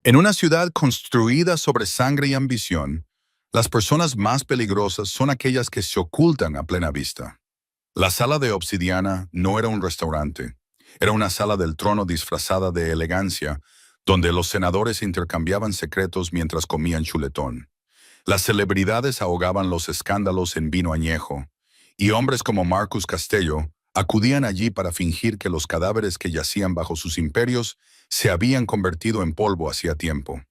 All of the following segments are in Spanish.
En una ciudad construida sobre sangre y ambición, las personas más peligrosas son aquellas que se ocultan a plena vista. La sala de obsidiana no era un restaurante, era una sala del trono disfrazada de elegancia, donde los senadores intercambiaban secretos mientras comían chuletón. Las celebridades ahogaban los escándalos en vino añejo, y hombres como Marcus Castello acudían allí para fingir que los cadáveres que yacían bajo sus imperios se habían convertido en polvo hacía tiempo.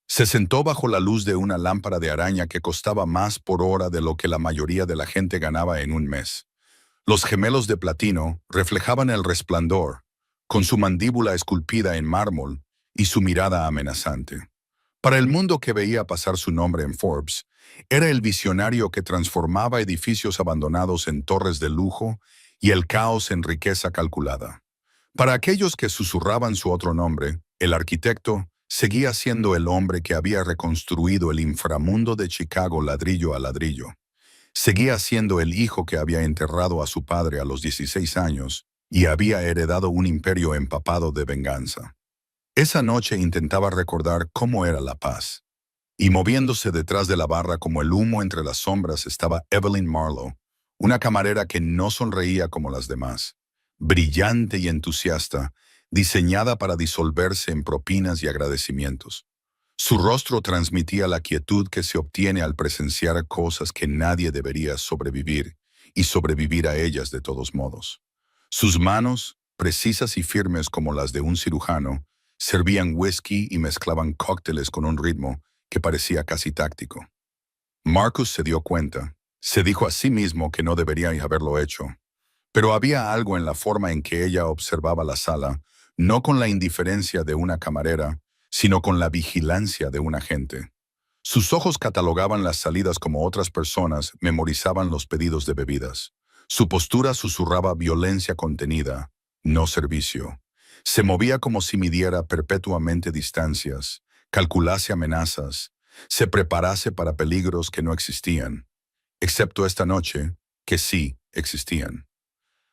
Se sentó bajo la luz de una lámpara de araña que costaba más por hora de lo que la mayoría de la gente ganaba en un mes. Los gemelos de platino reflejaban el resplandor, con su mandíbula esculpida en mármol y su mirada amenazante. Para el mundo que veía pasar su nombre en Forbes, era el visionario que transformaba edificios abandonados en torres de lujo y el caos en riqueza calculada. Para aquellos que susurraban su otro nombre, el arquitecto seguía siendo el hombre que había reconstruido el inframundo de Chicago ladrillo a ladrillo. Seguía siendo el hijo que había enterrado a su padre a los 16 años y había heredado un imperio empapado de venganza. Esa noche intentaba recordar cómo era la paz. Y moviéndose detrás de la barra como el humo entre las sombras estaba Evelyn Marlowe, una camarera que no sonreía como las demás, brillante y entusiasta, diseñada para disolverse en propinas y agradecimientos. Su rostro transmitía la quietud que se obtiene al presenciar cosas que nadie debería sobrevivir y sobrevivir a ellas de todos modos. Sus manos, precisas y firmes como las de un cirujano, servían whisky y mezclaban cócteles con un ritmo que parecía casi táctico. Marcus se dio cuenta. Se dijo a sí mismo que no debería haberlo hecho. Pero había algo en la forma en que ella observaba la sala, no con la indiferencia de una camarera, sino con la vigilancia de un agente. Sus ojos catalogaban las salidas como otras personas memorizaban los pedidos de bebidas. Su postura susurraba violencia contenida, no servicio. Se movía como si midiera perpetuamente distancias, calculase amenazas, se preparase para peligros que no existían, excepto esta noche, que sí existían.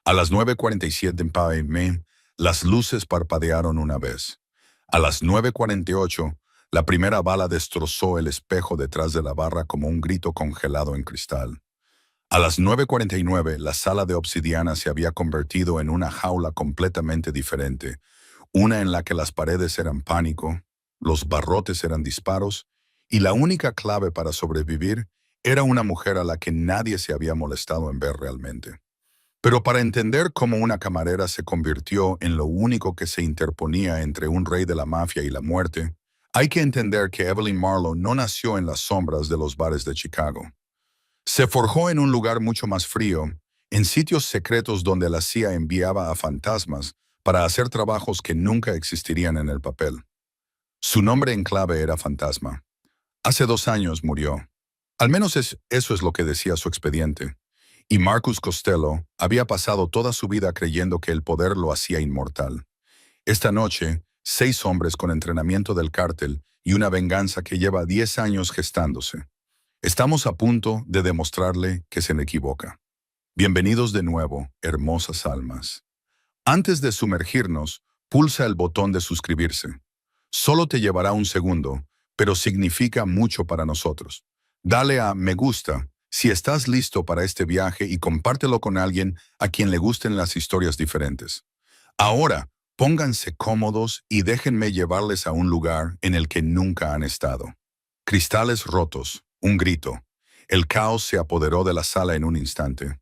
A las 9:47 p.m., las luces parpadearon una vez. A las 9:48, la primera bala destrozó el espejo detrás de la barra como un grito congelado en cristal. A las 9:49, la sala de obsidiana se había convertido en una jaula completamente diferente, una en la que las paredes eran pánico, los barrotes eran disparos, y la única clave para sobrevivir era una mujer a la que nadie se había molestado en ver realmente. Pero para entender cómo una camarera se convirtió en lo único que se interponía entre un rey de la mafia y la muerte, hay que entender que Evelyn Marlowe no nació en las sombras de los bares de Chicago. Se forjó en un lugar mucho más frío, en sitios secretos donde la CIA enviaba a fantasmas para hacer trabajos que nunca existirían en el papel. Su nombre en clave era Fantasma. Hace 2 años murió. Al menos eso es lo que decía su expediente. Y Marcus Costello había pasado toda su vida creyendo que el poder lo hacía inmortal. Esta noche, 6 hombres con entrenamiento del cártel y una venganza que lleva 10 años gestándose. Estamos a punto de demostrarle que se equivoca. Bienvenidos de nuevo, hermosas almas. Antes de sumergirnos, pulsa el botón de suscribirse. Solo te llevará un segundo, pero significa mucho para nosotros. Dale a me gusta si estás listo para este viaje y compártelo con alguien a quien le gusten las historias diferentes. Ahora, pónganse cómodos y déjenme llevarles a un lugar en el que nunca han estado. Cristales rotos, un grito. El caos se apoderó de la sala en un instante.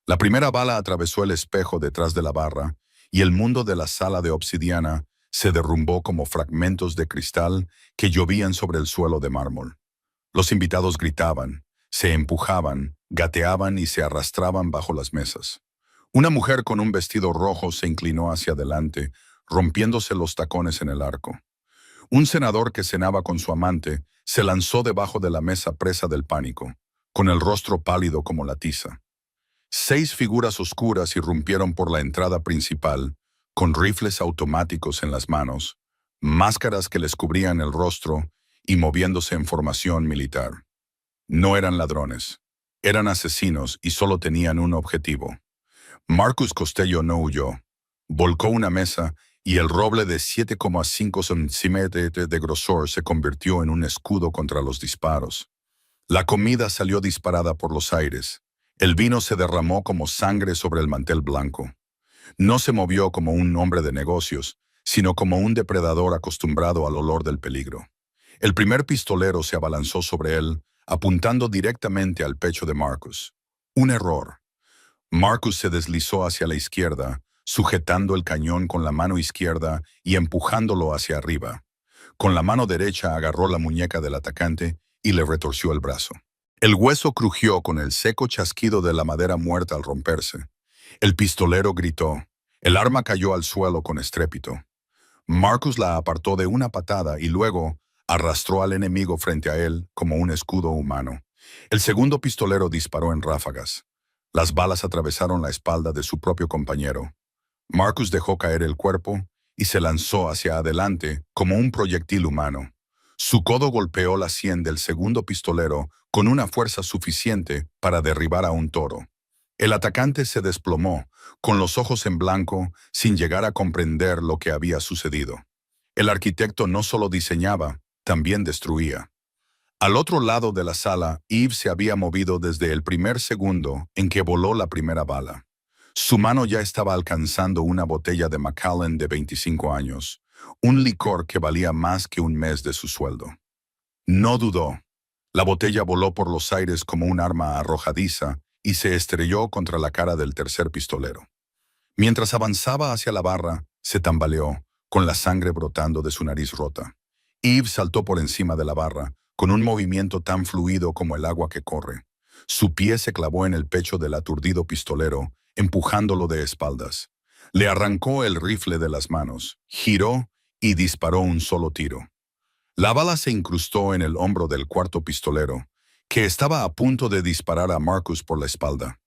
La primera bala atravesó el espejo detrás de la barra y el mundo de la sala de obsidiana se derrumbó como fragmentos de cristal que llovían sobre el suelo de mármol. Los invitados gritaban, se empujaban, gateaban y se arrastraban bajo las mesas. Una mujer con un vestido rojo se inclinó hacia adelante, rompiéndose los tacones en el arco. Un senador que cenaba con su amante se lanzó debajo de la mesa presa del pánico, con el rostro pálido como la tiza. 6 figuras oscuras irrumpieron por la entrada principal, con rifles automáticos en las manos, máscaras que les cubrían el rostro y moviéndose en formación militar. No eran ladrones, eran asesinos y solo tenían un objetivo. Marcus Costello no huyó. Volcó una mesa y el roble de 7,5 centímetros de grosor se convirtió en un escudo contra los disparos. La comida salió disparada por los aires. El vino se derramó como sangre sobre el mantel blanco. No se movió como un hombre de negocios, sino como un depredador acostumbrado al olor del peligro. El primer pistolero se abalanzó sobre él, apuntando directamente al pecho de Marcus. Un error. Marcus se deslizó hacia la izquierda, sujetando el cañón con la mano izquierda y empujándolo hacia arriba. Con la mano derecha agarró la muñeca del atacante y le retorció el brazo. El hueso crujió con el seco chasquido de la madera muerta al romperse. El pistolero gritó. El arma cayó al suelo con estrépito. Marcus la apartó de una patada y luego arrastró al enemigo frente a él como un escudo humano. El segundo pistolero disparó en ráfagas. Las balas atravesaron la espalda de su propio compañero. Marcus dejó caer el cuerpo y se lanzó hacia adelante como un proyectil humano. Su codo golpeó la sien del segundo pistolero con una fuerza suficiente para derribar a un toro. El atacante se desplomó, con los ojos en blanco, sin llegar a comprender lo que había sucedido. El arquitecto no solo diseñaba, también destruía. Al otro lado de la sala, Yves se había movido desde el primer segundo en que voló la primera bala. Su mano ya estaba alcanzando una botella de Macallan de 25 años, un licor que valía más que un mes de su sueldo. No dudó. La botella voló por los aires como un arma arrojadiza y se estrelló contra la cara del tercer pistolero. Mientras avanzaba hacia la barra, se tambaleó, con la sangre brotando de su nariz rota. Yves saltó por encima de la barra, con un movimiento tan fluido como el agua que corre. Su pie se clavó en el pecho del aturdido pistolero, empujándolo de espaldas. Le arrancó el rifle de las manos, giró y disparó un solo tiro. La bala se incrustó en el hombro del cuarto pistolero, que estaba a punto de disparar a Marcus por la espalda.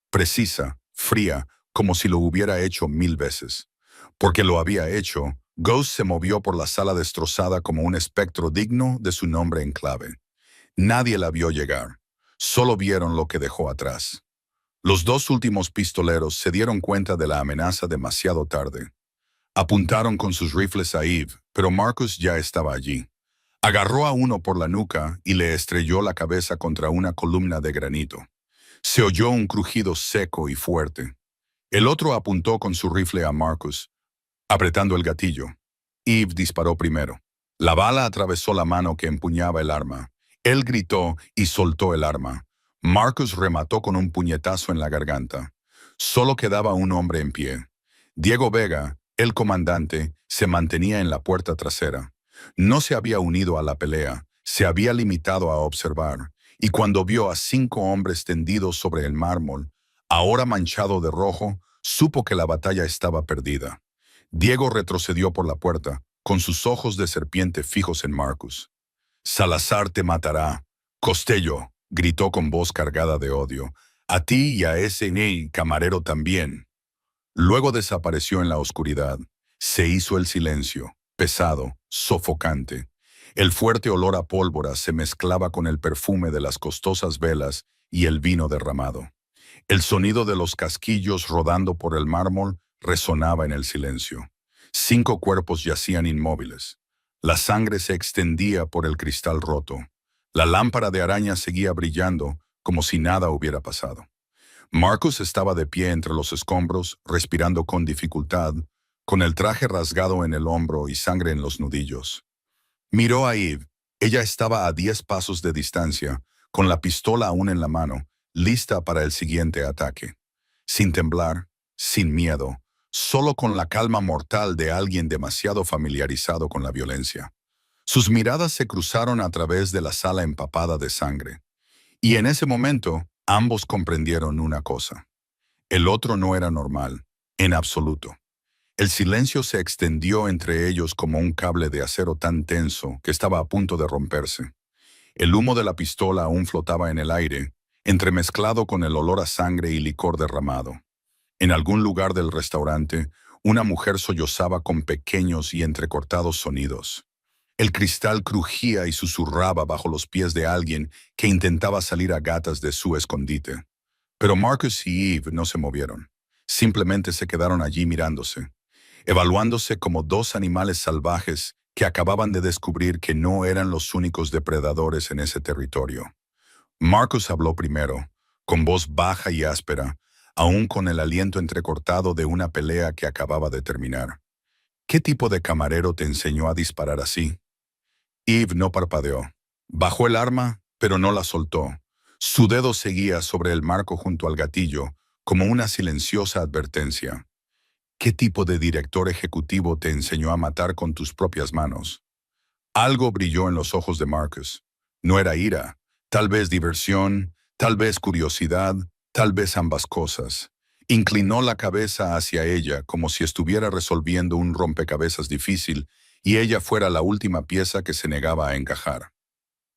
Precisa, fría, como si lo hubiera hecho 1000 veces. Porque lo había hecho, Ghost se movió por la sala destrozada como un espectro digno de su nombre en clave. Nadie la vio llegar. Solo vieron lo que dejó atrás. Los dos últimos pistoleros se dieron cuenta de la amenaza demasiado tarde. Apuntaron con sus rifles a Yves, pero Marcus ya estaba allí. Agarró a uno por la nuca y le estrelló la cabeza contra una columna de granito. Se oyó un crujido seco y fuerte. El otro apuntó con su rifle a Marcus, apretando el gatillo. Yves disparó primero. La bala atravesó la mano que empuñaba el arma. Él gritó y soltó el arma. Marcus remató con un puñetazo en la garganta. Solo quedaba un hombre en pie. Diego Vega, el comandante, se mantenía en la puerta trasera. No se había unido a la pelea, se había limitado a observar, y cuando vio a 5 hombres tendidos sobre el mármol, ahora manchado de rojo, supo que la batalla estaba perdida. Diego retrocedió por la puerta, con sus ojos de serpiente fijos en Marcus. «Salazar te matará. Costello», gritó con voz cargada de odio, «a ti y a ese camarero también». Luego desapareció en la oscuridad. Se hizo el silencio, pesado, sofocante. El fuerte olor a pólvora se mezclaba con el perfume de las costosas velas y el vino derramado. El sonido de los casquillos rodando por el mármol resonaba en el silencio. 5 cuerpos yacían inmóviles. La sangre se extendía por el cristal roto. La lámpara de araña seguía brillando como si nada hubiera pasado. Marcus estaba de pie entre los escombros, respirando con dificultad, con el traje rasgado en el hombro y sangre en los nudillos. Miró a Yves. Ella estaba a 10 pasos de distancia, con la pistola aún en la mano, lista para el siguiente ataque. Sin temblar, sin miedo, solo con la calma mortal de alguien demasiado familiarizado con la violencia. Sus miradas se cruzaron a través de la sala empapada de sangre. Y en ese momento, ambos comprendieron una cosa. El otro no era normal, en absoluto. El silencio se extendió entre ellos como un cable de acero tan tenso que estaba a punto de romperse. El humo de la pistola aún flotaba en el aire, entremezclado con el olor a sangre y licor derramado. En algún lugar del restaurante, una mujer sollozaba con pequeños y entrecortados sonidos. El cristal crujía y susurraba bajo los pies de alguien que intentaba salir a gatas de su escondite. Pero Marcus y Yves no se movieron. Simplemente se quedaron allí mirándose. evaluándose como dos animales salvajes que acababan de descubrir que no eran los únicos depredadores en ese territorio. Marcus habló primero, con voz baja y áspera, aún con el aliento entrecortado de una pelea que acababa de terminar. ¿Qué tipo de camarero te enseñó a disparar así? Eve no parpadeó. Bajó el arma, pero no la soltó. Su dedo seguía sobre el marco junto al gatillo, como una silenciosa advertencia. ¿Qué tipo de director ejecutivo te enseñó a matar con tus propias manos? Algo brilló en los ojos de Marcus. No era ira, tal vez diversión, tal vez curiosidad, tal vez ambas cosas. Inclinó la cabeza hacia ella como si estuviera resolviendo un rompecabezas difícil y ella fuera la última pieza que se negaba a encajar.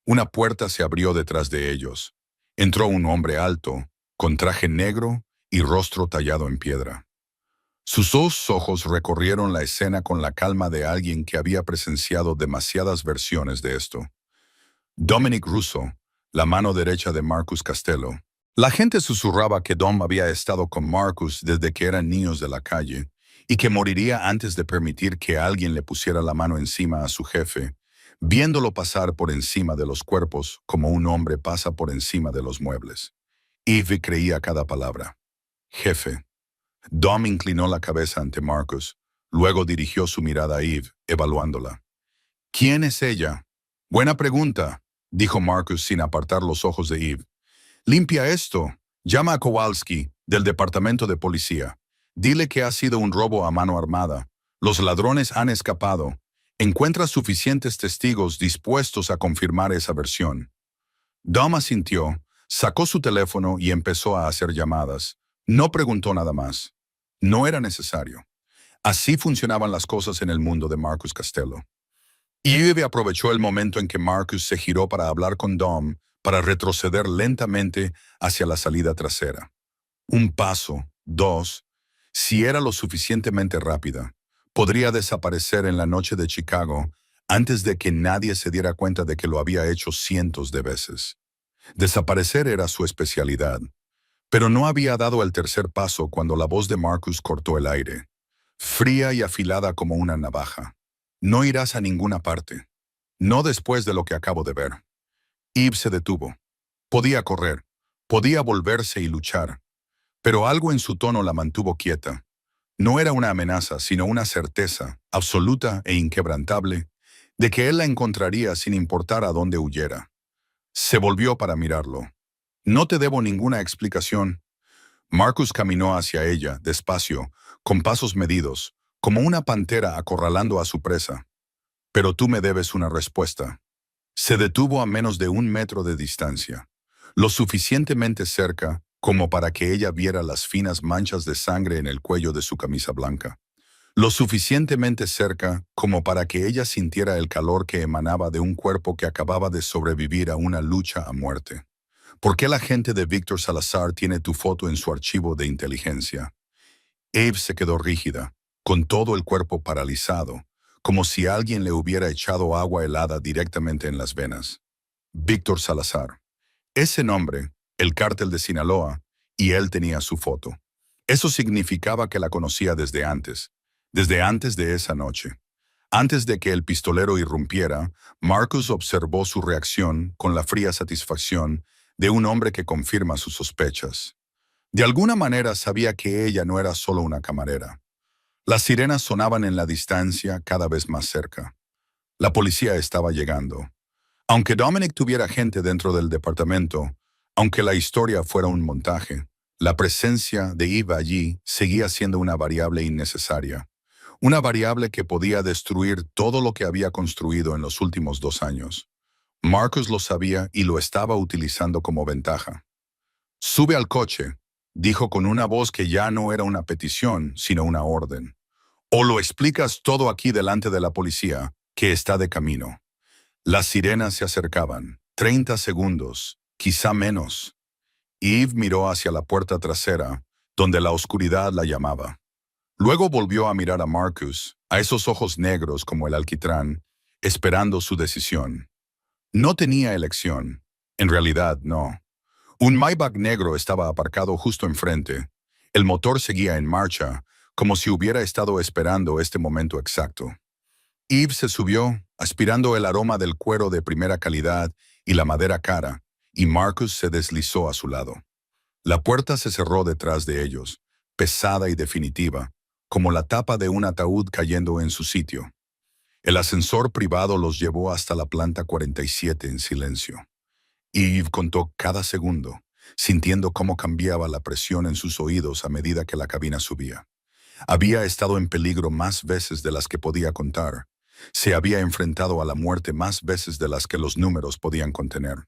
Una puerta se abrió detrás de ellos. Entró un hombre alto, con traje negro y rostro tallado en piedra. Sus dos ojos recorrieron la escena con la calma de alguien que había presenciado demasiadas versiones de esto. Dominic Russo, la mano derecha de Marcus Costello. La gente susurraba que Dom había estado con Marcus desde que eran niños de la calle y que moriría antes de permitir que alguien le pusiera la mano encima a su jefe, viéndolo pasar por encima de los cuerpos como un hombre pasa por encima de los muebles. Eve creía cada palabra. Jefe. Dom inclinó la cabeza ante Marcus, luego dirigió su mirada a Eve, evaluándola. ¿Quién es ella? Buena pregunta, dijo Marcus sin apartar los ojos de Eve. Limpia esto. Llama a Kowalski, del departamento de policía. Dile que ha sido un robo a mano armada. Los ladrones han escapado. Encuentra suficientes testigos dispuestos a confirmar esa versión. Dom asintió, sacó su teléfono y empezó a hacer llamadas. No preguntó nada más. No era necesario. Así funcionaban las cosas en el mundo de Marcus Costello. Eve aprovechó el momento en que Marcus se giró para hablar con Dom para retroceder lentamente hacia la salida trasera. Un paso, dos. Si era lo suficientemente rápida, podría desaparecer en la noche de Chicago antes de que nadie se diera cuenta de que lo había hecho cientos de veces. Desaparecer era su especialidad. Pero no había dado el tercer paso cuando la voz de Marcus cortó el aire, fría y afilada como una navaja. No irás a ninguna parte. No después de lo que acabo de ver. Eve se detuvo. Podía correr, podía volverse y luchar, pero algo en su tono la mantuvo quieta. No era una amenaza, sino una certeza, absoluta e inquebrantable, de que él la encontraría sin importar a dónde huyera. Se volvió para mirarlo. No te debo ninguna explicación. Marcus caminó hacia ella, despacio, con pasos medidos, como una pantera acorralando a su presa. Pero tú me debes una respuesta. Se detuvo a menos de 1 metro de distancia, lo suficientemente cerca como para que ella viera las finas manchas de sangre en el cuello de su camisa blanca. Lo suficientemente cerca como para que ella sintiera el calor que emanaba de un cuerpo que acababa de sobrevivir a una lucha a muerte. ¿Por qué la gente de Víctor Salazar tiene tu foto en su archivo de inteligencia? Eve se quedó rígida, con todo el cuerpo paralizado, como si alguien le hubiera echado agua helada directamente en las venas. Víctor Salazar. Ese nombre, el cártel de Sinaloa, y él tenía su foto. Eso significaba que la conocía desde antes de esa noche. Antes de que el pistolero irrumpiera, Marcus observó su reacción con la fría satisfacción de un hombre que confirma sus sospechas. De alguna manera sabía que ella no era solo una camarera. Las sirenas sonaban en la distancia cada vez más cerca. La policía estaba llegando. Aunque Dominic tuviera gente dentro del departamento, aunque la historia fuera un montaje, la presencia de Eve allí seguía siendo una variable innecesaria. Una variable que podía destruir todo lo que había construido en los últimos 2 años. Marcus lo sabía y lo estaba utilizando como ventaja. Sube al coche, dijo con una voz que ya no era una petición, sino una orden. O lo explicas todo aquí delante de la policía, que está de camino. Las sirenas se acercaban. 30 segundos, quizá menos. Eve miró hacia la puerta trasera, donde la oscuridad la llamaba. Luego volvió a mirar a Marcus, a esos ojos negros como el alquitrán, esperando su decisión. No tenía elección. En realidad, no. Un Maybach negro estaba aparcado justo enfrente. El motor seguía en marcha, como si hubiera estado esperando este momento exacto. Eve se subió, aspirando el aroma del cuero de primera calidad y la madera cara, y Marcus se deslizó a su lado. La puerta se cerró detrás de ellos, pesada y definitiva, como la tapa de un ataúd cayendo en su sitio. El ascensor privado los llevó hasta la planta 47 en silencio. Eve contó cada segundo, sintiendo cómo cambiaba la presión en sus oídos a medida que la cabina subía. Había estado en peligro más veces de las que podía contar. Se había enfrentado a la muerte más veces de las que los números podían contener.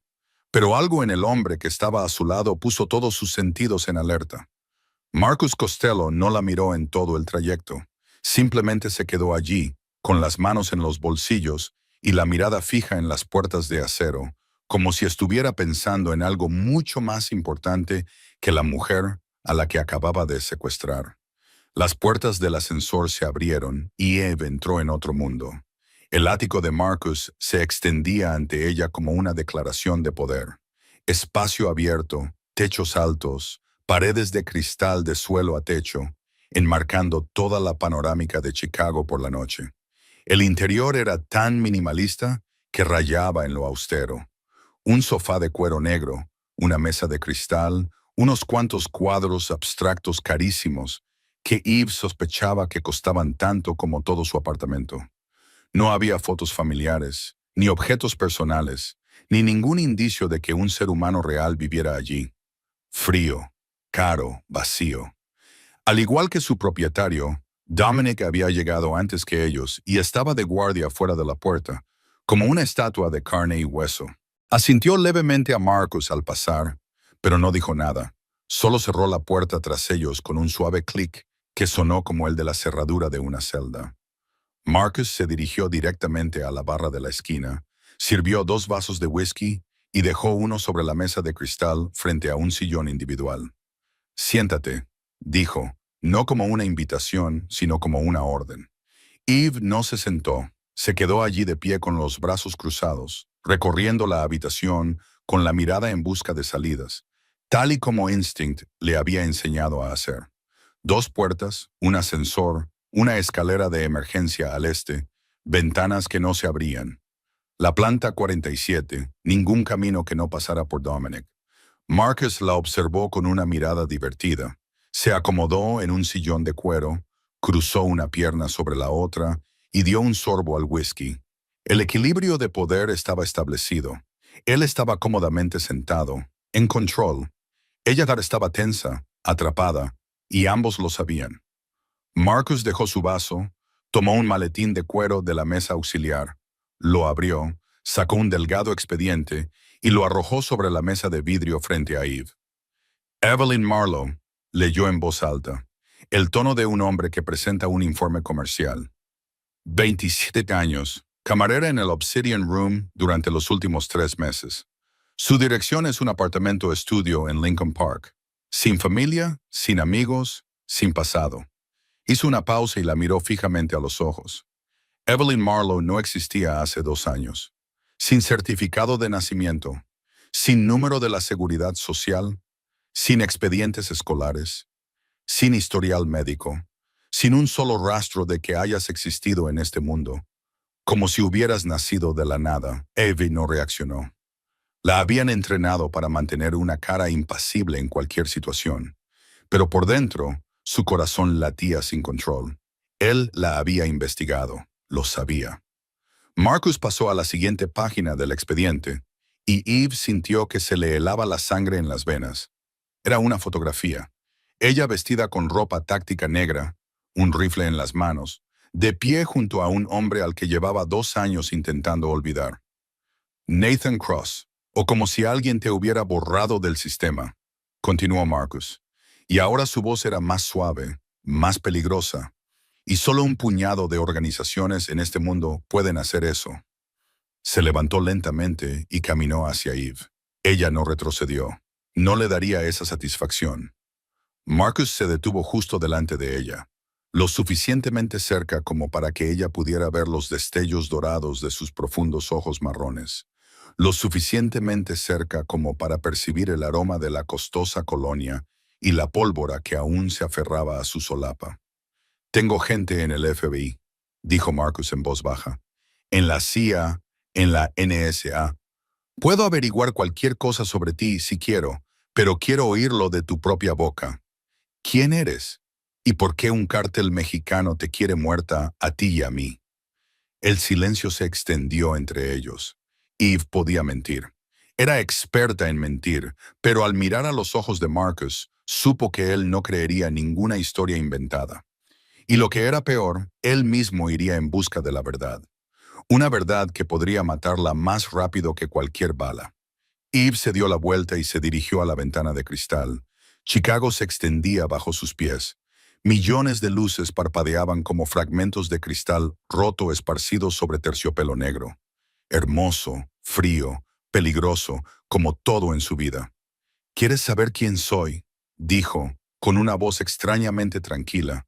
Pero algo en el hombre que estaba a su lado puso todos sus sentidos en alerta. Marcus Costello no la miró en todo el trayecto. Simplemente se quedó allí, con las manos en los bolsillos y la mirada fija en las puertas de acero, como si estuviera pensando en algo mucho más importante que la mujer a la que acababa de secuestrar. Las puertas del ascensor se abrieron y Eve entró en otro mundo. El ático de Marcus se extendía ante ella como una declaración de poder. Espacio abierto, techos altos, paredes de cristal de suelo a techo, enmarcando toda la panorámica de Chicago por la noche. El interior era tan minimalista que rayaba en lo austero. Un sofá de cuero negro, una mesa de cristal, unos cuantos cuadros abstractos carísimos que Eve sospechaba que costaban tanto como todo su apartamento. No había fotos familiares, ni objetos personales, ni ningún indicio de que un ser humano real viviera allí. Frío, caro, vacío. Al igual que su propietario, Dominic había llegado antes que ellos y estaba de guardia fuera de la puerta, como una estatua de carne y hueso. Asintió levemente a Marcus al pasar, pero no dijo nada. Solo cerró la puerta tras ellos con un suave clic que sonó como el de la cerradura de una celda. Marcus se dirigió directamente a la barra de la esquina, sirvió 2 vasos de whisky y dejó uno sobre la mesa de cristal frente a un sillón individual. «Siéntate», dijo, no como una invitación, sino como una orden. Eve no se sentó, se quedó allí de pie con los brazos cruzados, recorriendo la habitación con la mirada en busca de salidas, tal y como Instinct le había enseñado a hacer. 2 puertas, un ascensor, una escalera de emergencia al este, ventanas que no se abrían. La planta 47, ningún camino que no pasara por Dominic. Marcus la observó con una mirada divertida. Se acomodó en un sillón de cuero, cruzó una pierna sobre la otra y dio un sorbo al whisky. El equilibrio de poder estaba establecido. Él estaba cómodamente sentado, en control. Ella estaba tensa, atrapada, y ambos lo sabían. Marcus dejó su vaso, tomó un maletín de cuero de la mesa auxiliar, lo abrió, sacó un delgado expediente y lo arrojó sobre la mesa de vidrio frente a Eve. Evelyn Marlowe leyó en voz alta, el tono de un hombre que presenta un informe comercial. 27 años, camarera en el Obsidian Room durante los últimos 3 meses. Su dirección es un apartamento estudio en Lincoln Park. Sin familia, sin amigos, sin pasado. Hizo una pausa y la miró fijamente a los ojos. Evelyn Marlowe no existía hace 2 años. Sin certificado de nacimiento, sin número de la seguridad social, sin expedientes escolares, sin historial médico, sin un solo rastro de que hayas existido en este mundo. Como si hubieras nacido de la nada, Evie no reaccionó. La habían entrenado para mantener una cara impasible en cualquier situación, pero por dentro, su corazón latía sin control. Él la había investigado, lo sabía. Marcus pasó a la siguiente página del expediente, y Eve sintió que se le helaba la sangre en las venas. Era una fotografía. Ella vestida con ropa táctica negra, un rifle en las manos, de pie junto a un hombre al que llevaba 2 años intentando olvidar. Nathan Cross, o como si alguien te hubiera borrado del sistema, continuó Marcus. Y ahora su voz era más suave, más peligrosa. Y solo un puñado de organizaciones en este mundo pueden hacer eso. Se levantó lentamente y caminó hacia Eve. Ella no retrocedió. No le daría esa satisfacción. Marcus se detuvo justo delante de ella, lo suficientemente cerca como para que ella pudiera ver los destellos dorados de sus profundos ojos marrones, lo suficientemente cerca como para percibir el aroma de la costosa colonia y la pólvora que aún se aferraba a su solapa. Tengo gente en el FBI, dijo Marcus en voz baja. En la CIA, en la NSA. Puedo averiguar cualquier cosa sobre ti si quiero, pero quiero oírlo de tu propia boca. ¿Quién eres? ¿Y por qué un cártel mexicano te quiere muerta a ti y a mí? El silencio se extendió entre ellos. Eve podía mentir. Era experta en mentir, pero al mirar a los ojos de Marcus, supo que él no creería ninguna historia inventada. Y lo que era peor, él mismo iría en busca de la verdad. Una verdad que podría matarla más rápido que cualquier bala. Eve se dio la vuelta y se dirigió a la ventana de cristal. Chicago se extendía bajo sus pies. Millones de luces parpadeaban como fragmentos de cristal roto esparcidos sobre terciopelo negro. Hermoso, frío, peligroso, como todo en su vida. ¿Quieres saber quién soy?, dijo, con una voz extrañamente tranquila,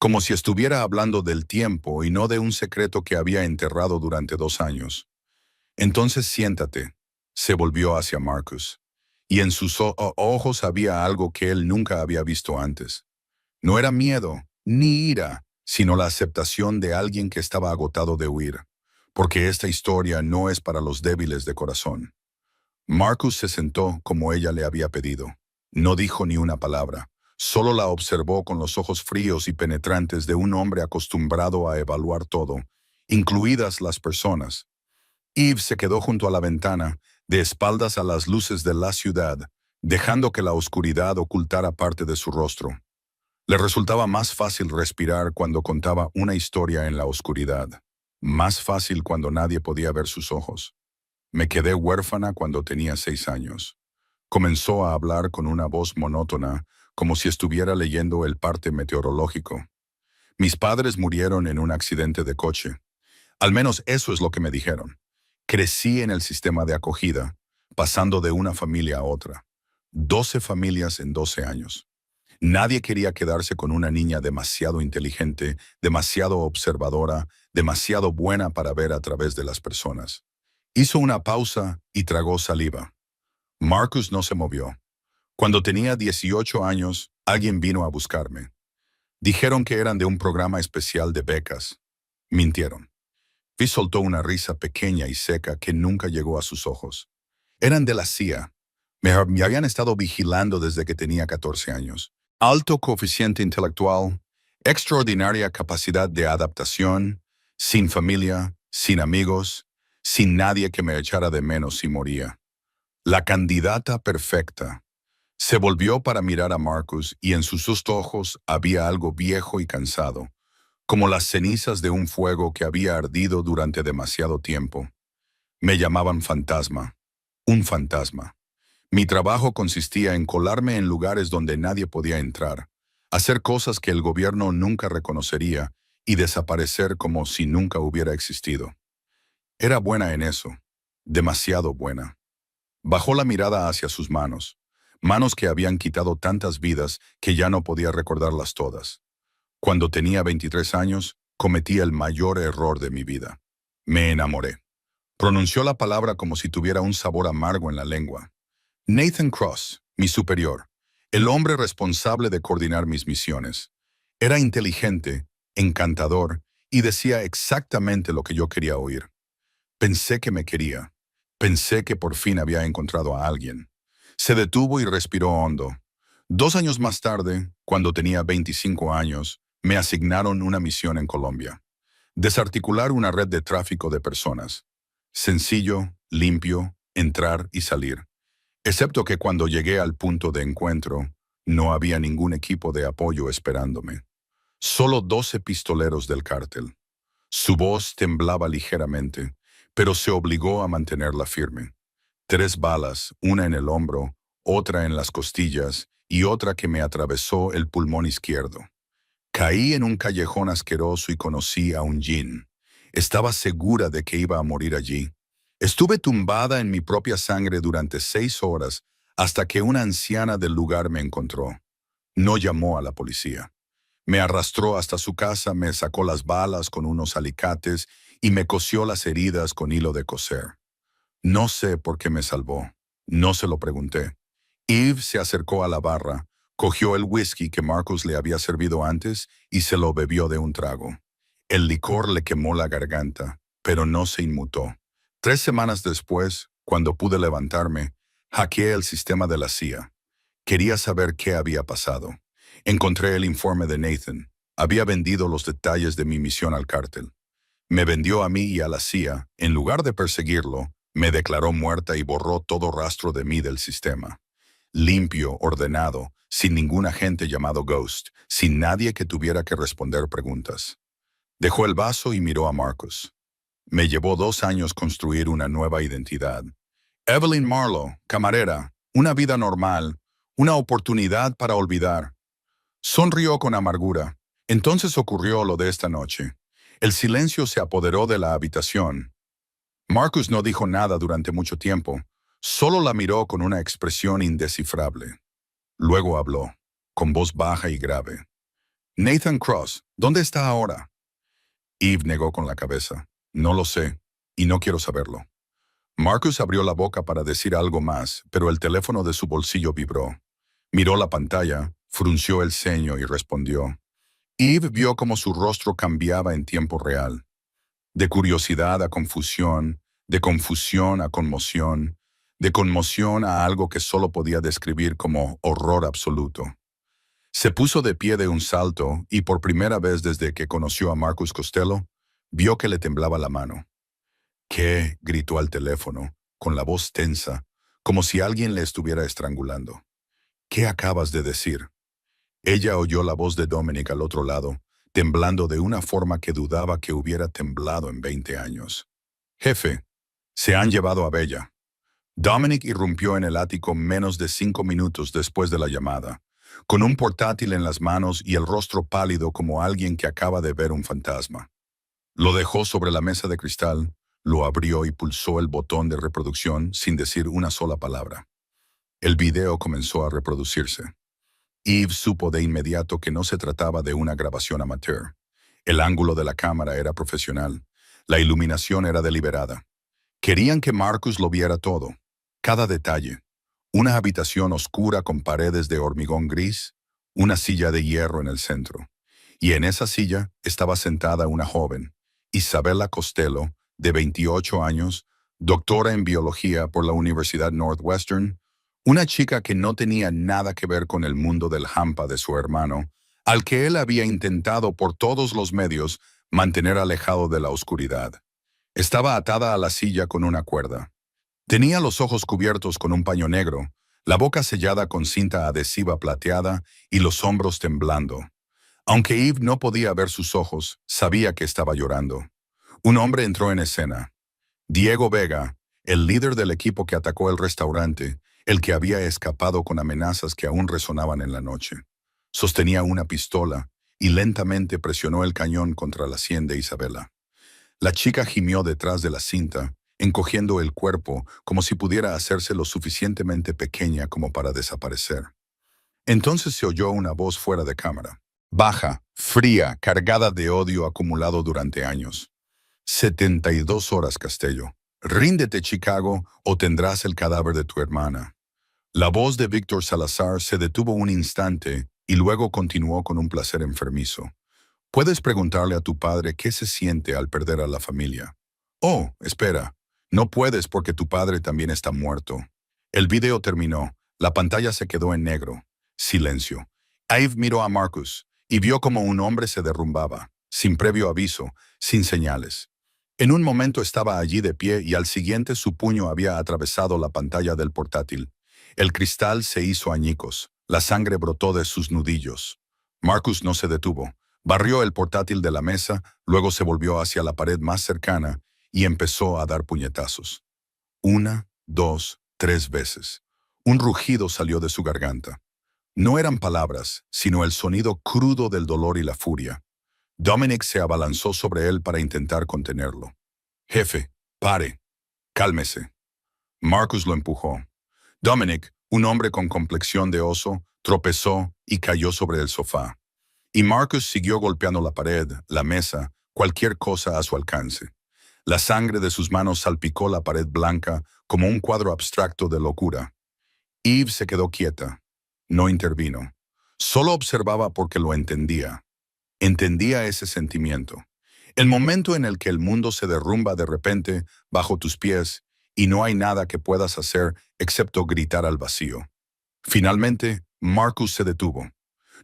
como si estuviera hablando del tiempo y no de un secreto que había enterrado durante 2 años. Entonces siéntate. Se volvió hacia Marcus, y en sus ojos había algo que él nunca había visto antes. No era miedo, ni ira, sino la aceptación de alguien que estaba agotado de huir, porque esta historia no es para los débiles de corazón. Marcus se sentó como ella le había pedido. No dijo ni una palabra, solo la observó con los ojos fríos y penetrantes de un hombre acostumbrado a evaluar todo, incluidas las personas. Eve se quedó junto a la ventana, de espaldas a las luces de la ciudad, dejando que la oscuridad ocultara parte de su rostro. Le resultaba más fácil respirar cuando contaba una historia en la oscuridad, más fácil cuando nadie podía ver sus ojos. Me quedé huérfana cuando tenía 6 años. Comenzó a hablar con una voz monótona, como si estuviera leyendo el parte meteorológico. Mis padres murieron en un accidente de coche. Al menos eso es lo que me dijeron. Crecí en el sistema de acogida, pasando de una familia a otra. 12 familias en 12 años. Nadie quería quedarse con una niña demasiado inteligente, demasiado observadora, demasiado buena para ver a través de las personas. Hizo una pausa y tragó saliva. Marcus no se movió. Cuando tenía 18 años, alguien vino a buscarme. Dijeron que eran de un programa especial de becas. Mintieron. Vi soltó una risa pequeña y seca que nunca llegó a sus ojos. Eran de la CIA. Me habían estado vigilando desde que tenía 14 años. Alto coeficiente intelectual, extraordinaria capacidad de adaptación, sin familia, sin amigos, sin nadie que me echara de menos si moría. La candidata perfecta. Se volvió para mirar a Marcus y en sus ojos había algo viejo y cansado, como las cenizas de un fuego que había ardido durante demasiado tiempo. Me llamaban fantasma, un fantasma. Mi trabajo consistía en colarme en lugares donde nadie podía entrar, hacer cosas que el gobierno nunca reconocería y desaparecer como si nunca hubiera existido. Era buena en eso, demasiado buena. Bajó la mirada hacia sus manos, manos que habían quitado tantas vidas que ya no podía recordarlas todas. Cuando tenía 23 años, cometí el mayor error de mi vida. Me enamoré. Pronunció la palabra como si tuviera un sabor amargo en la lengua. Nathan Cross, mi superior, el hombre responsable de coordinar mis misiones. Era inteligente, encantador y decía exactamente lo que yo quería oír. Pensé que me quería. Pensé que por fin había encontrado a alguien. Se detuvo y respiró hondo. 2 años más tarde, cuando tenía 25 años, me asignaron una misión en Colombia. Desarticular una red de tráfico de personas. Sencillo, limpio, entrar y salir. Excepto que cuando llegué al punto de encuentro, no había ningún equipo de apoyo esperándome. Solo 12 pistoleros del cártel. Su voz temblaba ligeramente, pero se obligó a mantenerla firme. 3 balas, una en el hombro, otra en las costillas y otra que me atravesó el pulmón izquierdo. Caí en un callejón asqueroso y conocí a un yin. Estaba segura de que iba a morir allí. Estuve tumbada en mi propia sangre durante 6 horas hasta que una anciana del lugar me encontró. No llamó a la policía. Me arrastró hasta su casa, me sacó las balas con unos alicates y me cosió las heridas con hilo de coser. No sé por qué me salvó. No se lo pregunté. Eve se acercó a la barra, Cogió el whisky que Marcus le había servido antes y se lo bebió de un trago. El licor le quemó la garganta, pero no se inmutó. 3 semanas después, cuando pude levantarme, hackeé el sistema de la CIA. Quería saber qué había pasado. Encontré el informe de Nathan. Había vendido los detalles de mi misión al cártel. Me vendió a mí y a la CIA. En lugar de perseguirlo, me declaró muerta y borró todo rastro de mí del sistema. Limpio, ordenado, sin ningún agente llamado Ghost, sin nadie que tuviera que responder preguntas. Dejó el vaso y miró a Marcus. Me llevó 2 años construir una nueva identidad. Evelyn Marlowe, camarera, una vida normal, una oportunidad para olvidar. Sonrió con amargura. Entonces ocurrió lo de esta noche. El silencio se apoderó de la habitación. Marcus no dijo nada durante mucho tiempo, solo la miró con una expresión indescifrable. Luego habló, con voz baja y grave. Nathan Cross, ¿dónde está ahora? Eve negó con la cabeza. No lo sé, y no quiero saberlo. Marcus abrió la boca para decir algo más, pero el teléfono de su bolsillo vibró. Miró la pantalla, frunció el ceño y respondió. Eve vio cómo su rostro cambiaba en tiempo real. De curiosidad a confusión, de confusión a conmoción, de conmoción a algo que solo podía describir como horror absoluto. Se puso de pie de un salto y por primera vez desde que conoció a Marcus Costello, vio que le temblaba la mano. ¿Qué? Gritó al teléfono, con la voz tensa, como si alguien le estuviera estrangulando. ¿Qué acabas de decir? Ella oyó la voz de Dominic al otro lado, temblando de una forma que dudaba que hubiera temblado en 20 años. Jefe, se han llevado a Bella. Dominic irrumpió en el ático menos de 5 minutos después de la llamada, con un portátil en las manos y el rostro pálido como alguien que acaba de ver un fantasma. Lo dejó sobre la mesa de cristal, lo abrió y pulsó el botón de reproducción sin decir una sola palabra. El video comenzó a reproducirse. Eve supo de inmediato que no se trataba de una grabación amateur. El ángulo de la cámara era profesional. La iluminación era deliberada. Querían que Marcus lo viera todo, cada detalle. Una habitación oscura con paredes de hormigón gris, una silla de hierro en el centro. Y en esa silla estaba sentada una joven, Isabella Costello, de 28 años, doctora en biología por la Universidad Northwestern, una chica que no tenía nada que ver con el mundo del hampa de su hermano, al que él había intentado por todos los medios mantener alejado de la oscuridad. Estaba atada a la silla con una cuerda. Tenía los ojos cubiertos con un paño negro, la boca sellada con cinta adhesiva plateada y los hombros temblando. Aunque Eve no podía ver sus ojos, sabía que estaba llorando. Un hombre entró en escena. Diego Vega, el líder del equipo que atacó el restaurante, el que había escapado con amenazas que aún resonaban en la noche. Sostenía una pistola y lentamente presionó el cañón contra la sien de Isabella. La chica gimió detrás de la cinta, encogiendo el cuerpo como si pudiera hacerse lo suficientemente pequeña como para desaparecer. Entonces se oyó una voz fuera de cámara. Baja, fría, cargada de odio acumulado durante años. 72 horas, Castello. Ríndete, Chicago, o tendrás el cadáver de tu hermana. La voz de Víctor Salazar se detuvo un instante y luego continuó con un placer enfermizo. Puedes preguntarle a tu padre qué se siente al perder a la familia. Oh, espera. No puedes porque tu padre también está muerto. El video terminó. La pantalla se quedó en negro. Silencio. Eve miró a Marcus y vio como un hombre se derrumbaba, sin previo aviso, sin señales. En un momento estaba allí de pie y al siguiente su puño había atravesado la pantalla del portátil. El cristal se hizo añicos. La sangre brotó de sus nudillos. Marcus no se detuvo. Barrió el portátil de la mesa, luego se volvió hacia la pared más cercana y empezó a dar puñetazos. 1, 2, 3 veces. Un rugido salió de su garganta. No eran palabras, sino el sonido crudo del dolor y la furia. Dominic se abalanzó sobre él para intentar contenerlo. Jefe, pare, cálmese. Marcus lo empujó. Dominic, un hombre con complexión de oso, tropezó y cayó sobre el sofá. Y Marcus siguió golpeando la pared, la mesa, cualquier cosa a su alcance. La sangre de sus manos salpicó la pared blanca como un cuadro abstracto de locura. Eve se quedó quieta. No intervino. Solo observaba porque lo entendía. Entendía ese sentimiento. El momento en el que el mundo se derrumba de repente bajo tus pies y no hay nada que puedas hacer excepto gritar al vacío. Finalmente, Marcus se detuvo.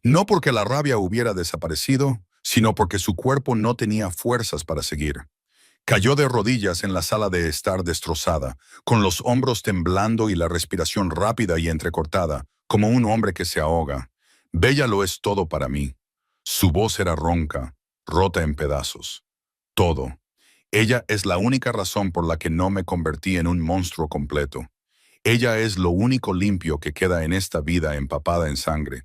No porque la rabia hubiera desaparecido, sino porque su cuerpo no tenía fuerzas para seguir. Cayó de rodillas en la sala de estar destrozada, con los hombros temblando y la respiración rápida y entrecortada, como un hombre que se ahoga. Bella lo es todo para mí. Su voz era ronca, rota en pedazos. Todo. Ella es la única razón por la que no me convertí en un monstruo completo. Ella es lo único limpio que queda en esta vida empapada en sangre.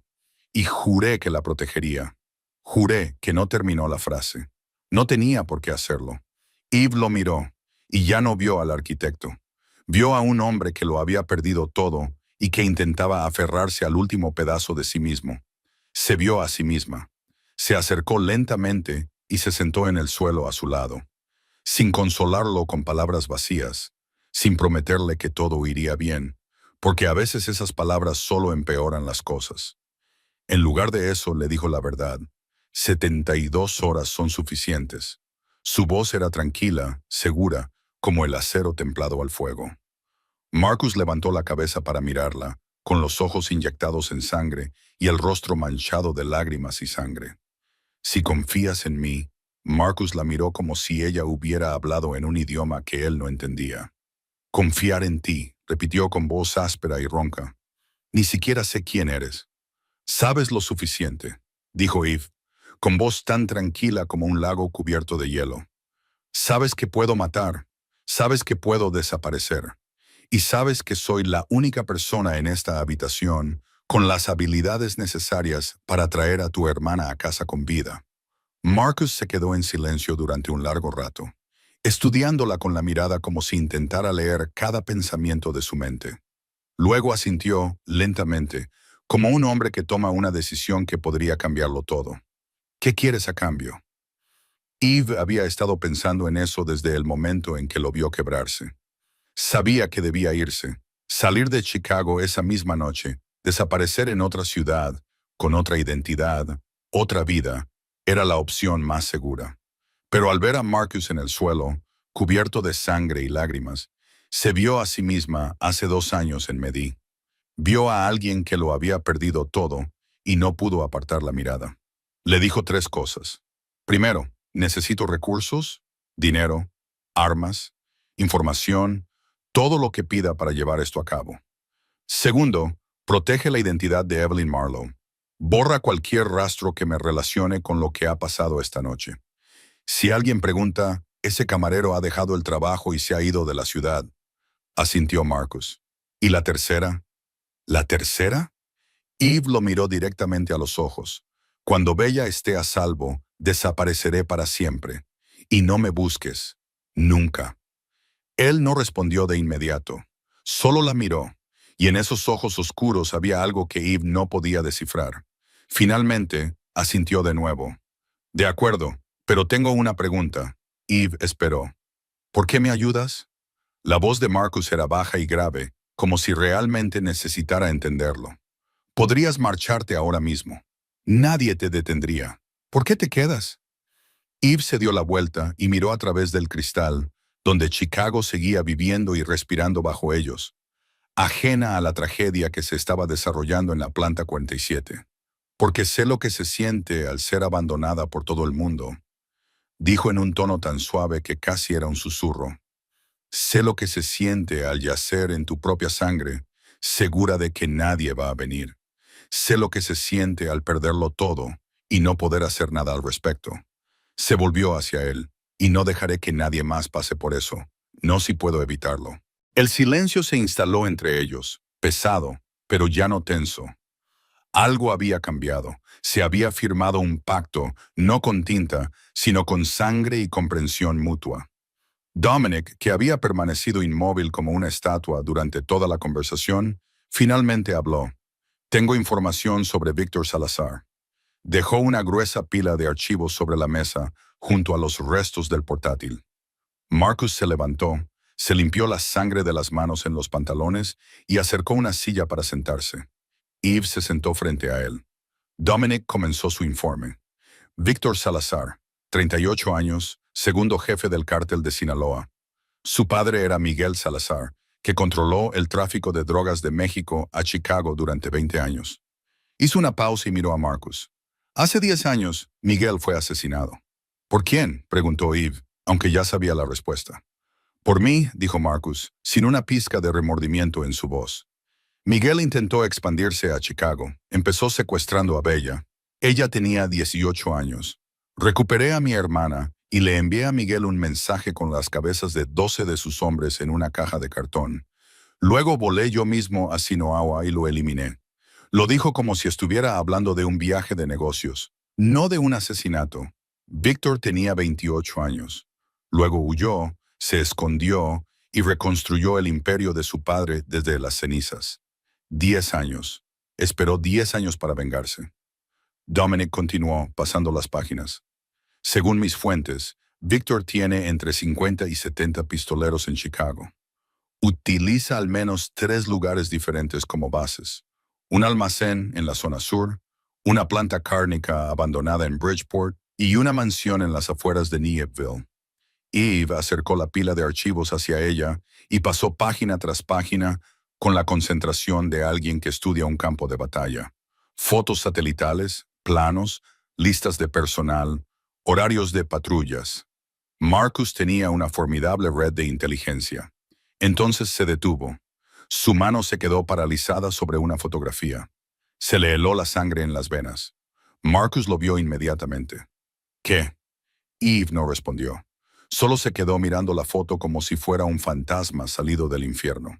Y juré que la protegería. Juré que no terminó la frase. No tenía por qué hacerlo. Eve lo miró, y ya no vio al arquitecto. Vio a un hombre que lo había perdido todo y que intentaba aferrarse al último pedazo de sí mismo. Se vio a sí misma. Se acercó lentamente y se sentó en el suelo a su lado, sin consolarlo con palabras vacías, sin prometerle que todo iría bien, porque a veces esas palabras solo empeoran las cosas. En lugar de eso, le dijo la verdad. 72 horas son suficientes. Su voz era tranquila, segura, como el acero templado al fuego. Marcus levantó la cabeza para mirarla, con los ojos inyectados en sangre y el rostro manchado de lágrimas y sangre. Si confías en mí, Marcus la miró como si ella hubiera hablado en un idioma que él no entendía. Confiar en ti, repitió con voz áspera y ronca. Ni siquiera sé quién eres. Sabes lo suficiente, dijo Eve, con voz tan tranquila como un lago cubierto de hielo. Sabes que puedo matar, sabes que puedo desaparecer, y sabes que soy la única persona en esta habitación con las habilidades necesarias para traer a tu hermana a casa con vida. Marcus se quedó en silencio durante un largo rato, estudiándola con la mirada como si intentara leer cada pensamiento de su mente. Luego asintió, lentamente, como un hombre que toma una decisión que podría cambiarlo todo. ¿Qué quieres a cambio? Eve había estado pensando en eso desde el momento en que lo vio quebrarse. Sabía que debía irse, salir de Chicago esa misma noche, desaparecer en otra ciudad, con otra identidad, otra vida, era la opción más segura. Pero al ver a Marcus en el suelo, cubierto de sangre y lágrimas, se vio a sí misma hace 2 años en Medí. Vio a alguien que lo había perdido todo y no pudo apartar la mirada. Le dijo 3 cosas. Primero, necesito recursos, dinero, armas, información, todo lo que pida para llevar esto a cabo. Segundo, protege la identidad de Evelyn Marlowe. Borra cualquier rastro que me relacione con lo que ha pasado esta noche. Si alguien pregunta, ese camarero ha dejado el trabajo y se ha ido de la ciudad, asintió Marcus. ¿Y la tercera? ¿La tercera? Eve lo miró directamente a los ojos. Cuando Bella esté a salvo, desapareceré para siempre. Y no me busques. Nunca. Él no respondió de inmediato. Solo la miró. Y en esos ojos oscuros había algo que Eve no podía descifrar. Finalmente, asintió de nuevo. De acuerdo, pero tengo una pregunta. Eve esperó. ¿Por qué me ayudas? La voz de Marcus era baja y grave, como si realmente necesitara entenderlo. Podrías marcharte ahora mismo. Nadie te detendría. ¿Por qué te quedas? Eve se dio la vuelta y miró a través del cristal, donde Chicago seguía viviendo y respirando bajo ellos, ajena a la tragedia que se estaba desarrollando en la planta 47. Porque sé lo que se siente al ser abandonada por todo el mundo, dijo en un tono tan suave que casi era un susurro. Sé lo que se siente al yacer en tu propia sangre, segura de que nadie va a venir. Sé lo que se siente al perderlo todo y no poder hacer nada al respecto. Se volvió hacia él, y no dejaré que nadie más pase por eso, no si puedo evitarlo. El silencio se instaló entre ellos, pesado, pero ya no tenso. Algo había cambiado. Se había firmado un pacto, no con tinta, sino con sangre y comprensión mutua. Dominic, que había permanecido inmóvil como una estatua durante toda la conversación, finalmente habló. Tengo información sobre Víctor Salazar. Dejó una gruesa pila de archivos sobre la mesa, junto a los restos del portátil. Marcus se levantó, se limpió la sangre de las manos en los pantalones y acercó una silla para sentarse. Eve se sentó frente a él. Dominic comenzó su informe. Víctor Salazar, 38 años, segundo jefe del cártel de Sinaloa. Su padre era Miguel Salazar, que controló el tráfico de drogas de México a Chicago durante 20 años. Hizo una pausa y miró a Marcus. Hace 10 años, Miguel fue asesinado. ¿Por quién?, preguntó Eve, aunque ya sabía la respuesta. Por mí, dijo Marcus, sin una pizca de remordimiento en su voz. Miguel intentó expandirse a Chicago. Empezó secuestrando a Bella. Ella tenía 18 años. Recuperé a mi hermana y le envié a Miguel un mensaje con las cabezas de 12 de sus hombres en una caja de cartón. Luego volé yo mismo a Sinaloa y lo eliminé. Lo dijo como si estuviera hablando de un viaje de negocios, no de un asesinato. Víctor tenía 28 años. Luego huyó, se escondió y reconstruyó el imperio de su padre desde las cenizas. 10 años. Esperó 10 años para vengarse. Dominic continuó, pasando las páginas. Según mis fuentes, Víctor tiene entre 50 y 70 pistoleros en Chicago. Utiliza al menos 3 lugares diferentes como bases. Un almacén en la zona sur, una planta cárnica abandonada en Bridgeport y una mansión en las afueras de Nieville. Eve acercó la pila de archivos hacia ella y pasó página tras página con la concentración de alguien que estudia un campo de batalla. Fotos satelitales, planos, listas de personal, horarios de patrullas. Marcus tenía una formidable red de inteligencia. Entonces se detuvo. Su mano se quedó paralizada sobre una fotografía. Se le heló la sangre en las venas. Marcus lo vio inmediatamente. ¿Qué? Eve no respondió. Solo se quedó mirando la foto como si fuera un fantasma salido del infierno.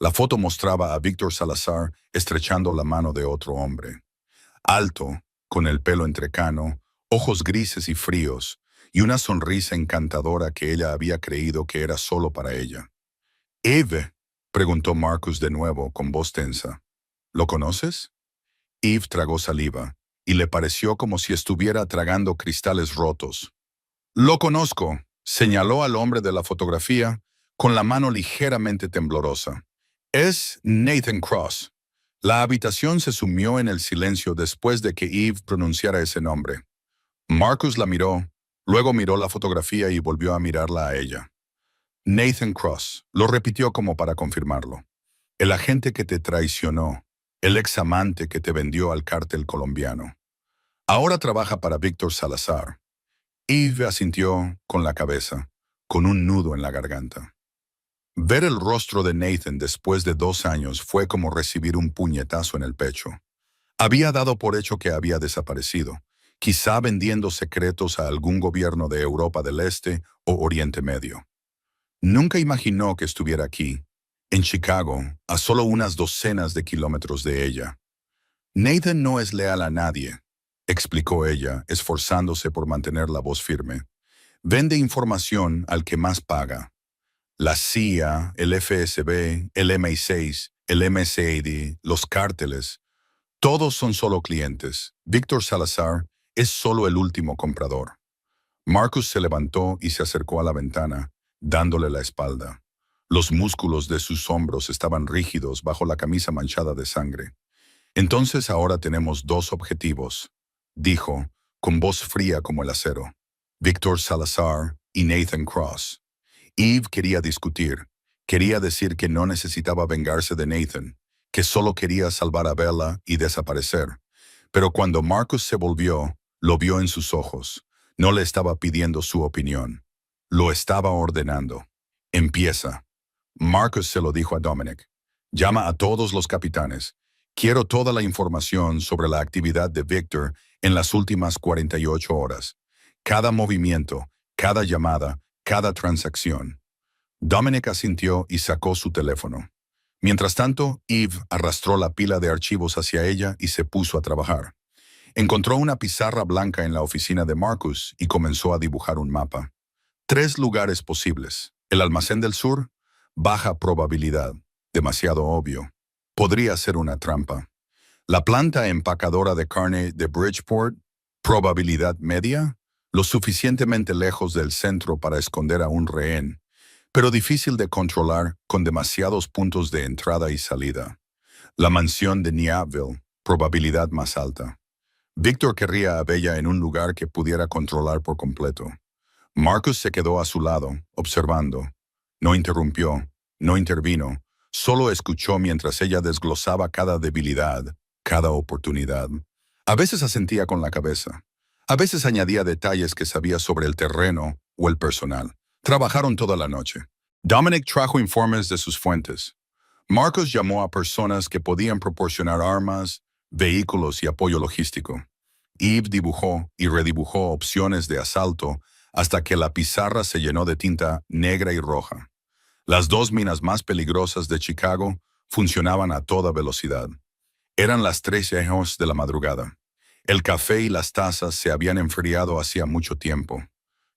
La foto mostraba a Víctor Salazar estrechando la mano de otro hombre. Alto, con el pelo entrecano, ojos grises y fríos, y una sonrisa encantadora que ella había creído que era solo para ella. «Eve», preguntó Marcus de nuevo con voz tensa. «¿Lo conoces?» Eve tragó saliva, y le pareció como si estuviera tragando cristales rotos. «Lo conozco», señaló al hombre de la fotografía, con la mano ligeramente temblorosa. «Es Nathan Cross». La habitación se sumió en el silencio después de que Eve pronunciara ese nombre. Marcus la miró, luego miró la fotografía y volvió a mirarla a ella. «Nathan Cross», lo repitió como para confirmarlo. «El agente que te traicionó, el examante que te vendió al cártel colombiano. Ahora trabaja para Víctor Salazar». Eve asintió con la cabeza, con un nudo en la garganta. Ver el rostro de Nathan después de 2 años fue como recibir un puñetazo en el pecho. Había dado por hecho que había desaparecido, quizá vendiendo secretos a algún gobierno de Europa del Este o Oriente Medio. Nunca imaginó que estuviera aquí, en Chicago, a solo unas docenas de kilómetros de ella. «Nathan no es leal a nadie», explicó ella, esforzándose por mantener la voz firme. «Vende información al que más paga. La CIA, el FSB, el MI6, el MSAD, los cárteles, todos son solo clientes. Víctor Salazar es solo el último comprador». Marcus se levantó y se acercó a la ventana, dándole la espalda. Los músculos de sus hombros estaban rígidos bajo la camisa manchada de sangre. «Entonces ahora tenemos 2 objetivos», dijo, con voz fría como el acero. «Víctor Salazar y Nathan Cross». Eve quería discutir. Quería decir que no necesitaba vengarse de Nathan, que solo quería salvar a Bella y desaparecer. Pero cuando Marcus se volvió, lo vio en sus ojos. No le estaba pidiendo su opinión. Lo estaba ordenando. «Empieza». Marcus se lo dijo a Dominic. «Llama a todos los capitanes. Quiero toda la información sobre la actividad de Víctor en las últimas 48 horas. Cada movimiento, cada llamada, cada transacción». Dominic asintió y sacó su teléfono. Mientras tanto, Eve arrastró la pila de archivos hacia ella y se puso a trabajar. Encontró una pizarra blanca en la oficina de Marcus y comenzó a dibujar un mapa. 3 lugares posibles. El almacén del sur, baja probabilidad, demasiado obvio. Podría ser una trampa. La planta empacadora de carne de Bridgeport, probabilidad media, lo suficientemente lejos del centro para esconder a un rehén, pero difícil de controlar con demasiados puntos de entrada y salida. La mansión de Nieville, probabilidad más alta. Victor querría a Bella en un lugar que pudiera controlar por completo. Marcus se quedó a su lado, observando. No interrumpió, no intervino, solo escuchó mientras ella desglosaba cada debilidad, cada oportunidad. A veces asentía con la cabeza. A veces añadía detalles que sabía sobre el terreno o el personal. Trabajaron toda la noche. Dominic trajo informes de sus fuentes. Marcus llamó a personas que podían proporcionar armas, vehículos y apoyo logístico. Eve dibujó y redibujó opciones de asalto hasta que la pizarra se llenó de tinta negra y roja. Las dos minas más peligrosas de Chicago funcionaban a toda velocidad. Eran las 3 de la madrugada. El café y las tazas se habían enfriado hacía mucho tiempo.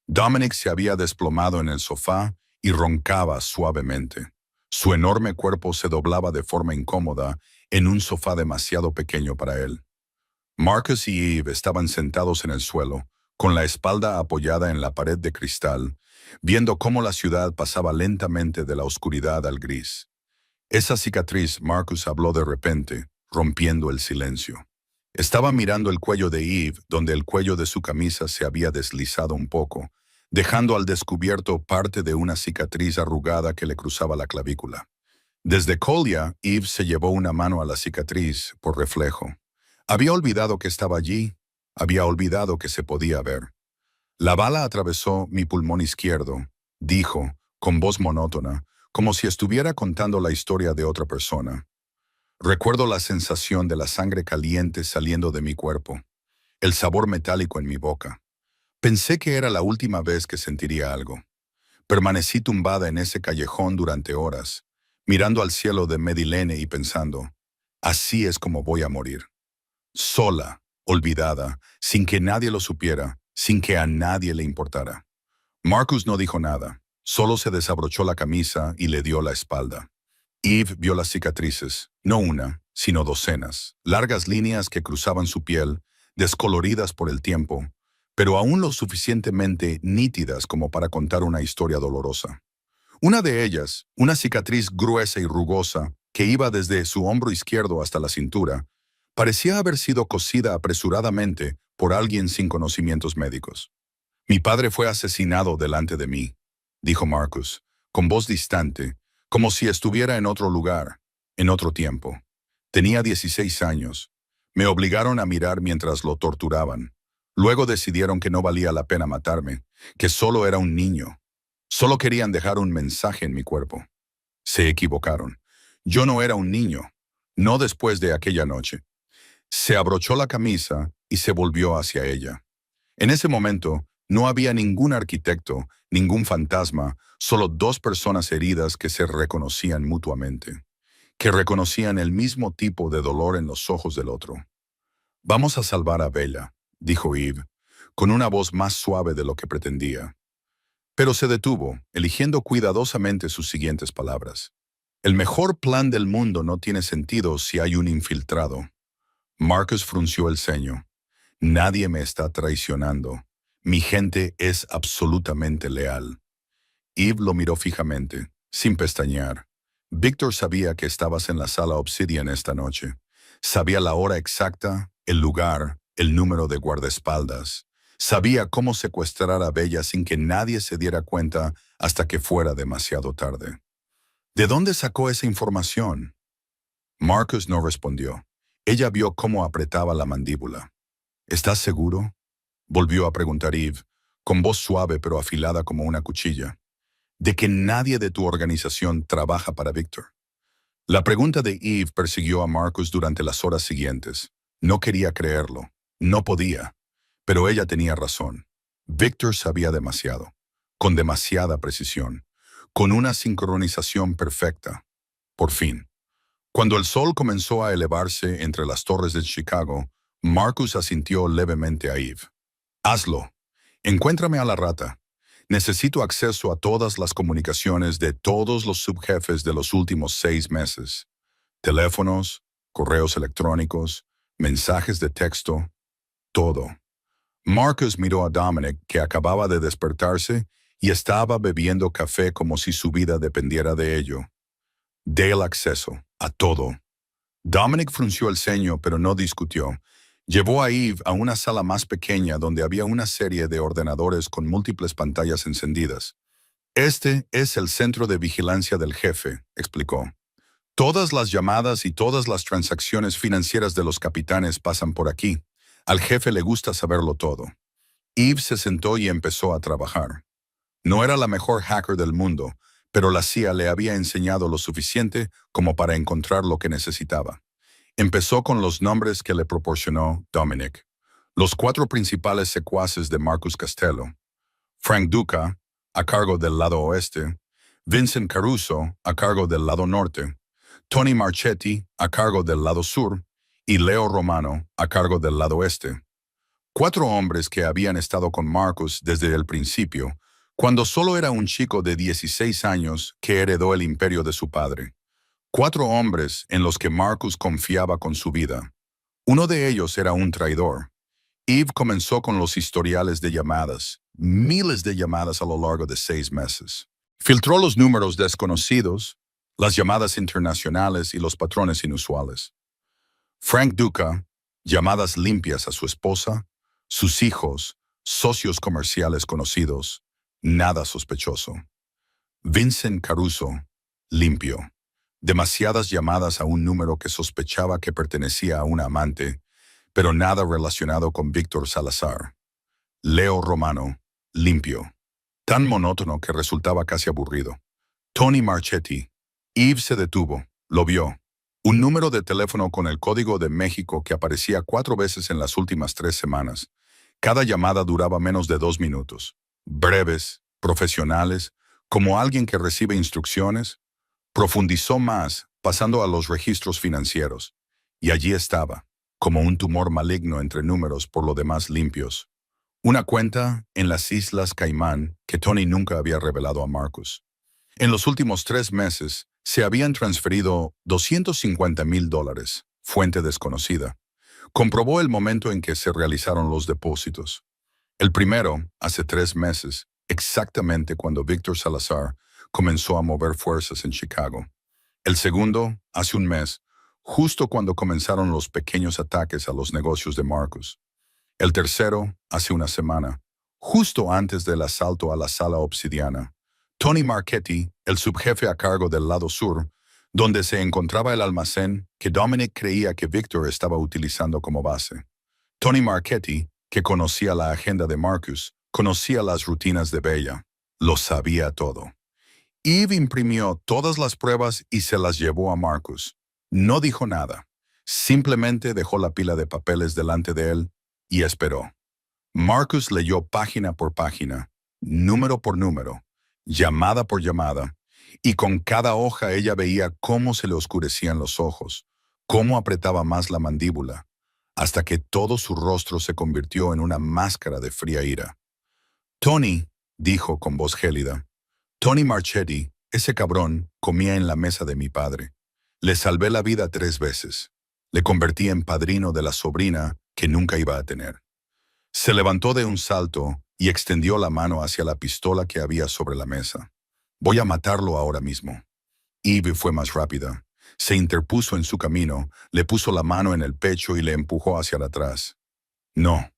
Dominic se había desplomado en el sofá y roncaba suavemente. Su enorme cuerpo se doblaba de forma incómoda en un sofá demasiado pequeño para él. Marcus y Eve estaban sentados en el suelo, con la espalda apoyada en la pared de cristal, viendo cómo la ciudad pasaba lentamente de la oscuridad al gris. Esa cicatriz, Marcus habló de repente, rompiendo el silencio. Estaba mirando el cuello de Eve, donde el cuello de su camisa se había deslizado un poco, dejando al descubierto parte de una cicatriz arrugada que le cruzaba la clavícula. Desde Colia, Eve se llevó una mano a la cicatriz, por reflejo. Había olvidado que estaba allí, había olvidado que se podía ver. La bala atravesó mi pulmón izquierdo, dijo, con voz monótona, como si estuviera contando la historia de otra persona. Recuerdo la sensación de la sangre caliente saliendo de mi cuerpo, el sabor metálico en mi boca. Pensé que era la última vez que sentiría algo. Permanecí tumbada en ese callejón durante horas, mirando al cielo de Medilene y pensando, así es como voy a morir. Sola, olvidada, sin que nadie lo supiera, sin que a nadie le importara. Marcus no dijo nada, solo se desabrochó la camisa y le dio la espalda. Eve vio las cicatrices, no una, sino docenas, largas líneas que cruzaban su piel, descoloridas por el tiempo, pero aún lo suficientemente nítidas como para contar una historia dolorosa. Una de ellas, una cicatriz gruesa y rugosa, que iba desde su hombro izquierdo hasta la cintura, parecía haber sido cosida apresuradamente por alguien sin conocimientos médicos. Mi padre fue asesinado delante de mí, dijo Marcus, con voz distante, como si estuviera en otro lugar, en otro tiempo. Tenía 16 años. Me obligaron a mirar mientras lo torturaban. Luego decidieron que no valía la pena matarme, que solo era un niño. Solo querían dejar un mensaje en mi cuerpo. Se equivocaron. Yo no era un niño, no después de aquella noche. Se abrochó la camisa y se volvió hacia ella. En ese momento, no había ningún arquitecto, ningún fantasma, solo dos personas heridas que se reconocían mutuamente, que reconocían el mismo tipo de dolor en los ojos del otro. «Vamos a salvar a Bella», dijo Eve, con una voz más suave de lo que pretendía. Pero se detuvo, eligiendo cuidadosamente sus siguientes palabras. «El mejor plan del mundo no tiene sentido si hay un infiltrado». Marcus frunció el ceño. «Nadie me está traicionando. Mi gente es absolutamente leal». Eve lo miró fijamente, sin pestañear. Víctor sabía que estabas en la sala Obsidian esta noche. Sabía la hora exacta, el lugar, el número de guardaespaldas. Sabía cómo secuestrar a Bella sin que nadie se diera cuenta hasta que fuera demasiado tarde. ¿De dónde sacó esa información? Marcus no respondió. Ella vio cómo apretaba la mandíbula. ¿Estás seguro?, volvió a preguntar Eve, con voz suave pero afilada como una cuchilla. ¿De que nadie de tu organización trabaja para Victor? La pregunta de Eve persiguió a Marcus durante las horas siguientes. No quería creerlo. No podía. Pero ella tenía razón. Victor sabía demasiado. Con demasiada precisión. Con una sincronización perfecta. Por fin. Cuando el sol comenzó a elevarse entre las torres de Chicago, Marcus asintió levemente a Eve. «Hazlo. Encuéntrame a la rata. Necesito acceso a todas las comunicaciones de todos los subjefes de los últimos 6 meses. Teléfonos, correos electrónicos, mensajes de texto, todo». Marcus miró a Dominic, que acababa de despertarse y estaba bebiendo café como si su vida dependiera de ello. «Dé el acceso a todo». Dominic frunció el ceño, pero no discutió. Llevó a Eve a una sala más pequeña donde había una serie de ordenadores con múltiples pantallas encendidas. Este es el centro de vigilancia del jefe, explicó. Todas las llamadas y todas las transacciones financieras de los capitanes pasan por aquí. Al jefe le gusta saberlo todo. Eve se sentó y empezó a trabajar. No era la mejor hacker del mundo, pero la CIA le había enseñado lo suficiente como para encontrar lo que necesitaba. Empezó con los nombres que le proporcionó Dominic. Los 4 principales secuaces de Marcus Costello. Frank Duca, a cargo del lado oeste. Vincent Caruso, a cargo del lado norte. Tony Marchetti, a cargo del lado sur. Y Leo Romano, a cargo del lado este. 4 hombres que habían estado con Marcus desde el principio, cuando solo era un chico de 16 años que heredó el imperio de su padre. 4 hombres en los que Marcus confiaba con su vida. Uno de ellos era un traidor. Eve comenzó con los historiales de llamadas, miles de llamadas a lo largo de 6 meses. Filtró los números desconocidos, las llamadas internacionales y los patrones inusuales. Frank Duca, llamadas limpias a su esposa, sus hijos, socios comerciales conocidos, nada sospechoso. Vincent Caruso, limpio. Demasiadas llamadas a un número que sospechaba que pertenecía a una amante, pero nada relacionado con Víctor Salazar. Leo Romano, limpio. Tan monótono que resultaba casi aburrido. Tony Marchetti. Eve se detuvo, lo vio. Un número de teléfono con el código de México que aparecía 4 veces en las últimas 3 semanas. Cada llamada duraba menos de 2 minutos. Breves, profesionales, como alguien que recibe instrucciones. Profundizó más, pasando a los registros financieros. Y allí estaba, como un tumor maligno entre números por lo demás limpios. Una cuenta en las Islas Caimán que Tony nunca había revelado a Marcus. En los últimos 3 meses, se habían transferido $250,000, fuente desconocida. Comprobó el momento en que se realizaron los depósitos. El primero, hace 3 meses, exactamente cuando Víctor Salazar comenzó a mover fuerzas en Chicago. El segundo, hace 1 mes, justo cuando comenzaron los pequeños ataques a los negocios de Marcus. El tercero, hace 1 semana, justo antes del asalto a la sala obsidiana. Tony Marchetti, el subjefe a cargo del lado sur, donde se encontraba el almacén que Dominic creía que Victor estaba utilizando como base. Tony Marchetti, que conocía la agenda de Marcus, conocía las rutinas de Bella, lo sabía todo. Eve imprimió todas las pruebas y se las llevó a Marcus. No dijo nada, simplemente dejó la pila de papeles delante de él y esperó. Marcus leyó página por página, número por número, llamada por llamada, y con cada hoja ella veía cómo se le oscurecían los ojos, cómo apretaba más la mandíbula, hasta que todo su rostro se convirtió en una máscara de fría ira. Tony, dijo con voz gélida, Tony Marchetti, ese cabrón, comía en la mesa de mi padre. Le salvé la vida 3 veces. Le convertí en padrino de la sobrina que nunca iba a tener. Se levantó de un salto y extendió la mano hacia la pistola que había sobre la mesa. Voy a matarlo ahora mismo. Eve fue más rápida. Se interpuso en su camino, le puso la mano en el pecho y le empujó hacia atrás. No.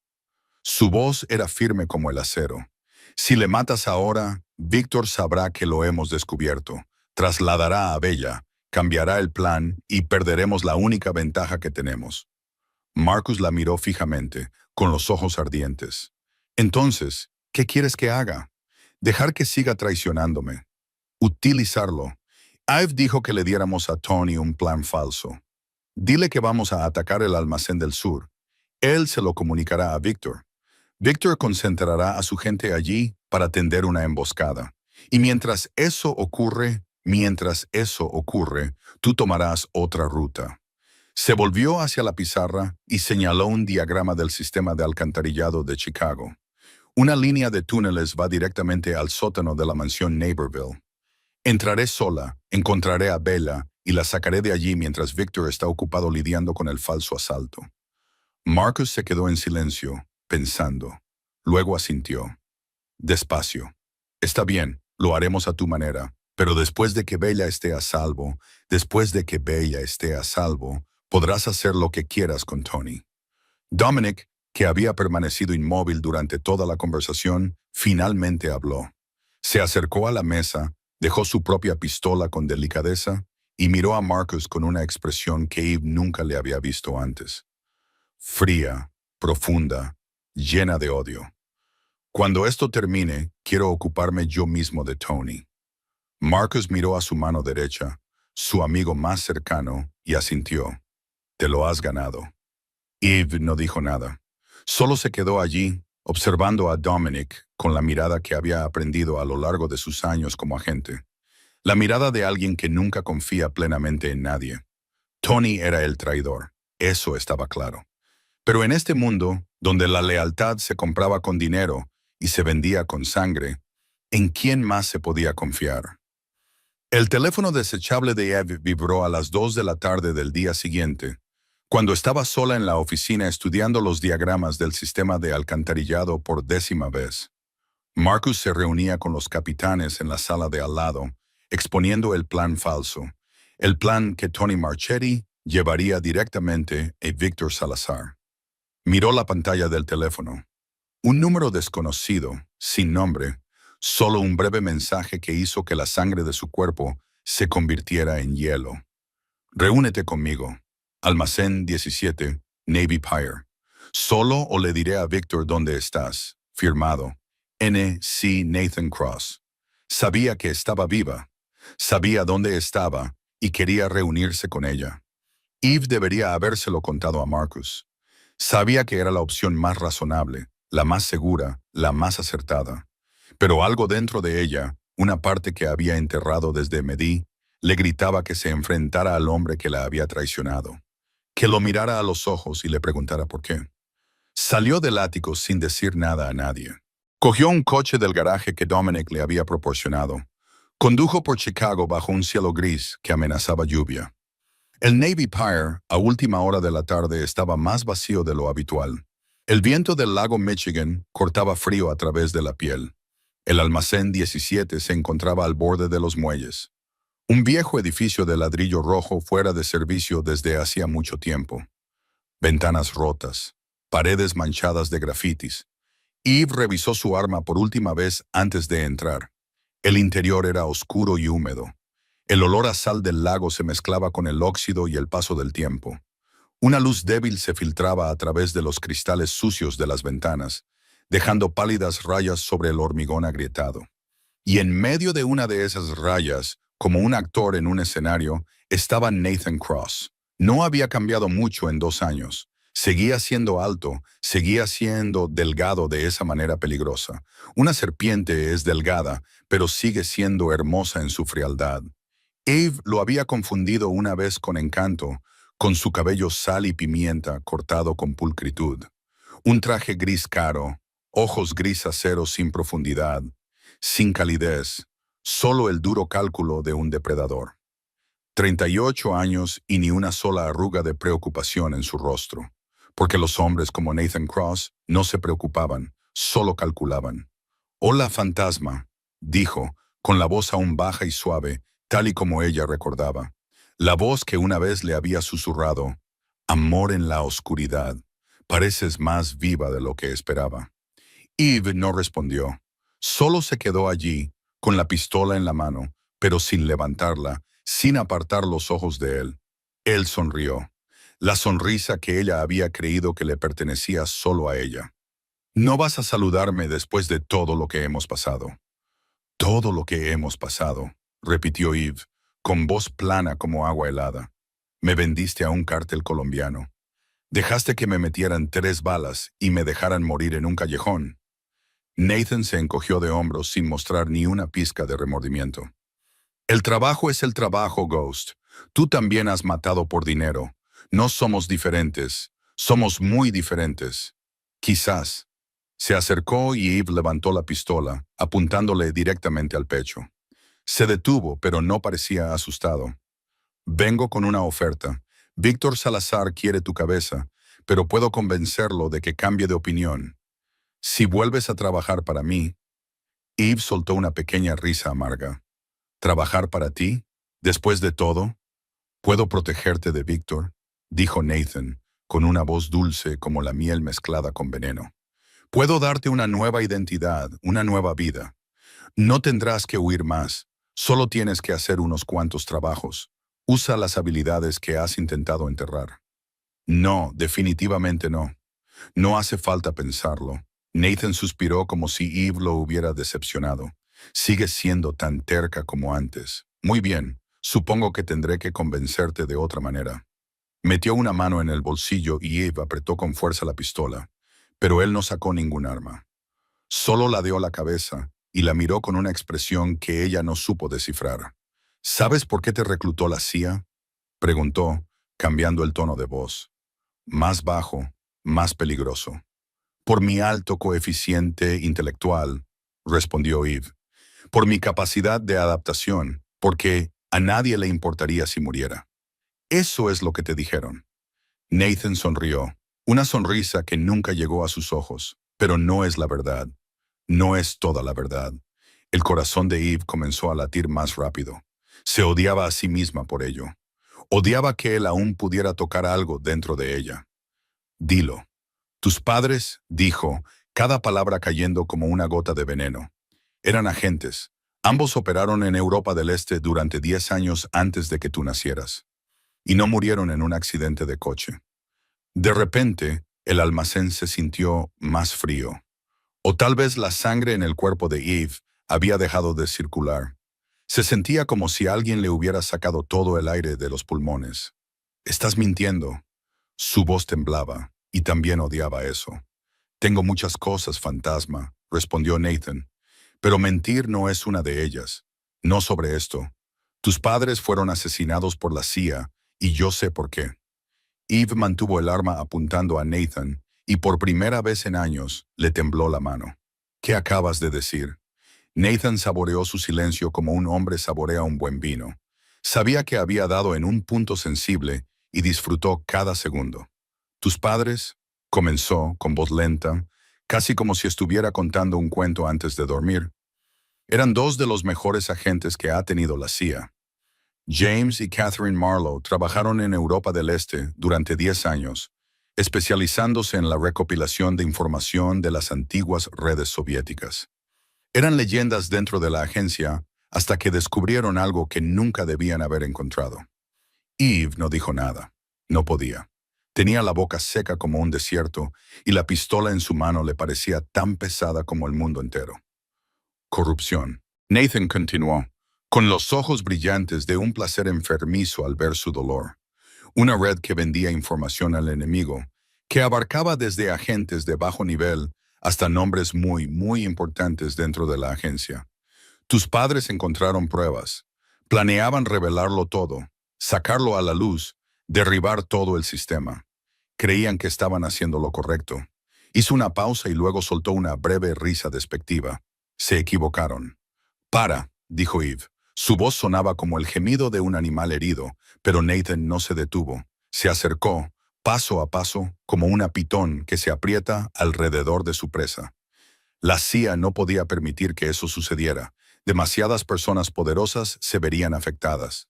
Su voz era firme como el acero. Si le matas ahora, Víctor sabrá que lo hemos descubierto, trasladará a Bella, cambiará el plan y perderemos la única ventaja que tenemos. Marcus la miró fijamente, con los ojos ardientes. Entonces, ¿qué quieres que haga? Dejar que siga traicionándome. Utilizarlo. Eve dijo que le diéramos a Tony un plan falso. Dile que vamos a atacar el almacén del sur. Él se lo comunicará a Víctor. Víctor concentrará a su gente allí para tender una emboscada. Y mientras eso ocurre, tú tomarás otra ruta. Se volvió hacia la pizarra y señaló un diagrama del sistema de alcantarillado de Chicago. Una línea de túneles va directamente al sótano de la mansión Naperville. Entraré sola, encontraré a Bella y la sacaré de allí mientras Víctor está ocupado lidiando con el falso asalto. Marcus se quedó en silencio, pensando. Luego asintió. Despacio. Está bien, lo haremos a tu manera, pero después de que Bella esté a salvo, podrás hacer lo que quieras con Tony. Dominic, que había permanecido inmóvil durante toda la conversación, finalmente habló. Se acercó a la mesa, dejó su propia pistola con delicadeza y miró a Marcus con una expresión que Eve nunca le había visto antes. Fría, profunda, llena de odio. Cuando esto termine, quiero ocuparme yo mismo de Tony. Marcus miró a su mano derecha, su amigo más cercano, y asintió. Te lo has ganado. Eve no dijo nada. Solo se quedó allí, observando a Dominic con la mirada que había aprendido a lo largo de sus años como agente. La mirada de alguien que nunca confía plenamente en nadie. Tony era el traidor, eso estaba claro. Pero en este mundo, donde la lealtad se compraba con dinero y se vendía con sangre, ¿en quién más se podía confiar? El teléfono desechable de Eve vibró a las 2 de la tarde del día siguiente, cuando estaba sola en la oficina estudiando los diagramas del sistema de alcantarillado por 10ª vez. Marcus se reunía con los capitanes en la sala de al lado, exponiendo el plan falso, el plan que Tony Marchetti llevaría directamente a Víctor Salazar. Miró la pantalla del teléfono. Un número desconocido, sin nombre, solo un breve mensaje que hizo que la sangre de su cuerpo se convirtiera en hielo. Reúnete conmigo. Almacén 17, Navy Pier. Solo o le diré a Víctor dónde estás. Firmado. N. C. Nathan Cross. Sabía que estaba viva. Sabía dónde estaba y quería reunirse con ella. Eve debería habérselo contado a Marcus. Sabía que era la opción más razonable, la más segura, la más acertada. Pero algo dentro de ella, una parte que había enterrado desde Medí, le gritaba que se enfrentara al hombre que la había traicionado, que lo mirara a los ojos y le preguntara por qué. Salió del ático sin decir nada a nadie. Cogió un coche del garaje que Dominic le había proporcionado. Condujo por Chicago bajo un cielo gris que amenazaba lluvia. El Navy Pier, a última hora de la tarde, estaba más vacío de lo habitual. El viento del lago Michigan cortaba frío a través de la piel. El almacén 17 se encontraba al borde de los muelles. Un viejo edificio de ladrillo rojo fuera de servicio desde hacía mucho tiempo. Ventanas rotas, paredes manchadas de grafitis. Eve revisó su arma por última vez antes de entrar. El interior era oscuro y húmedo. El olor a sal del lago se mezclaba con el óxido y el paso del tiempo. Una luz débil se filtraba a través de los cristales sucios de las ventanas, dejando pálidas rayas sobre el hormigón agrietado. Y en medio de una de esas rayas, como un actor en un escenario, estaba Nathan Cross. No había cambiado mucho en 2 años. Seguía siendo alto, seguía siendo delgado de esa manera peligrosa. Una serpiente es delgada, pero sigue siendo hermosa en su frialdad. Eve lo había confundido una vez con encanto, con su cabello sal y pimienta cortado con pulcritud. Un traje gris caro, ojos gris acero sin profundidad, sin calidez, solo el duro cálculo de un depredador. 38 años y ni una sola arruga de preocupación en su rostro, porque los hombres como Nathan Cross no se preocupaban, solo calculaban. «Hola, fantasma», dijo, con la voz aún baja y suave, tal y como ella recordaba. La voz que una vez le había susurrado, «Amor en la oscuridad, pareces más viva de lo que esperaba». Eve no respondió. Solo se quedó allí, con la pistola en la mano, pero sin levantarla, sin apartar los ojos de él. Él sonrió. La sonrisa que ella había creído que le pertenecía solo a ella. «No vas a saludarme después de todo lo que hemos pasado». «Todo lo que hemos pasado», repitió Eve, con voz plana como agua helada. «Me vendiste a un cártel colombiano. Dejaste que me metieran 3 balas y me dejaran morir en un callejón». Nathan se encogió de hombros sin mostrar ni una pizca de remordimiento. «El trabajo es el trabajo, Ghost. Tú también has matado por dinero. No somos diferentes. Somos muy diferentes. Quizás». Se acercó y Eve levantó la pistola, apuntándole directamente al pecho. Se detuvo, pero no parecía asustado. «Vengo con una oferta. Víctor Salazar quiere tu cabeza, pero puedo convencerlo de que cambie de opinión. Si vuelves a trabajar para mí». Eve soltó una pequeña risa amarga. «¿Trabajar para ti? Después de todo, ¿puedo protegerte de Víctor?», dijo Nathan, con una voz dulce como la miel mezclada con veneno. Puedo darte una nueva identidad, una nueva vida. No tendrás que huir más, solo tienes que hacer unos cuantos trabajos. Usa las habilidades que has intentado enterrar. No, definitivamente no. No hace falta pensarlo. Nathan suspiró como si Eve lo hubiera decepcionado. Sigues siendo tan terca como antes. Muy bien, supongo que tendré que convencerte de otra manera. Metió una mano en el bolsillo y Eve apretó con fuerza la pistola, pero él no sacó ningún arma. Solo ladeó la cabeza y la miró con una expresión que ella no supo descifrar. ¿Sabes por qué te reclutó la CIA? Preguntó, cambiando el tono de voz. Más bajo, más peligroso. Por mi alto coeficiente intelectual, respondió Eve. Por mi capacidad de adaptación, porque a nadie le importaría si muriera. Eso es lo que te dijeron. Nathan sonrió, una sonrisa que nunca llegó a sus ojos, pero no es la verdad. No es toda la verdad. El corazón de Eve comenzó a latir más rápido. Se odiaba a sí misma por ello. Odiaba que él aún pudiera tocar algo dentro de ella. Dilo. Tus padres, dijo, cada palabra cayendo como una gota de veneno. Eran agentes. Ambos operaron en Europa del Este durante 10 años antes de que tú nacieras. Y no murieron en un accidente de coche. De repente, el almacén se sintió más frío. O tal vez la sangre en el cuerpo de Eve había dejado de circular. Se sentía como si alguien le hubiera sacado todo el aire de los pulmones. Estás mintiendo. Su voz temblaba, y también odiaba eso. Tengo muchas cosas, fantasma, respondió Nathan, pero mentir no es una de ellas. No sobre esto. Tus padres fueron asesinados por la CIA, y yo sé por qué. Eve mantuvo el arma apuntando a Nathan, y por primera vez en años le tembló la mano. ¿Qué acabas de decir? Nathan saboreó su silencio como un hombre saborea un buen vino. Sabía que había dado en un punto sensible y disfrutó cada segundo. Tus padres, comenzó con voz lenta, casi como si estuviera contando un cuento antes de dormir, eran dos de los mejores agentes que ha tenido la CIA. James y Catherine Marlowe trabajaron en Europa del Este durante 10 años, especializándose en la recopilación de información de las antiguas redes soviéticas. Eran leyendas dentro de la agencia hasta que descubrieron algo que nunca debían haber encontrado. Eve no dijo nada. No podía. Tenía la boca seca como un desierto y la pistola en su mano le parecía tan pesada como el mundo entero. Corrupción. Nathan continuó, con los ojos brillantes de un placer enfermizo al ver su dolor. Una red que vendía información al enemigo, que abarcaba desde agentes de bajo nivel hasta nombres muy importantes dentro de la agencia. Tus padres encontraron pruebas. Planeaban revelarlo todo, sacarlo a la luz, derribar todo el sistema. Creían que estaban haciendo lo correcto. Hizo una pausa y luego soltó una breve risa despectiva. Se equivocaron. Para, dijo Eve. Su voz sonaba como el gemido de un animal herido, pero Nathan no se detuvo. Se acercó, paso a paso, como una pitón que se aprieta alrededor de su presa. La CIA no podía permitir que eso sucediera. Demasiadas personas poderosas se verían afectadas.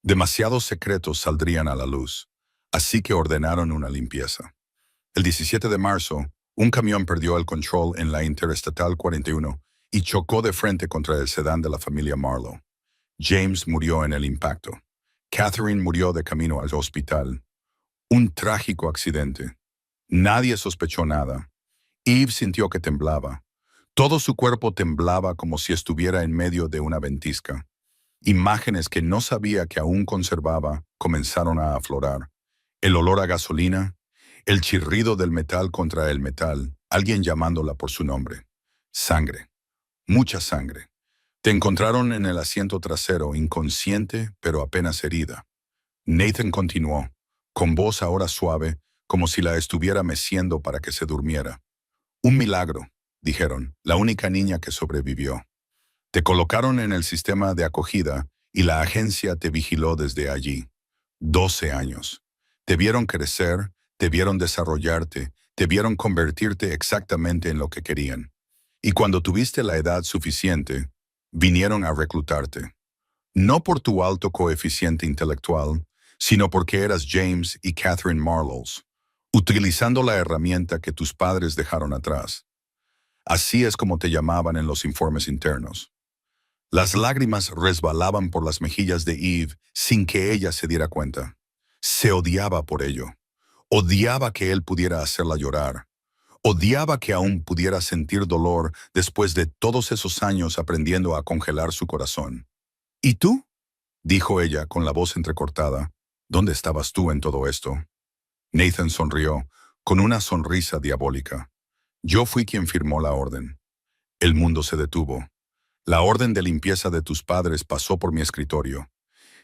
Demasiados secretos saldrían a la luz. Así que ordenaron una limpieza. El 17 de marzo, un camión perdió el control en la Interestatal 41 y chocó de frente contra el sedán de la familia Marlowe. James murió en el impacto. Catherine murió de camino al hospital. Un trágico accidente. Nadie sospechó nada. Eve sintió que temblaba. Todo su cuerpo temblaba como si estuviera en medio de una ventisca. Imágenes que no sabía que aún conservaba comenzaron a aflorar. El olor a gasolina, el chirrido del metal contra el metal, alguien llamándola por su nombre. Sangre. Mucha sangre. Te encontraron en el asiento trasero, inconsciente, pero apenas herida. Nathan continuó, con voz ahora suave, como si la estuviera meciendo para que se durmiera. Un milagro, dijeron, la única niña que sobrevivió. Te colocaron en el sistema de acogida y la agencia te vigiló desde allí. 12 años. Te vieron crecer, te vieron desarrollarte, te vieron convertirte exactamente en lo que querían. Y cuando tuviste la edad suficiente, vinieron a reclutarte. No por tu alto coeficiente intelectual, sino porque eras James y Catherine Marlowe. utilizando la herramienta que tus padres dejaron atrás. Así es como te llamaban en los informes internos. Las lágrimas resbalaban por las mejillas de Eve sin que ella se diera cuenta. Se odiaba por ello. Odiaba que él pudiera hacerla llorar. Odiaba que aún pudiera sentir dolor después de todos esos años aprendiendo a congelar su corazón. ¿Y tú?, dijo ella con la voz entrecortada. ¿Dónde estabas tú en todo esto? Nathan sonrió, con una sonrisa diabólica. Yo fui quien firmó la orden. El mundo se detuvo. La orden de limpieza de tus padres pasó por mi escritorio.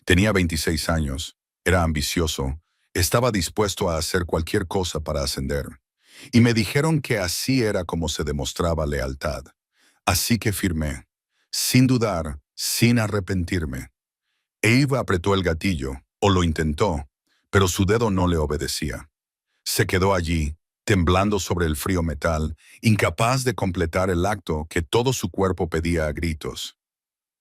Tenía 26 años, era ambicioso, estaba dispuesto a hacer cualquier cosa para ascender. Y me dijeron que así era como se demostraba lealtad. Así que firmé, sin dudar, sin arrepentirme. Eve apretó el gatillo, o lo intentó, pero su dedo no le obedecía. Se quedó allí, temblando sobre el frío metal, incapaz de completar el acto que todo su cuerpo pedía a gritos.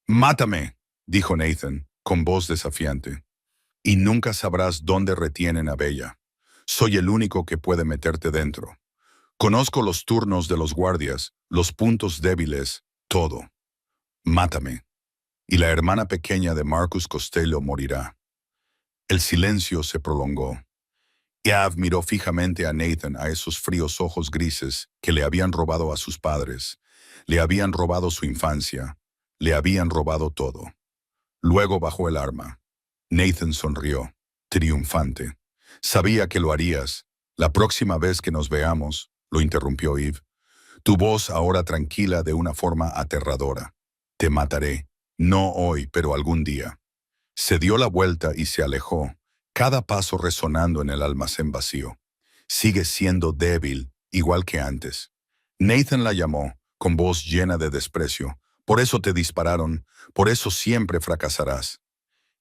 «Mátame», dijo Nathan, con voz desafiante. «Y nunca sabrás dónde retienen a Bella. Soy el único que puede meterte dentro. Conozco los turnos de los guardias, los puntos débiles, todo. Mátame. Y la hermana pequeña de Marcus Costello morirá». El silencio se prolongó. Eve miró fijamente a Nathan, a esos fríos ojos grises que le habían robado a sus padres, le habían robado su infancia, le habían robado todo. Luego bajó el arma. Nathan sonrió, triunfante. «Sabía que lo harías. La próxima vez que nos veamos», lo interrumpió Eve. «Tu voz ahora tranquila de una forma aterradora. Te mataré. No hoy, pero algún día». Se dio la vuelta y se alejó, cada paso resonando en el almacén vacío. «Sigue siendo débil, igual que antes». Nathan la llamó, con voz llena de desprecio. «Por eso te dispararon, por eso siempre fracasarás».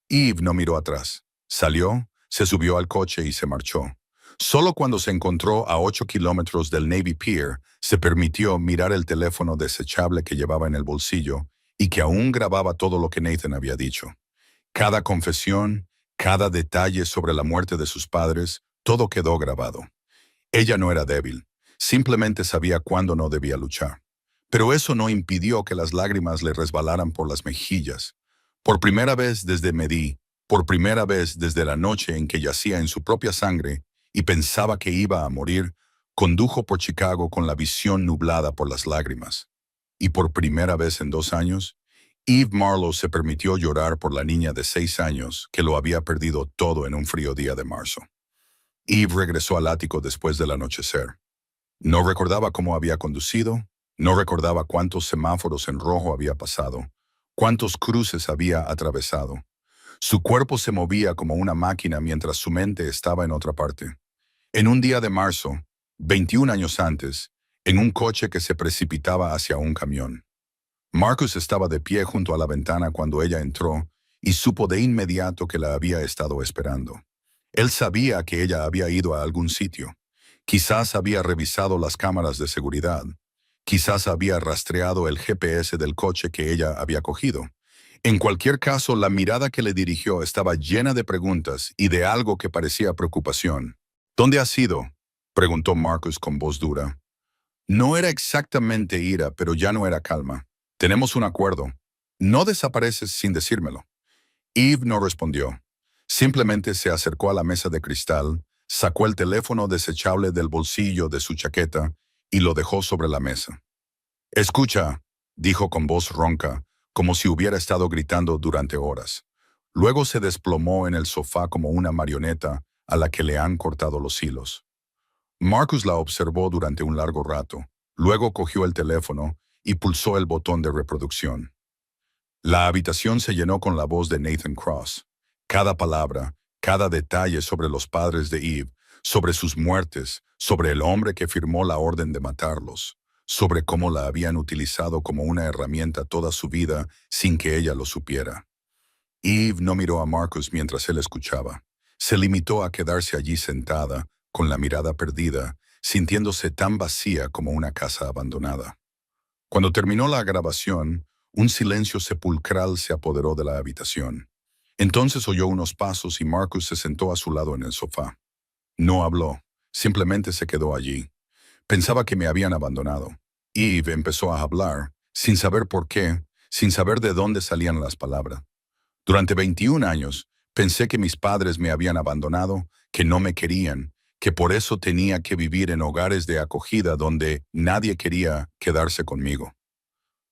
Eve no miró atrás. Salió, se subió al coche y se marchó. Solo cuando se encontró a 8 kilómetros del Navy Pier, se permitió mirar el teléfono desechable que llevaba en el bolsillo y que aún grababa todo lo que Nathan había dicho. Cada confesión, cada detalle sobre la muerte de sus padres, todo quedó grabado. Ella no era débil, simplemente sabía cuándo no debía luchar. Pero eso no impidió que las lágrimas le resbalaran por las mejillas. Por primera vez desde Medí, por primera vez desde la noche en que yacía en su propia sangre y pensaba que iba a morir, condujo por Chicago con la visión nublada por las lágrimas. Y por primera vez en 2 años, Eve Marlowe se permitió llorar por la niña de 6 años que lo había perdido todo en un frío día de marzo. Eve regresó al ático después del anochecer. No recordaba cómo había conducido, no recordaba cuántos semáforos en rojo había pasado, cuántos cruces había atravesado. Su cuerpo se movía como una máquina mientras su mente estaba en otra parte. En un día de marzo, 21 años antes, en un coche que se precipitaba hacia un camión. Marcus estaba de pie junto a la ventana cuando ella entró y supo de inmediato que la había estado esperando. Él sabía que ella había ido a algún sitio. Quizás había revisado las cámaras de seguridad. Quizás había rastreado el GPS del coche que ella había cogido. En cualquier caso, la mirada que le dirigió estaba llena de preguntas y de algo que parecía preocupación. «¿Dónde has ido?», preguntó Marcus con voz dura. No era exactamente ira, pero ya no era calma. «Tenemos un acuerdo. No desapareces sin decírmelo». Eve no respondió. Simplemente se acercó a la mesa de cristal, sacó el teléfono desechable del bolsillo de su chaqueta y lo dejó sobre la mesa. «Escucha», dijo con voz ronca, como si hubiera estado gritando durante horas. Luego se desplomó en el sofá como una marioneta a la que le han cortado los hilos. Marcus la observó durante un largo rato. Luego cogió el teléfono y pulsó el botón de reproducción. La habitación se llenó con la voz de Nathan Cross. Cada palabra, cada detalle sobre los padres de Eve, sobre sus muertes, sobre el hombre que firmó la orden de matarlos, sobre cómo la habían utilizado como una herramienta toda su vida sin que ella lo supiera. Eve no miró a Marcus mientras él escuchaba. Se limitó a quedarse allí sentada, con la mirada perdida, sintiéndose tan vacía como una casa abandonada. Cuando terminó la grabación, un silencio sepulcral se apoderó de la habitación. Entonces oyó unos pasos y Marcus se sentó a su lado en el sofá. No habló, Simplemente se quedó allí. Pensaba que me habían abandonado. Eve empezó a hablar, sin saber por qué, sin saber de dónde salían las palabras. Durante 21 años, pensé que mis padres me habían abandonado, que no me querían, que por eso tenía que vivir en hogares de acogida donde nadie quería quedarse conmigo.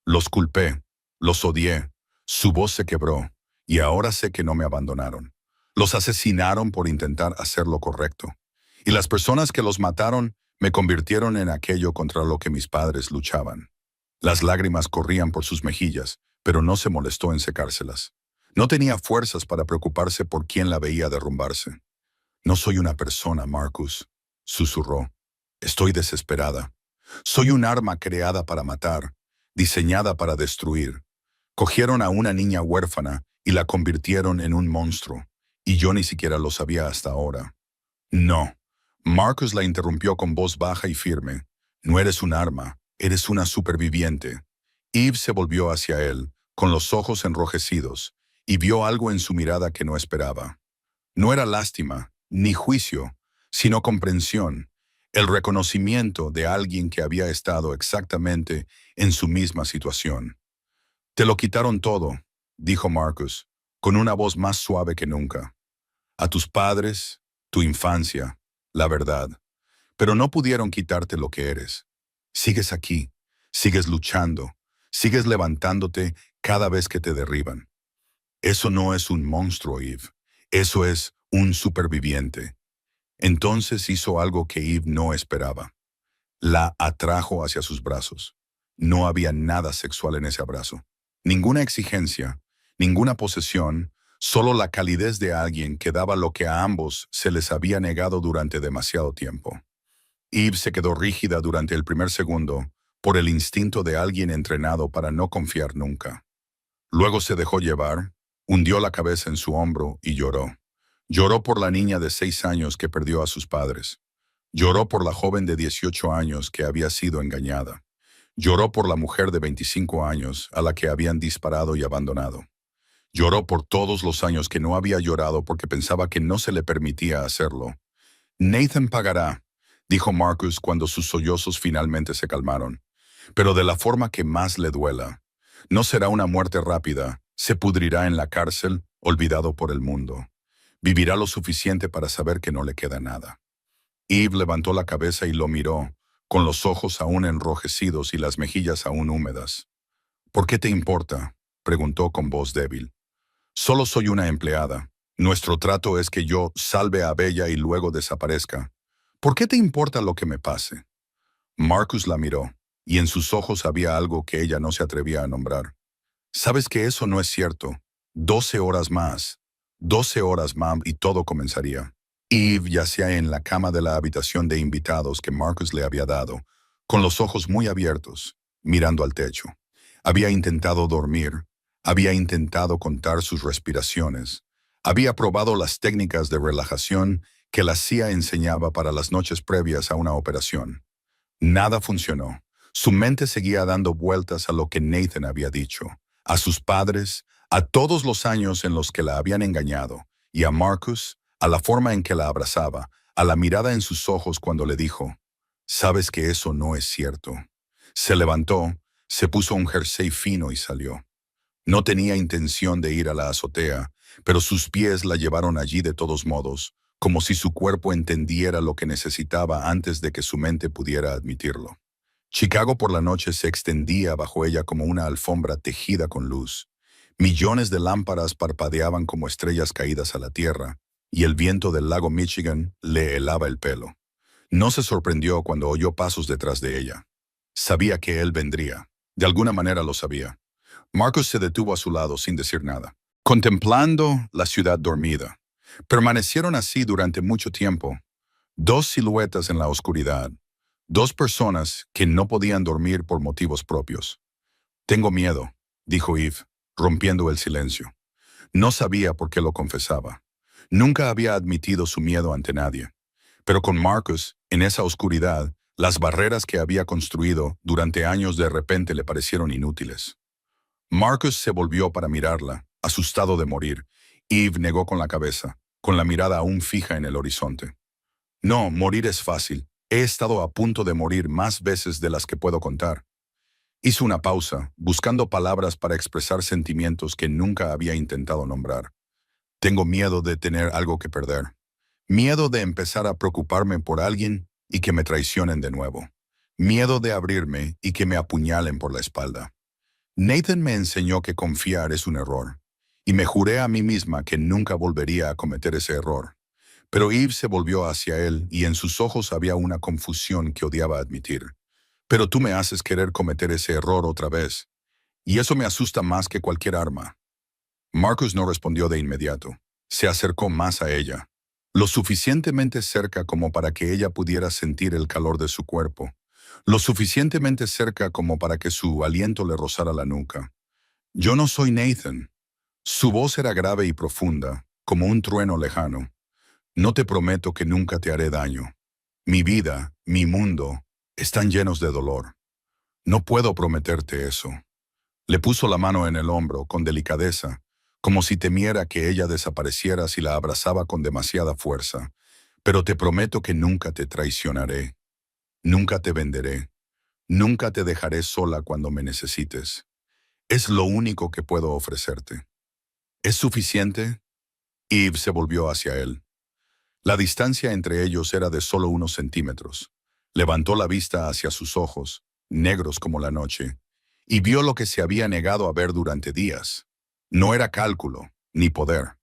Los culpé, los odié, su voz se quebró, y ahora sé que no me abandonaron. Los asesinaron por intentar hacer lo correcto. Y las personas que los mataron me convirtieron en aquello contra lo que mis padres luchaban. Las lágrimas corrían por sus mejillas, pero no se molestó en secárselas. No tenía fuerzas para preocuparse por quién la veía derrumbarse. No soy una persona, Marcus, susurró. Estoy desesperada. Soy un arma creada para matar, diseñada para destruir. Cogieron a una niña huérfana y la convirtieron en un monstruo, y yo ni siquiera lo sabía hasta ahora. No. Marcus la interrumpió con voz baja y firme. No eres un arma, eres una superviviente. Eve se volvió hacia él, con los ojos enrojecidos, y vio algo en su mirada que no esperaba. No era lástima, ni juicio, sino comprensión, el reconocimiento de alguien que había estado exactamente en su misma situación. Te lo quitaron todo, dijo Marcus, con una voz más suave que nunca. A tus padres, tu infancia, la verdad. Pero no pudieron quitarte lo que eres. Sigues aquí, sigues luchando, sigues levantándote cada vez que te derriban. Eso no es un monstruo, Eve. Eso es un superviviente. Entonces hizo algo que Eve no esperaba. La atrajo hacia sus brazos. No había nada sexual en ese abrazo. Ninguna exigencia, ninguna posesión, solo la calidez de alguien que daba lo que a ambos se les había negado durante demasiado tiempo. Eve se quedó rígida durante el primer segundo, por el instinto de alguien entrenado para no confiar nunca. Luego se dejó llevar, hundió la cabeza en su hombro y lloró. Lloró por la niña de 6 años que perdió a sus padres. Lloró por la joven de 18 años que había sido engañada. Lloró por la mujer de 25 años a la que habían disparado y abandonado. Lloró por todos los años que no había llorado porque pensaba que no se le permitía hacerlo. Nathan pagará, dijo Marcus cuando sus sollozos finalmente se calmaron, pero de la forma que más le duela. No será una muerte rápida, se pudrirá en la cárcel, olvidado por el mundo. Vivirá lo suficiente para saber que no le queda nada. Eve levantó la cabeza y lo miró, con los ojos aún enrojecidos y las mejillas aún húmedas. ¿Por qué te importa?, preguntó con voz débil. Solo soy una empleada. Nuestro trato es que yo salve a Bella y luego desaparezca. ¿Por qué te importa lo que me pase? Marcus la miró, y en sus ojos había algo que ella no se atrevía a nombrar. Sabes que eso no es cierto. 12 horas más. 12 horas más y todo comenzaría. Eve yacía en la cama de la habitación de invitados que Marcus le había dado, con los ojos muy abiertos, mirando al techo. Había intentado dormir, había intentado contar sus respiraciones, había probado las técnicas de relajación que la CIA enseñaba para las noches previas a una operación. Nada funcionó. Su mente seguía dando vueltas a lo que Nathan había dicho, a sus padres, a todos los años en los que la habían engañado, y a Marcus, a la forma en que la abrazaba, a la mirada en sus ojos cuando le dijo, «Sabes que eso no es cierto». Se levantó, se puso un jersey fino y salió. No tenía intención de ir a la azotea, pero sus pies la llevaron allí de todos modos, como si su cuerpo entendiera lo que necesitaba antes de que su mente pudiera admitirlo. Chicago por la noche se extendía bajo ella como una alfombra tejida con luz. Millones de lámparas parpadeaban como estrellas caídas a la tierra, y el viento del lago Michigan le helaba el pelo. No se sorprendió cuando oyó pasos detrás de ella. Sabía que él vendría. De alguna manera lo sabía. Marcus se detuvo a su lado sin decir nada, contemplando la ciudad dormida. Permanecieron así durante mucho tiempo. Dos siluetas en la oscuridad. Dos personas que no podían dormir por motivos propios. «Tengo miedo», dijo Eve, rompiendo el silencio. No sabía por qué lo confesaba. Nunca había admitido su miedo ante nadie. Pero con Marcus, en esa oscuridad, las barreras que había construido durante años de repente le parecieron inútiles. Marcus se volvió para mirarla, asustado de morir. Eve negó con la cabeza, con la mirada aún fija en el horizonte. No, morir es fácil. He estado a punto de morir más veces de las que puedo contar. Hizo una pausa, buscando palabras para expresar sentimientos que nunca había intentado nombrar. Tengo miedo de tener algo que perder. Miedo de empezar a preocuparme por alguien y que me traicionen de nuevo. Miedo de abrirme y que me apuñalen por la espalda. Nathan me enseñó que confiar es un error, y me juré a mí misma que nunca volvería a cometer ese error. Pero Eve se volvió hacia él y en sus ojos había una confusión que odiaba admitir. Pero tú me haces querer cometer ese error otra vez, y eso me asusta más que cualquier arma. Marcus no respondió de inmediato. Se acercó más a ella, lo suficientemente cerca como para que ella pudiera sentir el calor de su cuerpo, lo suficientemente cerca como para que su aliento le rozara la nuca. Yo no soy Nathan. Su voz era grave y profunda, como un trueno lejano. No te prometo que nunca te haré daño. Mi vida, mi mundo, están llenos de dolor. No puedo prometerte eso. Le puso la mano en el hombro, con delicadeza, como si temiera que ella desapareciera si la abrazaba con demasiada fuerza. Pero te prometo que nunca te traicionaré. Nunca te venderé. Nunca te dejaré sola cuando me necesites. Es lo único que puedo ofrecerte. ¿Es suficiente? Eve se volvió hacia él. La distancia entre ellos era de solo unos centímetros. Levantó la vista hacia sus ojos, negros como la noche, y vio lo que se había negado a ver durante días. No era cálculo, ni poder.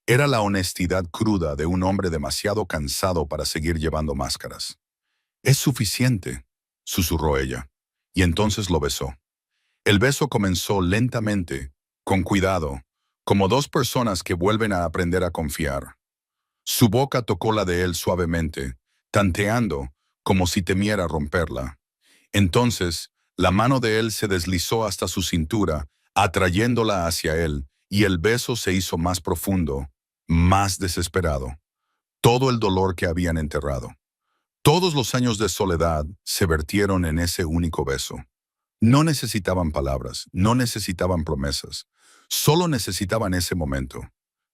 Era la honestidad cruda de un hombre demasiado cansado para seguir llevando máscaras. «Es suficiente», susurró ella, y entonces lo besó. El beso comenzó lentamente, con cuidado, como dos personas que vuelven a aprender a confiar. Su boca tocó la de él suavemente, tanteando, como si temiera romperla. Entonces, la mano de él se deslizó hasta su cintura, atrayéndola hacia él, y el beso se hizo más profundo, más desesperado. Todo el dolor que habían enterrado, todos los años de soledad se vertieron en ese único beso. No necesitaban palabras, no necesitaban promesas, solo necesitaban ese momento.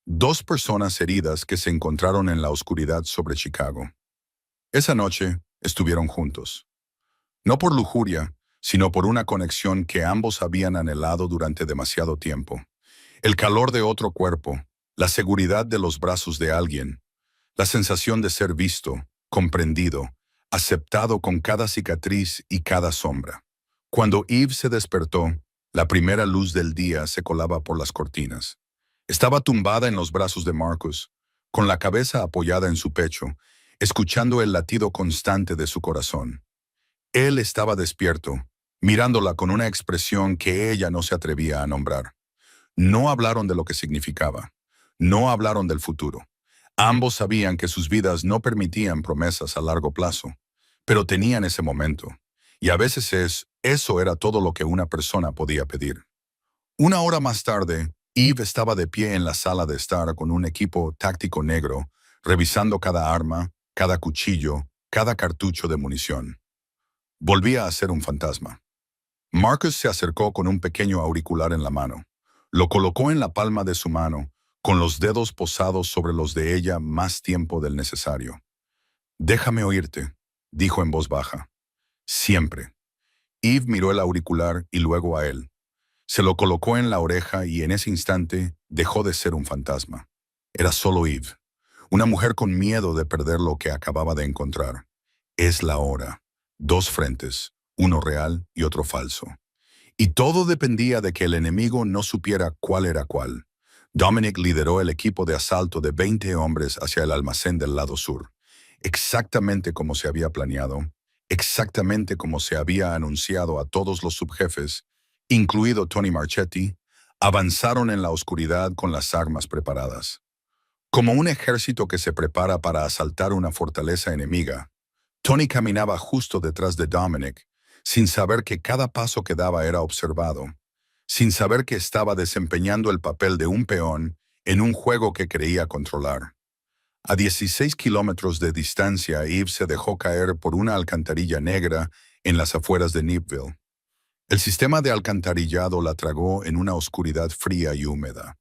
Dos personas heridas que se encontraron en la oscuridad sobre Chicago. Esa noche estuvieron juntos. No por lujuria, sino por una conexión que ambos habían anhelado durante demasiado tiempo. El calor de otro cuerpo, la seguridad de los brazos de alguien, la sensación de ser visto, comprendido, aceptado con cada cicatriz y cada sombra. Cuando Eve se despertó, la primera luz del día se colaba por las cortinas. Estaba tumbada en los brazos de Marcus, con la cabeza apoyada en su pecho, escuchando el latido constante de su corazón. Él estaba despierto, mirándola con una expresión que ella no se atrevía a nombrar. No hablaron de lo que significaba. No hablaron del futuro. Ambos sabían que sus vidas no permitían promesas a largo plazo, pero tenían ese momento. Y a veces eso era todo lo que una persona podía pedir. Una hora más tarde, Eve estaba de pie en la sala de estar con un equipo táctico negro, revisando cada arma, cada cuchillo, cada cartucho de munición. Volvía a ser un fantasma. Marcus se acercó con un pequeño auricular en la mano. Lo colocó en la palma de su mano, con los dedos posados sobre los de ella más tiempo del necesario. «Déjame oírte», dijo en voz baja. «Siempre». Eve miró el auricular y luego a él. Se lo colocó en la oreja y en ese instante dejó de ser un fantasma. Era solo Eve, una mujer con miedo de perder lo que acababa de encontrar. Es la hora. Dos frentes, uno real y otro falso. Y todo dependía de que el enemigo no supiera cuál era cuál. Dominic lideró el equipo de asalto de 20 hombres hacia el almacén del lado sur, exactamente como se había planeado, exactamente como se había anunciado a todos los subjefes, incluido Tony Marchetti. Avanzaron en la oscuridad con las armas preparadas. Como un ejército que se prepara para asaltar una fortaleza enemiga, Tony caminaba justo detrás de Dominic, sin saber que cada paso que daba era observado, sin saber que estaba desempeñando el papel de un peón en un juego que creía controlar. A 16 kilómetros de distancia, Eve se dejó caer por una alcantarilla negra en las afueras de Nippville. El sistema de alcantarillado la tragó en una oscuridad fría y húmeda.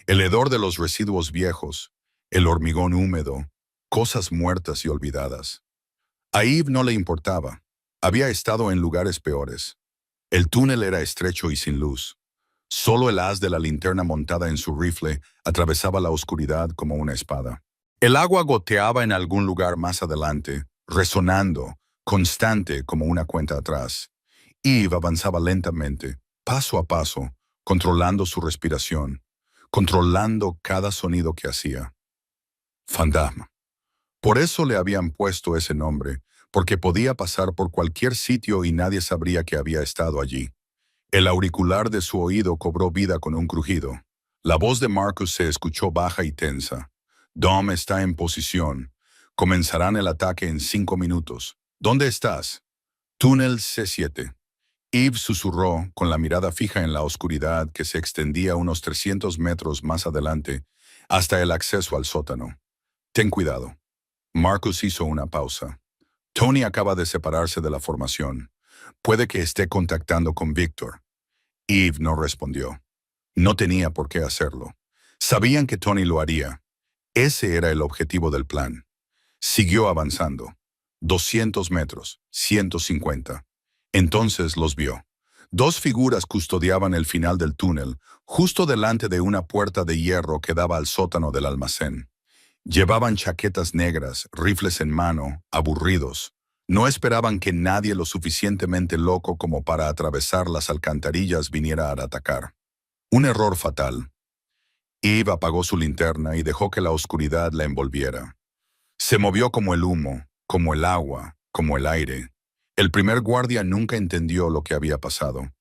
El hedor de los residuos viejos, el hormigón húmedo, cosas muertas y olvidadas. A Eve no le importaba. Había estado en lugares peores. El túnel era estrecho y sin luz. Solo el haz de la linterna montada en su rifle atravesaba la oscuridad como una espada. El agua goteaba en algún lugar más adelante, resonando, constante como una cuenta atrás. Eve avanzaba lentamente, paso a paso, controlando su respiración, controlando cada sonido que hacía. Fantasma. Por eso le habían puesto ese nombre, porque podía pasar por cualquier sitio y nadie sabría que había estado allí. El auricular de su oído cobró vida con un crujido. La voz de Marcus se escuchó baja y tensa. Dom está en posición. Comenzarán el ataque en 5 minutos. ¿Dónde estás? Túnel C7. Eve susurró, con la mirada fija en la oscuridad que se extendía unos 300 metros más adelante, hasta el acceso al sótano. Ten cuidado. Marcus hizo una pausa. Tony acaba de separarse de la formación. Puede que esté contactando con Víctor. Eve no respondió. No tenía por qué hacerlo. Sabían que Tony lo haría. Ese era el objetivo del plan. Siguió avanzando. 200 metros, 150. Entonces los vio. Dos figuras custodiaban el final del túnel, justo delante de una puerta de hierro que daba al sótano del almacén. Llevaban chaquetas negras, rifles en mano, aburridos. No esperaban que nadie lo suficientemente loco como para atravesar las alcantarillas viniera a atacar. Un error fatal. Eve apagó su linterna y dejó que la oscuridad la envolviera. Se movió como el humo, como el agua, como el aire. El primer guardia nunca entendió lo que había pasado.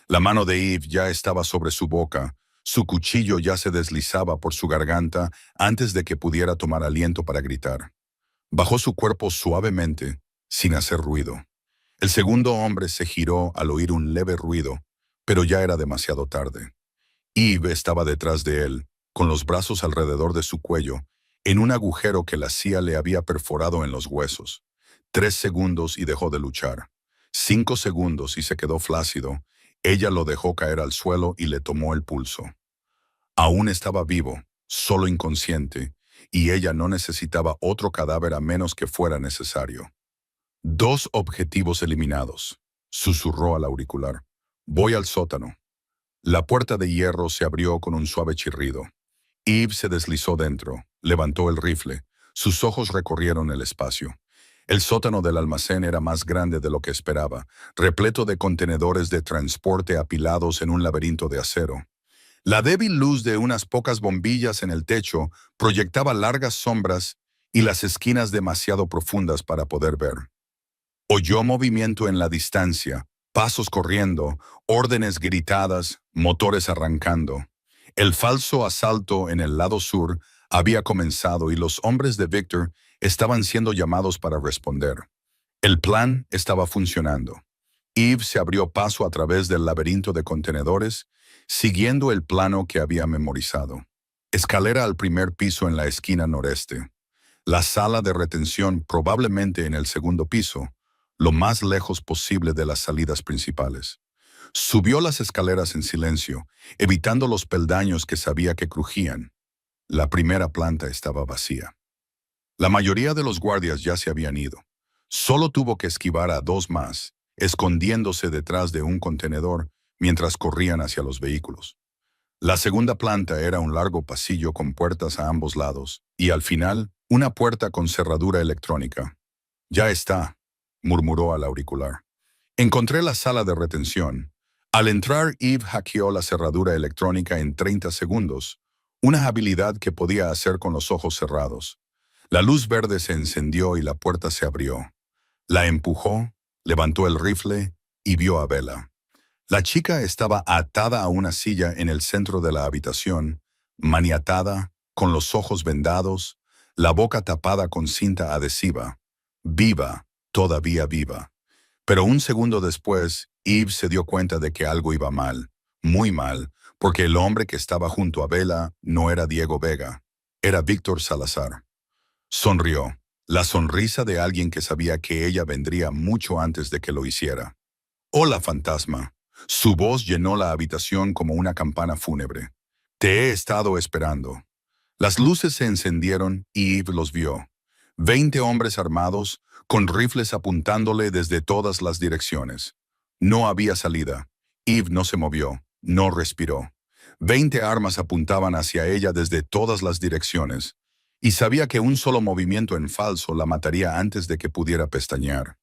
La mano de Eve ya estaba sobre su boca, su cuchillo ya se deslizaba por su garganta antes de que pudiera tomar aliento para gritar. Bajó su cuerpo suavemente, sin hacer ruido. El segundo hombre se giró al oír un leve ruido, pero ya era demasiado tarde. Eve estaba detrás de él, con los brazos alrededor de su cuello, en un agujero que la CIA le había perforado en los huesos. 3 segundos y dejó de luchar. 5 segundos y se quedó flácido. Ella lo dejó caer al suelo y le tomó el pulso. Aún estaba vivo, solo inconsciente, y ella no necesitaba otro cadáver a menos que fuera necesario. 2 objetivos eliminados, susurró al auricular. Voy al sótano. La puerta de hierro se abrió con un suave chirrido. Eve se deslizó dentro, levantó el rifle. Sus ojos recorrieron el espacio. El sótano del almacén era más grande de lo que esperaba, repleto de contenedores de transporte apilados en un laberinto de acero. La débil luz de unas pocas bombillas en el techo proyectaba largas sombras y las esquinas demasiado profundas para poder ver. Oyó movimiento en la distancia, pasos corriendo, órdenes gritadas, motores arrancando. El falso asalto en el lado sur había comenzado y los hombres de Víctor estaban siendo llamados para responder. El plan estaba funcionando. Eve se abrió paso a través del laberinto de contenedores, siguiendo el plano que había memorizado. Escalera al primer piso en la esquina noreste. La sala de retención probablemente en el segundo piso, lo más lejos posible de las salidas principales. Subió las escaleras en silencio, evitando los peldaños que sabía que crujían. La primera planta estaba vacía. La mayoría de los guardias ya se habían ido. Solo tuvo que esquivar a 2 más, escondiéndose detrás de un contenedor mientras corrían hacia los vehículos. La segunda planta era un largo pasillo con puertas a ambos lados, y al final, una puerta con cerradura electrónica. Ya está, murmuró al auricular. Encontré la sala de retención. Al entrar, Eve hackeó la cerradura electrónica en 30 segundos, una habilidad que podía hacer con los ojos cerrados. La luz verde se encendió y la puerta se abrió. La empujó, levantó el rifle y vio a Bella. La chica estaba atada a una silla en el centro de la habitación, maniatada, con los ojos vendados, la boca tapada con cinta adhesiva. Viva, todavía viva. Pero un segundo después, Eve se dio cuenta de que algo iba mal, muy mal, porque el hombre que estaba junto a Bella no era Diego Vega, era Víctor Salazar. Sonrió, la sonrisa de alguien que sabía que ella vendría mucho antes de que lo hiciera. Hola, fantasma. Su voz llenó la habitación como una campana fúnebre. Te he estado esperando. Las luces se encendieron y Eve los vio. 20 hombres armados, con rifles apuntándole desde todas las direcciones. No había salida. Eve no se movió, no respiró. 20 armas apuntaban hacia ella desde todas las direcciones, y sabía que un solo movimiento en falso la mataría antes de que pudiera pestañear.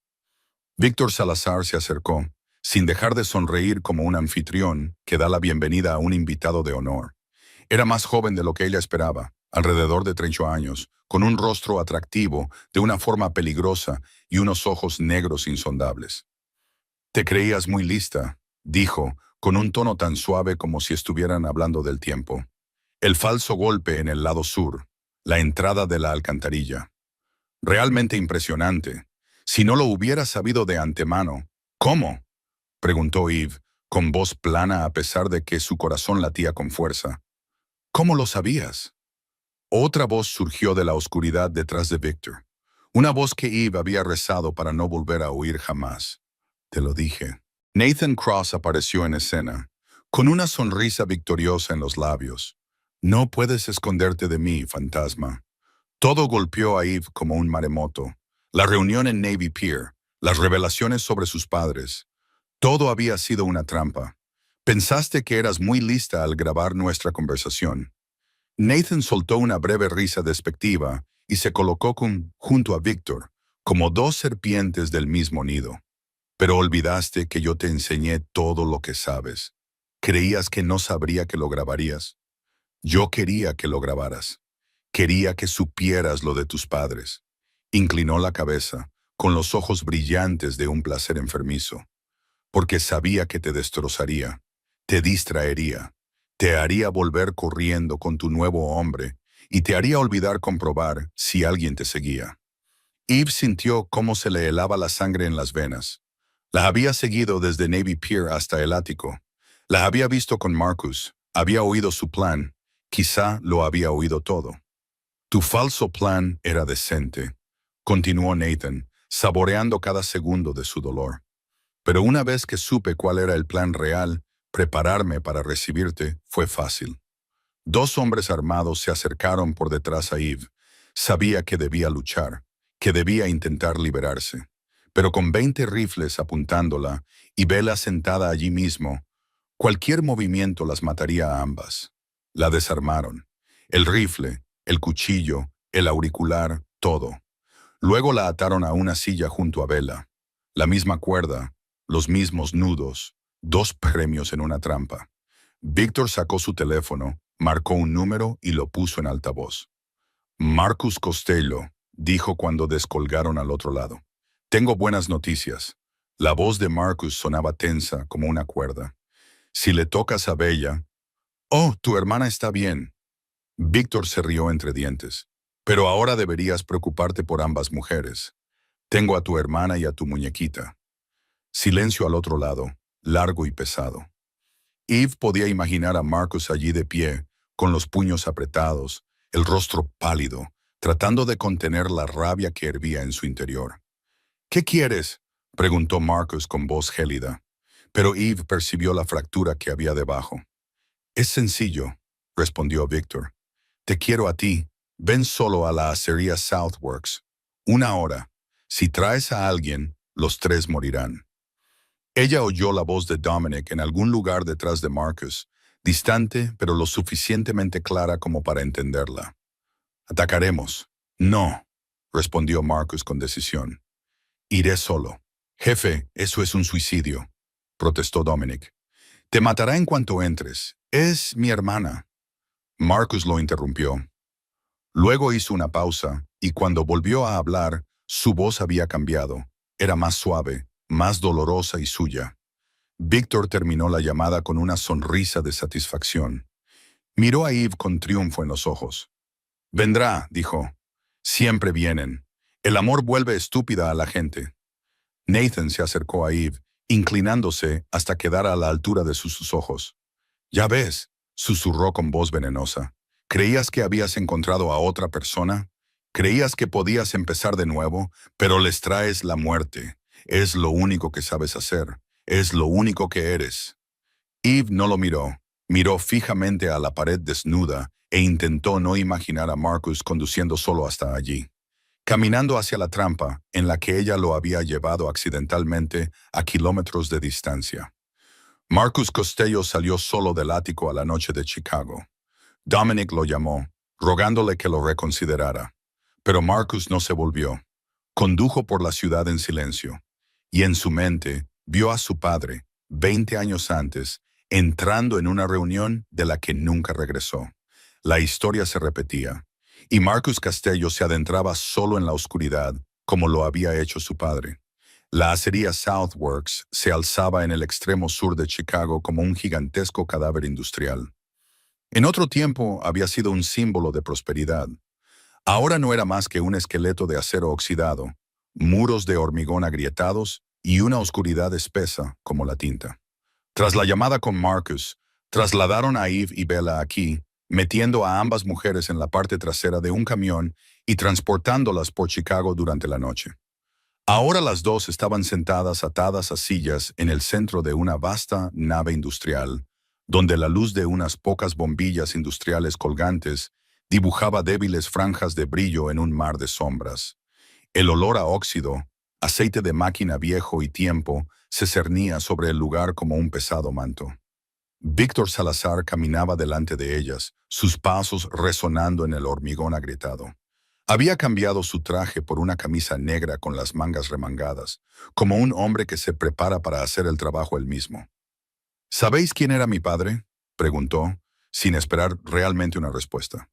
Víctor Salazar se acercó, sin dejar de sonreír como un anfitrión que da la bienvenida a un invitado de honor. Era más joven de lo que ella esperaba, alrededor de 30 años, con un rostro atractivo, de una forma peligrosa y unos ojos negros insondables. «Te creías muy lista», dijo, con un tono tan suave como si estuvieran hablando del tiempo. El falso golpe en el lado sur, la entrada de la alcantarilla. Realmente impresionante. Si no lo hubiera sabido de antemano. «¿Cómo?», preguntó Eve, con voz plana a pesar de que su corazón latía con fuerza. «¿Cómo lo sabías?». Otra voz surgió de la oscuridad detrás de Victor. Una voz que Eve había rezado para no volver a oír jamás. «Te lo dije». Nathan Cross apareció en escena, con una sonrisa victoriosa en los labios. «No puedes esconderte de mí, fantasma». Todo golpeó a Eve como un maremoto. La reunión en Navy Pier, las revelaciones sobre sus padres. Todo había sido una trampa. Pensaste que eras muy lista al grabar nuestra conversación. Nathan soltó una breve risa despectiva y se colocó junto a Victor, como dos serpientes del mismo nido. Pero olvidaste que yo te enseñé todo lo que sabes. ¿Creías que no sabría que lo grabarías? Yo quería que lo grabaras. Quería que supieras lo de tus padres. Inclinó la cabeza, con los ojos brillantes de un placer enfermizo, porque sabía que te destrozaría, te distraería, te haría volver corriendo con tu nuevo hombre y te haría olvidar comprobar si alguien te seguía. Eve sintió cómo se le helaba la sangre en las venas. La había seguido desde Navy Pier hasta el ático. La había visto con Marcus, había oído su plan, quizá lo había oído todo. Tu falso plan era decente, continuó Nathan, saboreando cada segundo de su dolor. Pero una vez que supe cuál era el plan real, prepararme para recibirte fue fácil. 2 hombres armados se acercaron por detrás a Eve. Sabía que debía luchar, que debía intentar liberarse. Pero con 20 rifles apuntándola y Bella sentada allí mismo, cualquier movimiento las mataría a ambas. La desarmaron. El rifle, el cuchillo, el auricular, todo. Luego la ataron a una silla junto a Bella. La misma cuerda, los mismos nudos, 2 premios en una trampa. Víctor sacó su teléfono, marcó un número y lo puso en altavoz. «Marcus Costello», dijo cuando descolgaron al otro lado. «Tengo buenas noticias». La voz de Marcus sonaba tensa como una cuerda. «Si le tocas a Bella...». «Oh, tu hermana está bien». Víctor se rió entre dientes. «Pero ahora deberías preocuparte por ambas mujeres. Tengo a tu hermana y a tu muñequita». Silencio al otro lado, largo y pesado. Eve podía imaginar a Marcus allí de pie, con los puños apretados, el rostro pálido, tratando de contener la rabia que hervía en su interior. «¿Qué quieres?», preguntó Marcus con voz gélida. Pero Eve percibió la fractura que había debajo. «Es sencillo», respondió Victor. «Te quiero a ti. Ven solo a la acería Southworks. 1 hora. Si traes a alguien, los 3 morirán». Ella oyó la voz de Dominic en algún lugar detrás de Marcus, distante pero lo suficientemente clara como para entenderla. «Atacaremos». «No», respondió Marcus con decisión. «Iré solo». «Jefe, eso es un suicidio», protestó Dominic. «Te matará en cuanto entres. Es mi hermana». Marcus lo interrumpió. Luego hizo una pausa, y cuando volvió a hablar, su voz había cambiado. Era más suave, más dolorosa y suya. Víctor terminó la llamada con una sonrisa de satisfacción. Miró a Eve con triunfo en los ojos. «Vendrá», dijo. «Siempre vienen. El amor vuelve estúpida a la gente». Nathan se acercó a Eve, inclinándose hasta quedar a la altura de sus ojos. «Ya ves», susurró con voz venenosa. «¿Creías que habías encontrado a otra persona? Creías que podías empezar de nuevo, pero les traes la muerte. Es lo único que sabes hacer. Es lo único que eres». Eve no lo miró. Miró fijamente a la pared desnuda e intentó no imaginar a Marcus conduciendo solo hasta allí. caminando hacia la trampa en la que ella lo había llevado accidentalmente a kilómetros de distancia. Marcus Costello salió solo del ático a la noche de Chicago. Dominic lo llamó, rogándole que lo reconsiderara. Pero Marcus no se volvió. Condujo por la ciudad en silencio. Y en su mente vio a su padre, 20 años antes, entrando en una reunión de la que nunca regresó. La historia se repetía. Y Marcus Costello se adentraba solo en la oscuridad, como lo había hecho su padre. La acería Southworks se alzaba en el extremo sur de Chicago como un gigantesco cadáver industrial. En otro tiempo había sido un símbolo de prosperidad. Ahora no era más que un esqueleto de acero oxidado, muros de hormigón agrietados y una oscuridad espesa como la tinta. Tras la llamada con Marcus, trasladaron a Eve y Bella aquí, metiendo a ambas mujeres en la parte trasera de un camión y transportándolas por Chicago durante la noche. Ahora las dos estaban sentadas atadas a sillas en el centro de una vasta nave industrial, donde la luz de unas pocas bombillas industriales colgantes dibujaba débiles franjas de brillo en un mar de sombras. El olor a óxido, aceite de máquina viejo y tiempo, se cernía sobre el lugar como un pesado manto. Víctor Salazar caminaba delante de ellas, sus pasos resonando en el hormigón agrietado. Había cambiado su traje por una camisa negra con las mangas remangadas, como un hombre que se prepara para hacer el trabajo él mismo. ¿Sabéis quién era mi padre?, preguntó, sin esperar realmente una respuesta.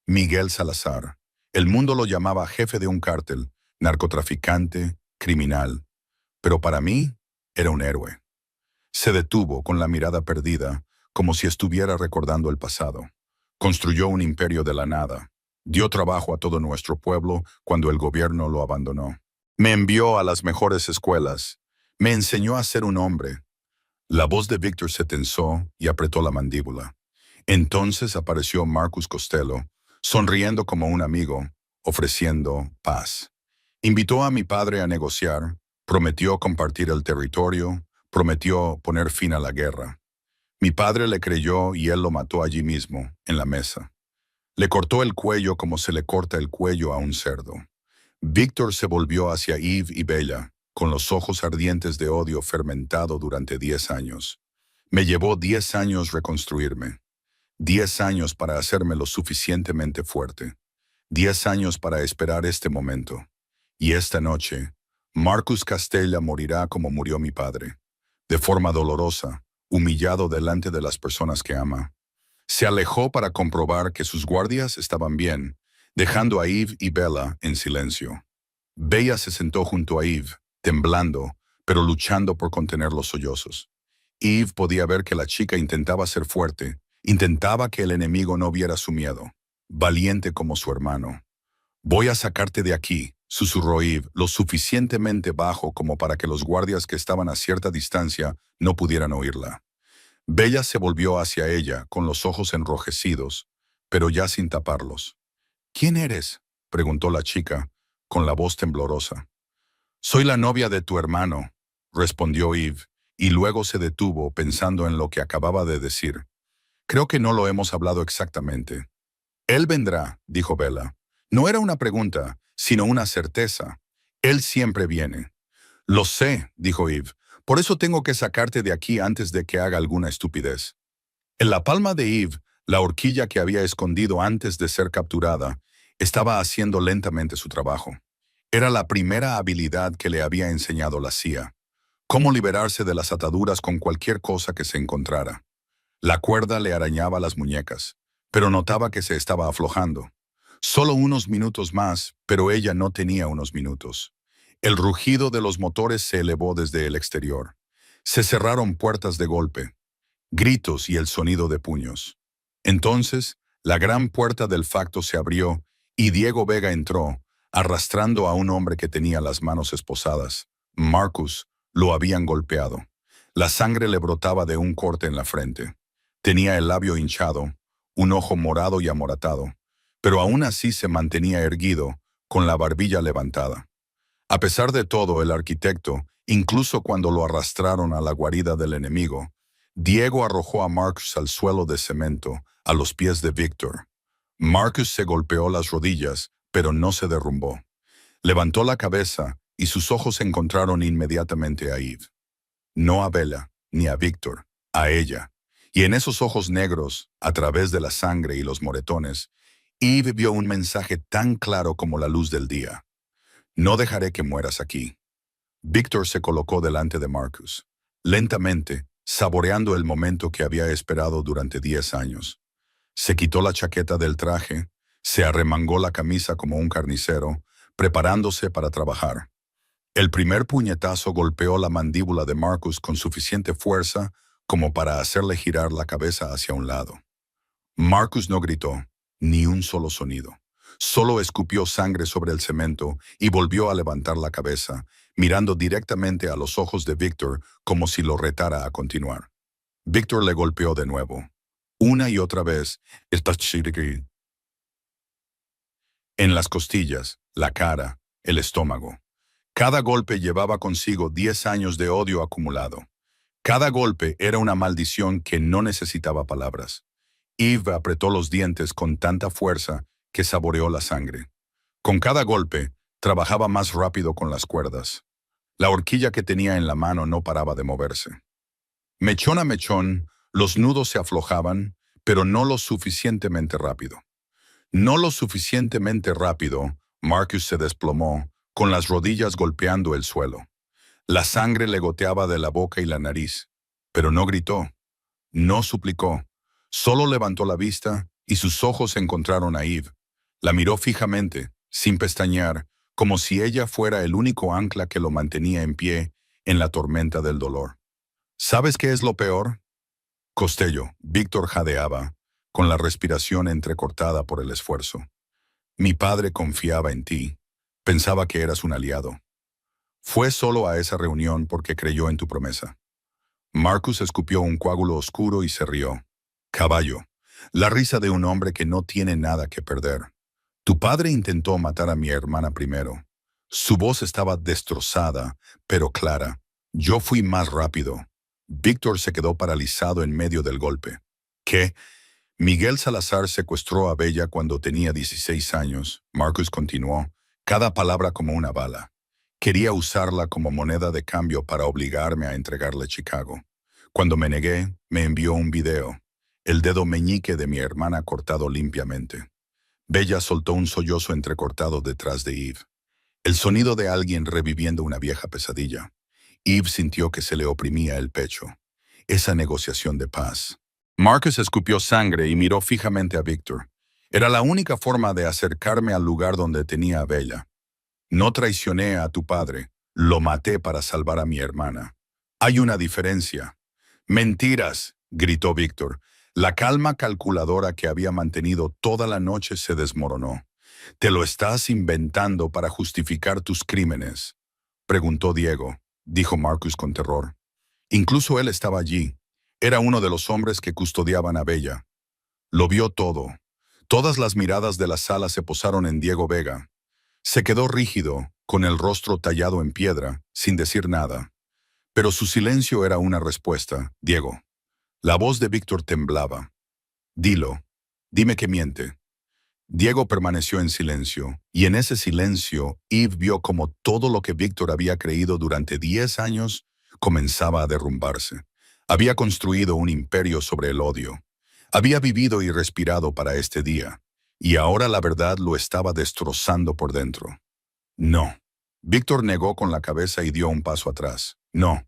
Miguel Salazar. El mundo lo llamaba jefe de un cártel, narcotraficante, criminal. Pero para mí, era un héroe. Se detuvo con la mirada perdida, como si estuviera recordando el pasado. Construyó un imperio de la nada. Dio trabajo a todo nuestro pueblo cuando el gobierno lo abandonó. Me envió a las mejores escuelas. Me enseñó a ser un hombre. La voz de Víctor se tensó y apretó la mandíbula. Entonces apareció Marcus Costello, sonriendo como un amigo, ofreciendo paz. Invitó a mi padre a negociar, prometió compartir el territorio, prometió poner fin a la guerra. Mi padre le creyó y él lo mató allí mismo, en la mesa. Le cortó el cuello como se le corta el cuello a un cerdo. Víctor se volvió hacia Eve y Bella, con los ojos ardientes de odio fermentado durante 10 años. Me llevó 10 años reconstruirme. 10 años para hacerme lo suficientemente fuerte. 10 años para esperar este momento. Y esta noche, Marcus Castella morirá como murió mi padre. De forma dolorosa, humillado delante de las personas que ama. Se alejó para comprobar que sus guardias estaban bien, dejando a Eve y Bella en silencio. Bella se sentó junto a Eve, temblando, pero luchando por contener los sollozos. Eve podía ver que la chica intentaba ser fuerte, intentaba que el enemigo no viera su miedo, valiente como su hermano. «Voy a sacarte de aquí», susurró Eve, lo suficientemente bajo como para que los guardias que estaban a cierta distancia no pudieran oírla. Bella se volvió hacia ella, con los ojos enrojecidos, pero ya sin taparlos. «¿Quién eres?», preguntó la chica, con la voz temblorosa. «Soy la novia de tu hermano», respondió Eve, y luego se detuvo pensando en lo que acababa de decir. «Creo que no lo hemos hablado exactamente». «Él vendrá», dijo Bella. No era una pregunta, sino una certeza. «Él siempre viene». «Lo sé», dijo Eve. «Por eso tengo que sacarte de aquí antes de que haga alguna estupidez». En la palma de Eve, la horquilla que había escondido antes de ser capturada, estaba haciendo lentamente su trabajo. Era la primera habilidad que le había enseñado la CIA. Cómo liberarse de las ataduras con cualquier cosa que se encontrara. La cuerda le arañaba las muñecas, pero notaba que se estaba aflojando. Solo unos minutos más, pero ella no tenía unos minutos. El rugido de los motores se elevó desde el exterior. Se cerraron puertas de golpe, gritos y el sonido de puños. Entonces, la gran puerta del facto se abrió y Diego Vega entró, arrastrando a un hombre que tenía las manos esposadas. Marcus lo habían golpeado. La sangre le brotaba de un corte en la frente. Tenía el labio hinchado, un ojo morado y amoratado, pero aún así se mantenía erguido, con la barbilla levantada. A pesar de todo, el arquitecto, incluso cuando lo arrastraron a la guarida del enemigo, Diego arrojó a Marcus al suelo de cemento, a los pies de Víctor. Marcus se golpeó las rodillas, pero no se derrumbó. Levantó la cabeza y sus ojos encontraron inmediatamente a Eve. No a Bella, ni a Victor, a ella. Y en esos ojos negros, a través de la sangre y los moretones, Eve vio un mensaje tan claro como la luz del día. No dejaré que mueras aquí. Victor se colocó delante de Marcus, lentamente, saboreando el momento que había esperado durante 10 años. Se quitó la chaqueta del traje, se arremangó la camisa como un carnicero, preparándose para trabajar. El primer puñetazo golpeó la mandíbula de Marcus con suficiente fuerza como para hacerle girar la cabeza hacia un lado. Marcus no gritó, ni un solo sonido. Solo escupió sangre sobre el cemento y volvió a levantar la cabeza, mirando directamente a los ojos de Victor como si lo retara a continuar. Victor le golpeó de nuevo. Una y otra vez, en las costillas, la cara, el estómago. Cada golpe llevaba consigo 10 años de odio acumulado. Cada golpe era una maldición que no necesitaba palabras. Eve apretó los dientes con tanta fuerza que saboreó la sangre. Con cada golpe, trabajaba más rápido con las cuerdas. La horquilla que tenía en la mano no paraba de moverse. Mechón a mechón, los nudos se aflojaban, pero no lo suficientemente rápido. No lo suficientemente rápido, Marcus se desplomó, con las rodillas golpeando el suelo. La sangre le goteaba de la boca y la nariz, pero no gritó, no suplicó, solo levantó la vista y sus ojos encontraron a Eve. La miró fijamente, sin pestañear, como si ella fuera el único ancla que lo mantenía en pie en la tormenta del dolor. ¿Sabes qué es lo peor? Costello, Víctor jadeaba, con la respiración entrecortada por el esfuerzo. Mi padre confiaba en ti. Pensaba que eras un aliado. Fue solo a esa reunión porque creyó en tu promesa. Marcus escupió un coágulo oscuro y se rió. Caballo, la risa de un hombre que no tiene nada que perder. Tu padre intentó matar a mi hermana primero. Su voz estaba destrozada, pero clara. Yo fui más rápido. Víctor se quedó paralizado en medio del golpe. ¿Qué? Miguel Salazar secuestró a Bella cuando tenía 16 años. Marcus continuó, cada palabra como una bala. Quería usarla como moneda de cambio para obligarme a entregarle Chicago. Cuando me negué, me envió un video. El dedo meñique de mi hermana cortado limpiamente. Bella soltó un sollozo entrecortado detrás de Eve. El sonido de alguien reviviendo una vieja pesadilla. Eve sintió que se le oprimía el pecho. Esa negociación de paz. Marcus escupió sangre y miró fijamente a Victor. Era la única forma de acercarme al lugar donde tenía a Bella. No traicioné a tu padre, lo maté para salvar a mi hermana. Hay una diferencia. Mentiras, gritó Víctor. La calma calculadora que había mantenido toda la noche se desmoronó. ¿Te lo estás inventando para justificar tus crímenes? Preguntó Diego, dijo Marcus con terror. Incluso él estaba allí. Era uno de los hombres que custodiaban a Bella. Lo vio todo. Todas las miradas de la sala se posaron en Diego Vega. Se quedó rígido, con el rostro tallado en piedra, sin decir nada. Pero su silencio era una respuesta. Diego. La voz de Víctor temblaba. Dilo. Dime que miente. Diego permaneció en silencio, y en ese silencio, Eve vio como todo lo que Víctor había creído durante 10 años comenzaba a derrumbarse. Había construido un imperio sobre el odio. Había vivido y respirado para este día, y ahora la verdad lo estaba destrozando por dentro. No. Víctor negó con la cabeza y dio un paso atrás. No,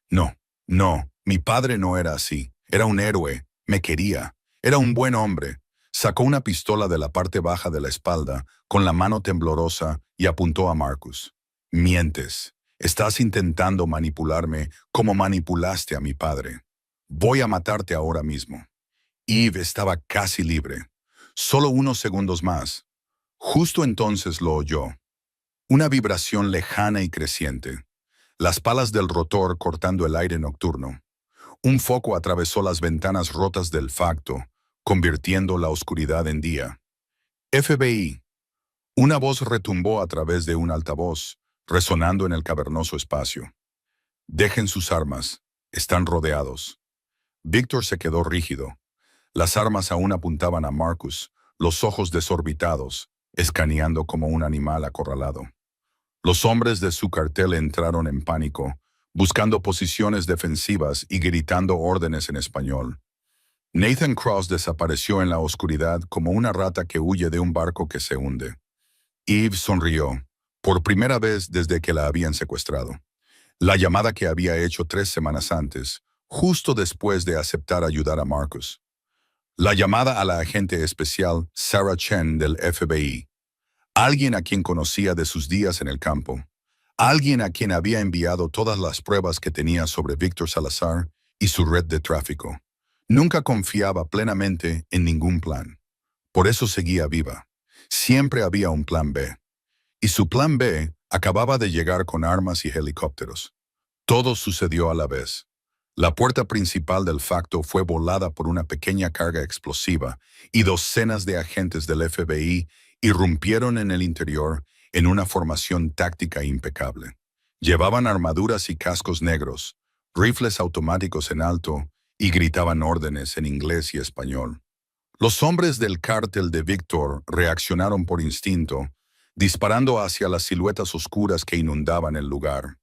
no, no. Mi padre no era así. Era un héroe. Me quería. Era un buen hombre. Sacó una pistola de la parte baja de la espalda, con la mano temblorosa, y apuntó a Marcus. Mientes. Estás intentando manipularme como manipulaste a mi padre. Voy a matarte ahora mismo. Eve estaba casi libre. Solo unos segundos más. Justo entonces lo oyó. Una vibración lejana y creciente. Las palas del rotor cortando el aire nocturno. Un foco atravesó las ventanas rotas del facto, convirtiendo la oscuridad en día. FBI. Una voz retumbó a través de un altavoz, resonando en el cavernoso espacio. Dejen sus armas. Están rodeados. Víctor se quedó rígido. Las armas aún apuntaban a Marcus, los ojos desorbitados, escaneando como un animal acorralado. Los hombres de su cartel entraron en pánico, buscando posiciones defensivas y gritando órdenes en español. Nathan Cross desapareció en la oscuridad como una rata que huye de un barco que se hunde. Eve sonrió, por primera vez desde que la habían secuestrado. La llamada que había hecho 3 semanas antes, justo después de aceptar ayudar a Marcus. La llamada a la agente especial Sarah Chen del FBI. Alguien a quien conocía de sus días en el campo. Alguien a quien había enviado todas las pruebas que tenía sobre Víctor Salazar y su red de tráfico. Nunca confiaba plenamente en ningún plan. Por eso seguía viva. Siempre había un plan B. Y su plan B acababa de llegar con armas y helicópteros. Todo sucedió a la vez. La puerta principal del facto fue volada por una pequeña carga explosiva y docenas de agentes del FBI irrumpieron en el interior en una formación táctica impecable. Llevaban armaduras y cascos negros, rifles automáticos en alto y gritaban órdenes en inglés y español. Los hombres del cártel de Víctor reaccionaron por instinto, disparando hacia las siluetas oscuras que inundaban el lugar.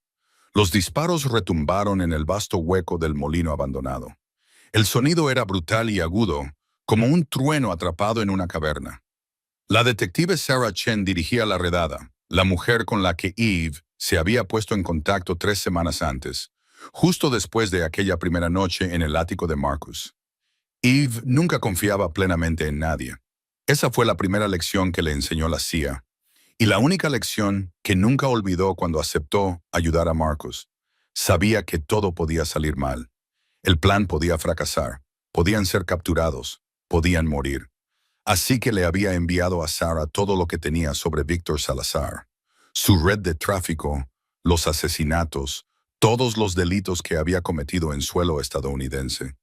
Los disparos retumbaron en el vasto hueco del molino abandonado. El sonido era brutal y agudo, como un trueno atrapado en una caverna. La detective Sarah Chen dirigía la redada, la mujer con la que Eve se había puesto en contacto 3 semanas antes, justo después de aquella primera noche en el ático de Marcus. Eve nunca confiaba plenamente en nadie. Esa fue la primera lección que le enseñó la CIA. Y la única lección que nunca olvidó cuando aceptó ayudar a Marcus. Sabía que todo podía salir mal. El plan podía fracasar, podían ser capturados, podían morir. Así que le había enviado a Sarah todo lo que tenía sobre Víctor Salazar. Su red de tráfico, los asesinatos, todos los delitos que había cometido en suelo estadounidense.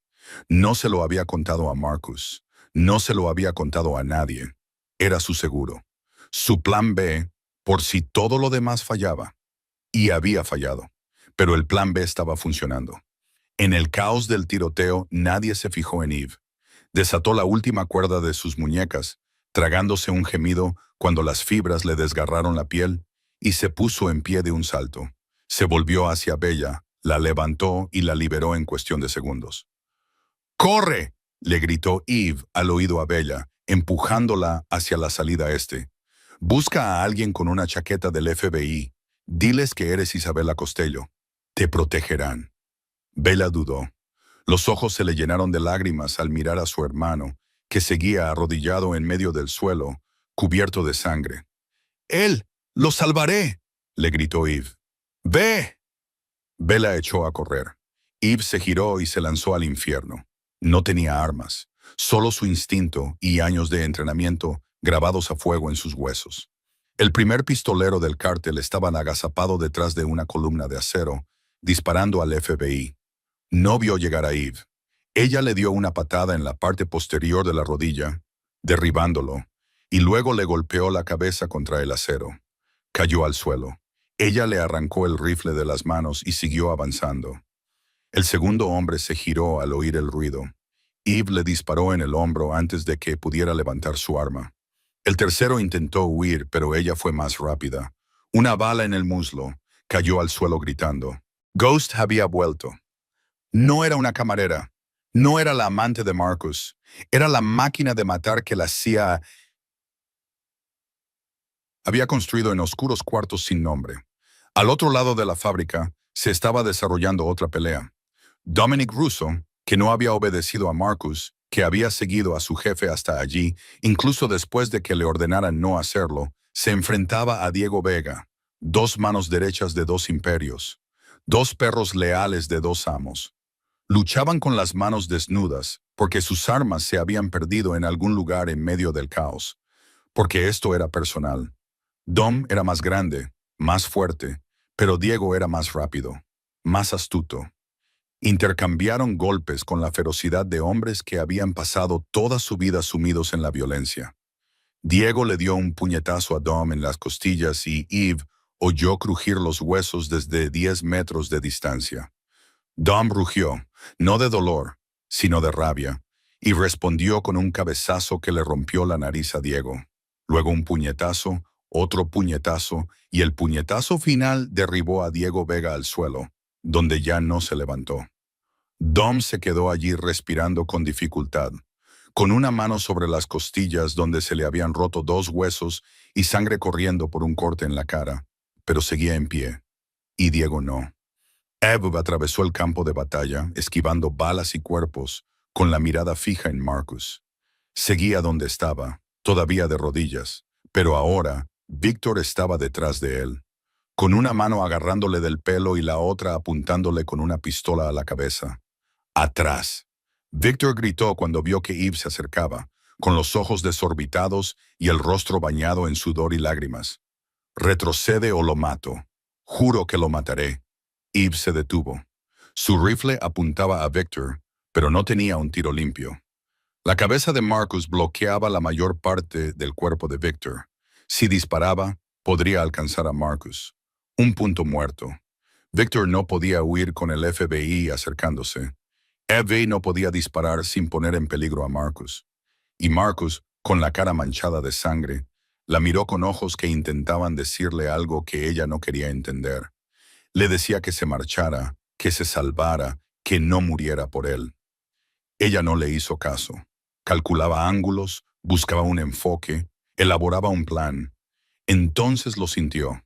No se lo había contado a Marcus, no se lo había contado a nadie. Era su seguro. Su plan B, por si todo lo demás fallaba. Y había fallado. Pero el plan B estaba funcionando. En el caos del tiroteo, nadie se fijó en Eve. Desató la última cuerda de sus muñecas, tragándose un gemido cuando las fibras le desgarraron la piel, y se puso en pie de un salto. Se volvió hacia Bella, la levantó y la liberó en cuestión de segundos. ¡Corre!, le gritó Eve al oído a Bella, empujándola hacia la salida este. Busca a alguien con una chaqueta del FBI. Diles que eres Isabela Costello. Te protegerán. Bella dudó. Los ojos se le llenaron de lágrimas al mirar a su hermano, que seguía arrodillado en medio del suelo, cubierto de sangre. «¡Él! ¡Lo salvaré!», le gritó Eve. «¡Ve!». Bella echó a correr. Eve se giró y se lanzó al infierno. No tenía armas, solo su instinto y años de entrenamiento grabados a fuego en sus huesos. El primer pistolero del cártel estaba agazapado detrás de una columna de acero, disparando al FBI. No vio llegar a Eve. Ella le dio una patada en la parte posterior de la rodilla, derribándolo, y luego le golpeó la cabeza contra el acero. Cayó al suelo. Ella le arrancó el rifle de las manos y siguió avanzando. El segundo hombre se giró al oír el ruido. Eve le disparó en el hombro antes de que pudiera levantar su arma. El tercero intentó huir, pero ella fue más rápida. Una bala en el muslo. Cayó al suelo gritando. Ghost había vuelto. No era una camarera. No era la amante de Marcus. Era la máquina de matar que la CIA había construido en oscuros cuartos sin nombre. Al otro lado de la fábrica se estaba desarrollando otra pelea. Dominic Russo, que no había obedecido a Marcus, que había seguido a su jefe hasta allí, incluso después de que le ordenaran no hacerlo, se enfrentaba a Diego Vega, dos manos derechas de dos imperios, dos perros leales de dos amos. Luchaban con las manos desnudas, porque sus armas se habían perdido en algún lugar en medio del caos, porque esto era personal. Dom era más grande, más fuerte, pero Diego era más rápido, más astuto. Intercambiaron golpes con la ferocidad de hombres que habían pasado toda su vida sumidos en la violencia. Diego le dio un puñetazo a Dom en las costillas y Eve oyó crujir los huesos desde 10 metros de distancia. Dom rugió, no de dolor, sino de rabia, y respondió con un cabezazo que le rompió la nariz a Diego. Luego un puñetazo, otro puñetazo, y el puñetazo final derribó a Diego Vega al suelo, donde ya no se levantó. Dom se quedó allí respirando con dificultad, con una mano sobre las costillas donde se le habían roto dos huesos y sangre corriendo por un corte en la cara, pero seguía en pie, y Diego no. Eve atravesó el campo de batalla, esquivando balas y cuerpos, con la mirada fija en Marcus. Seguía donde estaba, todavía de rodillas, pero ahora Víctor estaba detrás de él, con una mano agarrándole del pelo y la otra apuntándole con una pistola a la cabeza. ¡Atrás! Víctor gritó cuando vio que Eve se acercaba, con los ojos desorbitados y el rostro bañado en sudor y lágrimas. «Retrocede o lo mato. Juro que lo mataré». Eve se detuvo. Su rifle apuntaba a Víctor, pero no tenía un tiro limpio. La cabeza de Marcus bloqueaba la mayor parte del cuerpo de Víctor. Si disparaba, podría alcanzar a Marcus. Un punto muerto. Víctor no podía huir con el FBI acercándose. Eve no podía disparar sin poner en peligro a Marcus. Y Marcus, con la cara manchada de sangre, la miró con ojos que intentaban decirle algo que ella no quería entender. Le decía que se marchara, que se salvara, que no muriera por él. Ella no le hizo caso. Calculaba ángulos, buscaba un enfoque, elaboraba un plan. Entonces lo sintió.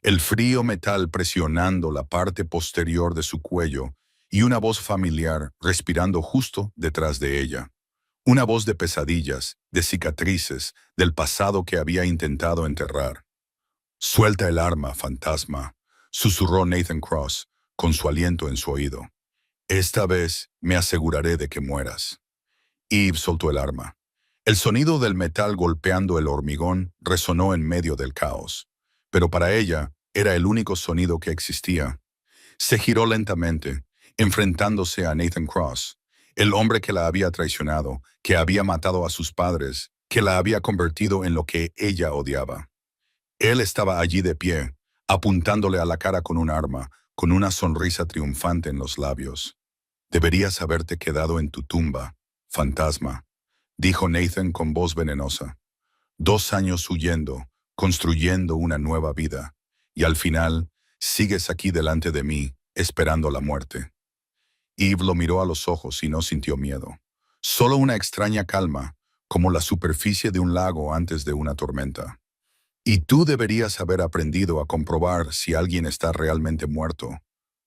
El frío metal presionando la parte posterior de su cuello y una voz familiar respirando justo detrás de ella. Una voz de pesadillas, de cicatrices, del pasado que había intentado enterrar. «Suelta el arma, fantasma», susurró Nathan Cross, con su aliento en su oído. «Esta vez me aseguraré de que mueras». Eve soltó el arma. El sonido del metal golpeando el hormigón resonó en medio del caos, pero para ella era el único sonido que existía. Se giró lentamente, enfrentándose a Nathan Cross, el hombre que la había traicionado, que había matado a sus padres, que la había convertido en lo que ella odiaba. Él estaba allí de pie, apuntándole a la cara con un arma, con una sonrisa triunfante en los labios. «Deberías haberte quedado en tu tumba, fantasma», dijo Nathan con voz venenosa. «2 años huyendo, construyendo una nueva vida, y al final sigues aquí delante de mí, esperando la muerte». Eve lo miró a los ojos y no sintió miedo. Solo una extraña calma, como la superficie de un lago antes de una tormenta. «Y tú deberías haber aprendido a comprobar si alguien está realmente muerto»,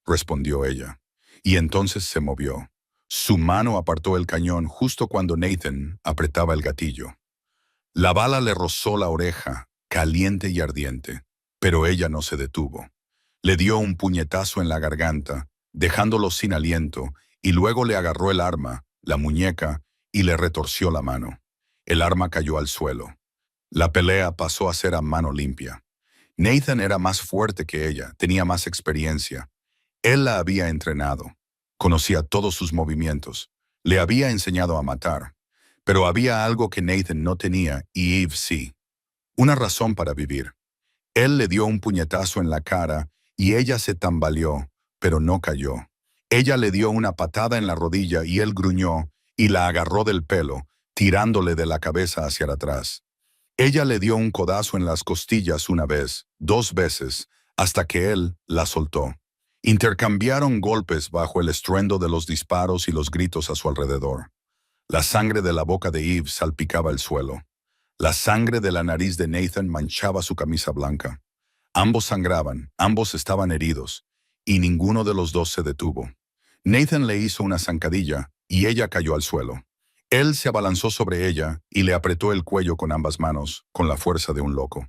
respondió ella. Y entonces se movió. Su mano apartó el cañón justo cuando Nathan apretaba el gatillo. La bala le rozó la oreja, caliente y ardiente, pero ella no se detuvo. Le dio un puñetazo en la garganta, dejándolo sin aliento, y luego le agarró el arma, la muñeca, y le retorció la mano. El arma cayó al suelo. La pelea pasó a ser a mano limpia. Nathan era más fuerte que ella, tenía más experiencia. Él la había entrenado. Conocía todos sus movimientos. Le había enseñado a matar. Pero había algo que Nathan no tenía y Eve sí. Una razón para vivir. Él le dio un puñetazo en la cara y ella se tambaleó, pero no cayó. Ella le dio una patada en la rodilla y él gruñó y la agarró del pelo, tirándole de la cabeza hacia atrás. Ella le dio un codazo en las costillas una vez, 2 veces, hasta que él la soltó. Intercambiaron golpes bajo el estruendo de los disparos y los gritos a su alrededor. La sangre de la boca de Eve salpicaba el suelo. La sangre de la nariz de Nathan manchaba su camisa blanca. Ambos sangraban, ambos estaban heridos, y ninguno de los dos se detuvo. Nathan le hizo una zancadilla y ella cayó al suelo. Él se abalanzó sobre ella y le apretó el cuello con ambas manos, con la fuerza de un loco.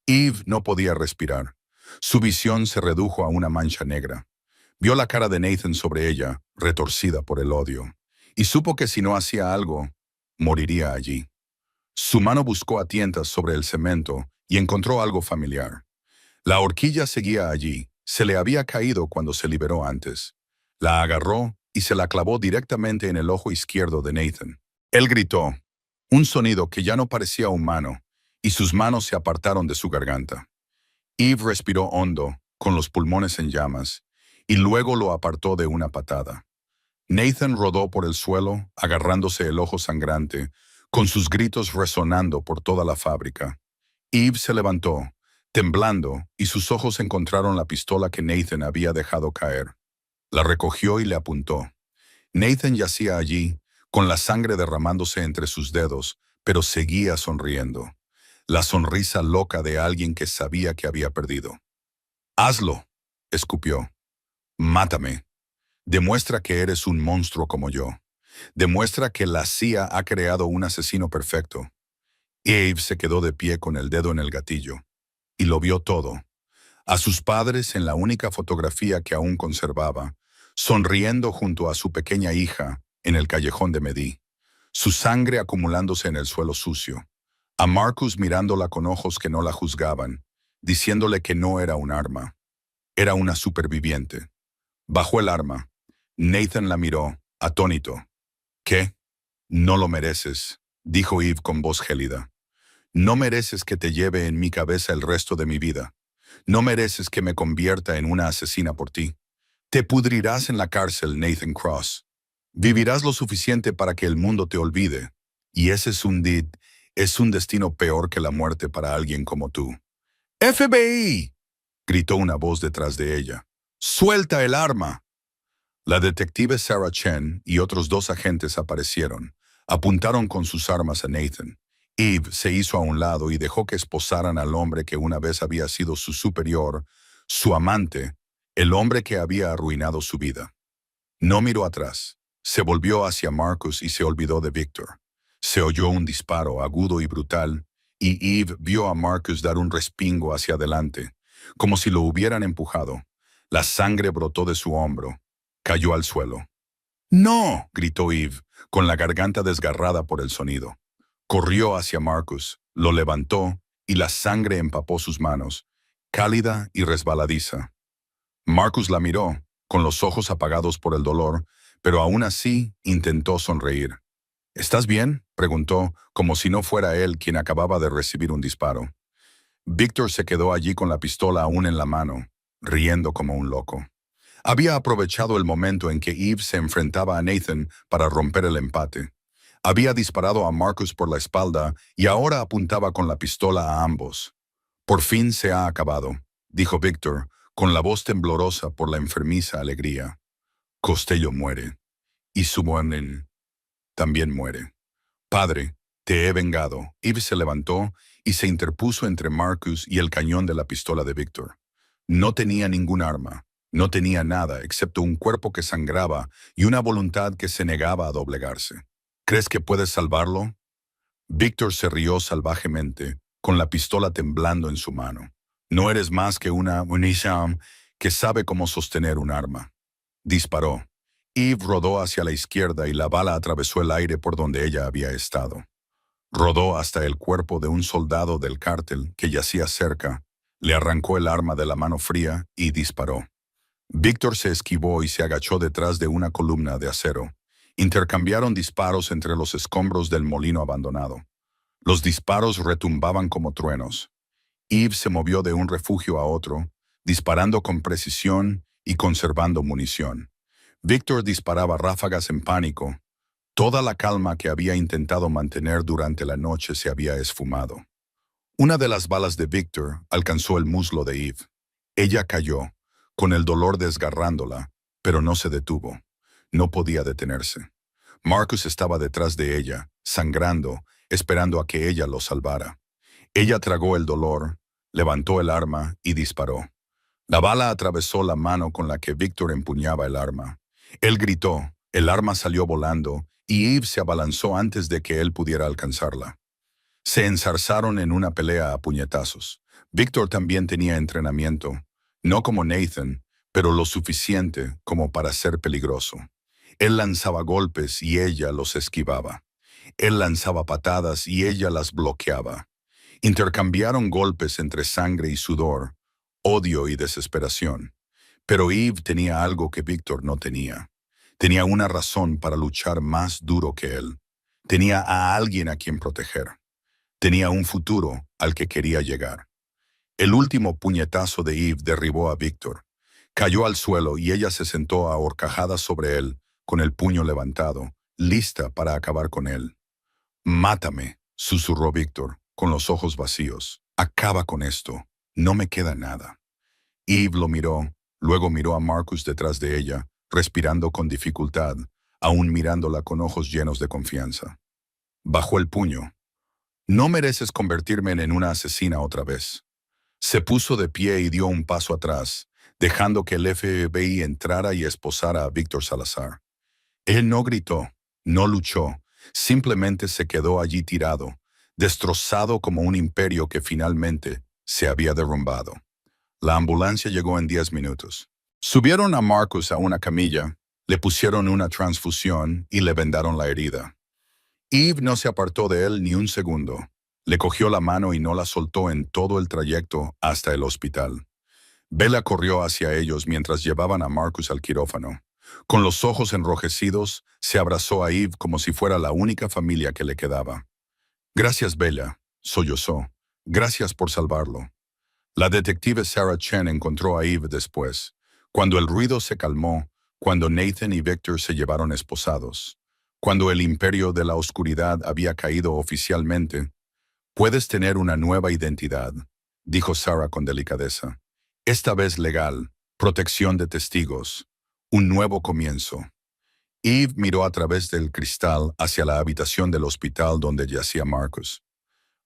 Eve no podía respirar. Su visión se redujo a una mancha negra. Vio la cara de Nathan sobre ella, retorcida por el odio, y supo que si no hacía algo, moriría allí. Su mano buscó a tientas sobre el cemento y encontró algo familiar. La horquilla seguía allí, se le había caído cuando se liberó antes. La agarró y se la clavó directamente en el ojo izquierdo de Nathan. Él gritó, un sonido que ya no parecía humano, y sus manos se apartaron de su garganta. Eve respiró hondo, con los pulmones en llamas, y luego lo apartó de una patada. Nathan rodó por el suelo, agarrándose el ojo sangrante, con sus gritos resonando por toda la fábrica. Eve se levantó, temblando, y sus ojos encontraron la pistola que Nathan había dejado caer. La recogió y le apuntó. Nathan yacía allí, con la sangre derramándose entre sus dedos, pero seguía sonriendo. La sonrisa loca de alguien que sabía que había perdido. «Hazlo», escupió. «Mátame. Demuestra que eres un monstruo como yo. Demuestra que la CIA ha creado un asesino perfecto». Abe se quedó de pie con el dedo en el gatillo. Y lo vio todo. A sus padres en la única fotografía que aún conservaba, sonriendo junto a su pequeña hija en el callejón de Medí, su sangre acumulándose en el suelo sucio. A Marcus mirándola con ojos que no la juzgaban, diciéndole que no era un arma. Era una superviviente. Bajó el arma. Nathan la miró, atónito. «¿Qué? No lo mereces», dijo Eve con voz gélida. «No mereces que te lleve en mi cabeza el resto de mi vida. No mereces que me convierta en una asesina por ti. Te pudrirás en la cárcel, Nathan Cross. Vivirás lo suficiente para que el mundo te olvide. Y ese es un destino peor que la muerte para alguien como tú». «¡FBI!», gritó una voz detrás de ella. «¡Suelta el arma!». La detective Sarah Chen y otros 2 agentes aparecieron. Apuntaron con sus armas a Nathan. Eve se hizo a un lado y dejó que esposaran al hombre que una vez había sido su superior, su amante, el hombre que había arruinado su vida. No miró atrás. Se volvió hacia Marcus y se olvidó de Victor. Se oyó un disparo agudo y brutal, y Eve vio a Marcus dar un respingo hacia adelante, como si lo hubieran empujado. La sangre brotó de su hombro. Cayó al suelo. «¡No!», gritó Eve, con la garganta desgarrada por el sonido. Corrió hacia Marcus, lo levantó y la sangre empapó sus manos, cálida y resbaladiza. Marcus la miró, con los ojos apagados por el dolor, pero aún así intentó sonreír. «¿Estás bien?», preguntó, como si no fuera él quien acababa de recibir un disparo. Victor se quedó allí con la pistola aún en la mano, riendo como un loco. Había aprovechado el momento en que Eve se enfrentaba a Nathan para romper el empate. Había disparado a Marcus por la espalda y ahora apuntaba con la pistola a ambos. «Por fin se ha acabado», dijo Victor, con la voz temblorosa por la enfermiza alegría. «Costello muere. Y Subonen también muere. Padre, te he vengado». Eve se levantó y se interpuso entre Marcus y el cañón de la pistola de Victor. No tenía ningún arma. No tenía nada excepto un cuerpo que sangraba y una voluntad que se negaba a doblegarse. «¿Crees que puedes salvarlo?». Victor se rió salvajemente, con la pistola temblando en su mano. «No eres más que una munición que sabe cómo sostener un arma». Disparó. Eve rodó hacia la izquierda y la bala atravesó el aire por donde ella había estado. Rodó hasta el cuerpo de un soldado del cártel que yacía cerca, le arrancó el arma de la mano fría y disparó. Victor se esquivó y se agachó detrás de una columna de acero. Intercambiaron disparos entre los escombros del molino abandonado. Los disparos retumbaban como truenos. Eve se movió de un refugio a otro, disparando con precisión y conservando munición. Victor disparaba ráfagas en pánico. Toda la calma que había intentado mantener durante la noche se había esfumado. Una de las balas de Victor alcanzó el muslo de Eve. Ella cayó, con el dolor desgarrándola, pero no se detuvo. No podía detenerse. Marcus estaba detrás de ella, sangrando, esperando a que ella lo salvara. Ella tragó el dolor, levantó el arma y disparó. La bala atravesó la mano con la que Victor empuñaba el arma. Él gritó, el arma salió volando y Eve se abalanzó antes de que él pudiera alcanzarla. Se enzarzaron en una pelea a puñetazos. Victor también tenía entrenamiento, no como Nathan, pero lo suficiente como para ser peligroso. Él lanzaba golpes y ella los esquivaba. Él lanzaba patadas y ella las bloqueaba. Intercambiaron golpes entre sangre y sudor, odio y desesperación. Pero Eve tenía algo que Victor no tenía. Tenía una razón para luchar más duro que él. Tenía a alguien a quien proteger. Tenía un futuro al que quería llegar. El último puñetazo de Eve derribó a Victor. Cayó al suelo y ella se sentó a horcajadas sobre él, con el puño levantado, lista para acabar con él. «Mátame», susurró Victor, con los ojos vacíos. Acaba con esto. No me queda nada. Eve lo miró, luego miró a Marcus detrás de ella, respirando con dificultad, aún mirándola con ojos llenos de confianza. Bajó el puño. No mereces convertirme en una asesina otra vez. Se puso de pie y dio un paso atrás, dejando que el FBI entrara y esposara a Víctor Salazar. Él no gritó, no luchó, simplemente se quedó allí tirado, destrozado como un imperio que finalmente se había derrumbado. La ambulancia llegó en 10 minutos. Subieron a Marcus a una camilla, le pusieron una transfusión y le vendaron la herida. Eve no se apartó de él ni un segundo. Le cogió la mano y no la soltó en todo el trayecto hasta el hospital. Bella corrió hacia ellos mientras llevaban a Marcus al quirófano. Con los ojos enrojecidos, se abrazó a Eve como si fuera la única familia que le quedaba. «Gracias, Bella», sollozó. «Gracias por salvarlo». La detective Sarah Chen encontró a Eve después, cuando el ruido se calmó, cuando Nathan y Victor se llevaron esposados, cuando el imperio de la oscuridad había caído oficialmente. «Puedes tener una nueva identidad», dijo Sarah con delicadeza. «Esta vez legal, protección de testigos, un nuevo comienzo». Eve miró a través del cristal hacia la habitación del hospital donde yacía Marcus.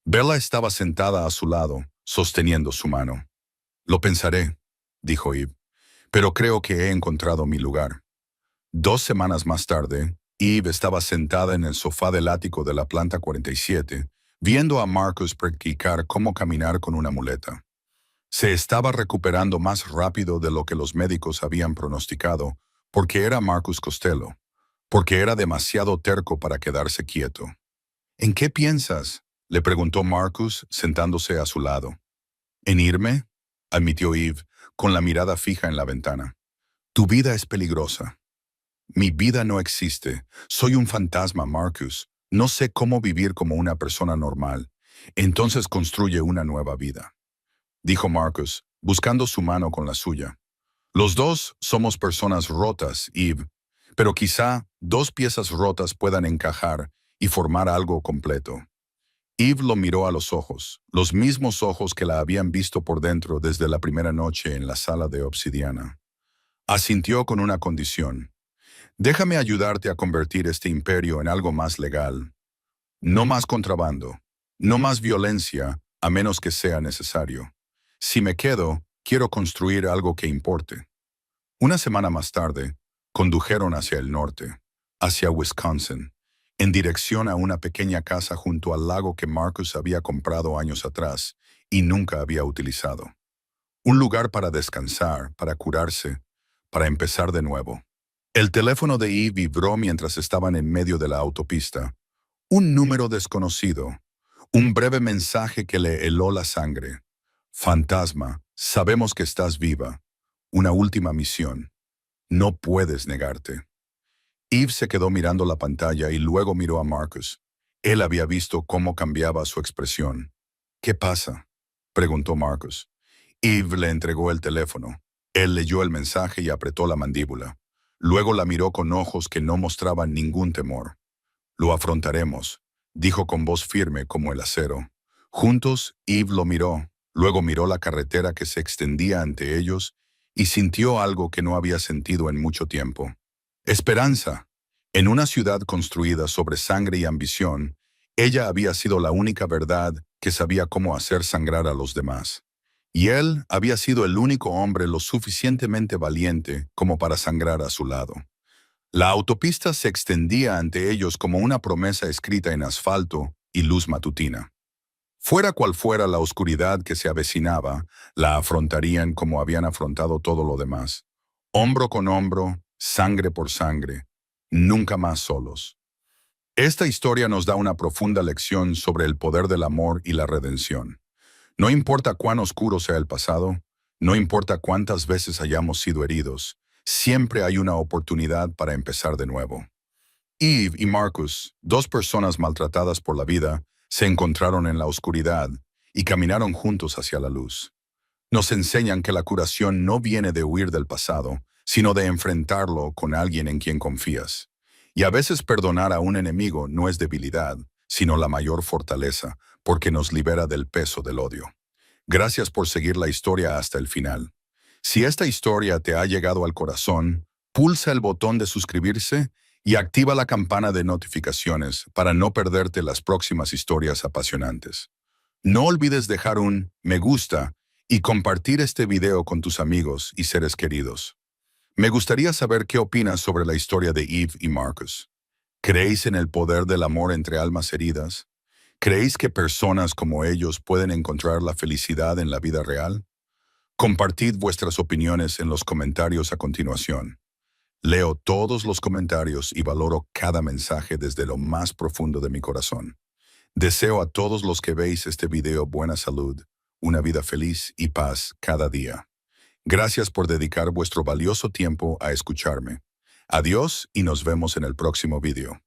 Bella estaba sentada a su lado, sosteniendo su mano. «Lo pensaré», dijo Eve, «pero creo que he encontrado mi lugar». 2 semanas más tarde, Eve estaba sentada en el sofá del ático de la planta 47, viendo a Marcus practicar cómo caminar con una muleta. Se estaba recuperando más rápido de lo que los médicos habían pronosticado, porque era Marcus Costello, porque era demasiado terco para quedarse quieto. «¿En qué piensas?», le preguntó Marcus, sentándose a su lado. «¿En irme?», admitió Eve, con la mirada fija en la ventana. «Tu vida es peligrosa». «Mi vida no existe. Soy un fantasma, Marcus. No sé cómo vivir como una persona normal. Entonces construye una nueva vida», dijo Marcus, buscando su mano con la suya. «Los dos somos personas rotas, Eve, pero quizá 2 piezas rotas puedan encajar y formar algo completo». Eve lo miró a los mismos ojos que la habían visto por dentro desde la primera noche en la sala de obsidiana. Asintió con una condición. «Déjame ayudarte a convertir este imperio en algo más legal. No más contrabando. No más violencia, a menos que sea necesario. Si me quedo, quiero construir algo que importe». Una semana más tarde, condujeron hacia el norte, hacia Wisconsin, en dirección a una pequeña casa junto al lago que Marcus había comprado años atrás y nunca había utilizado. Un lugar para descansar, para curarse, para empezar de nuevo. El teléfono de Eve vibró mientras estaban en medio de la autopista. Un número desconocido. Un breve mensaje que le heló la sangre. «Fantasma, sabemos que estás viva. Una última misión. No puedes negarte». Eve se quedó mirando la pantalla y luego miró a Marcus. Él había visto cómo cambiaba su expresión. «¿Qué pasa?», preguntó Marcus. Eve le entregó el teléfono. Él leyó el mensaje y apretó la mandíbula. Luego la miró con ojos que no mostraban ningún temor. «Lo afrontaremos», dijo con voz firme como el acero. Juntos, Eve lo miró, luego miró la carretera que se extendía ante ellos y sintió algo que no había sentido en mucho tiempo. Esperanza. En una ciudad construida sobre sangre y ambición, ella había sido la única verdad que sabía cómo hacer sangrar a los demás. Y él había sido el único hombre lo suficientemente valiente como para sangrar a su lado. La autopista se extendía ante ellos como una promesa escrita en asfalto y luz matutina. Fuera cual fuera la oscuridad que se avecinaba, la afrontarían como habían afrontado todo lo demás. Hombro con hombro, sangre por sangre, nunca más solos. Esta historia nos da una profunda lección sobre el poder del amor y la redención. No importa cuán oscuro sea el pasado, no importa cuántas veces hayamos sido heridos, siempre hay una oportunidad para empezar de nuevo. Eve y Marcus, 2 personas maltratadas por la vida, se encontraron en la oscuridad y caminaron juntos hacia la luz. Nos enseñan que la curación no viene de huir del pasado, sino de enfrentarlo con alguien en quien confías. Y a veces perdonar a un enemigo no es debilidad, sino la mayor fortaleza, porque nos libera del peso del odio. Gracias por seguir la historia hasta el final. Si esta historia te ha llegado al corazón, pulsa el botón de suscribirse y activa la campana de notificaciones para no perderte las próximas historias apasionantes. No olvides dejar un me gusta y compartir este video con tus amigos y seres queridos. Me gustaría saber qué opinas sobre la historia de Eve y Marcus. ¿Creéis en el poder del amor entre almas heridas? ¿Creéis que personas como ellos pueden encontrar la felicidad en la vida real? Compartid vuestras opiniones en los comentarios a continuación. Leo todos los comentarios y valoro cada mensaje desde lo más profundo de mi corazón. Deseo a todos los que veis este video buena salud, una vida feliz y paz cada día. Gracias por dedicar vuestro valioso tiempo a escucharme. Adiós y nos vemos en el próximo video.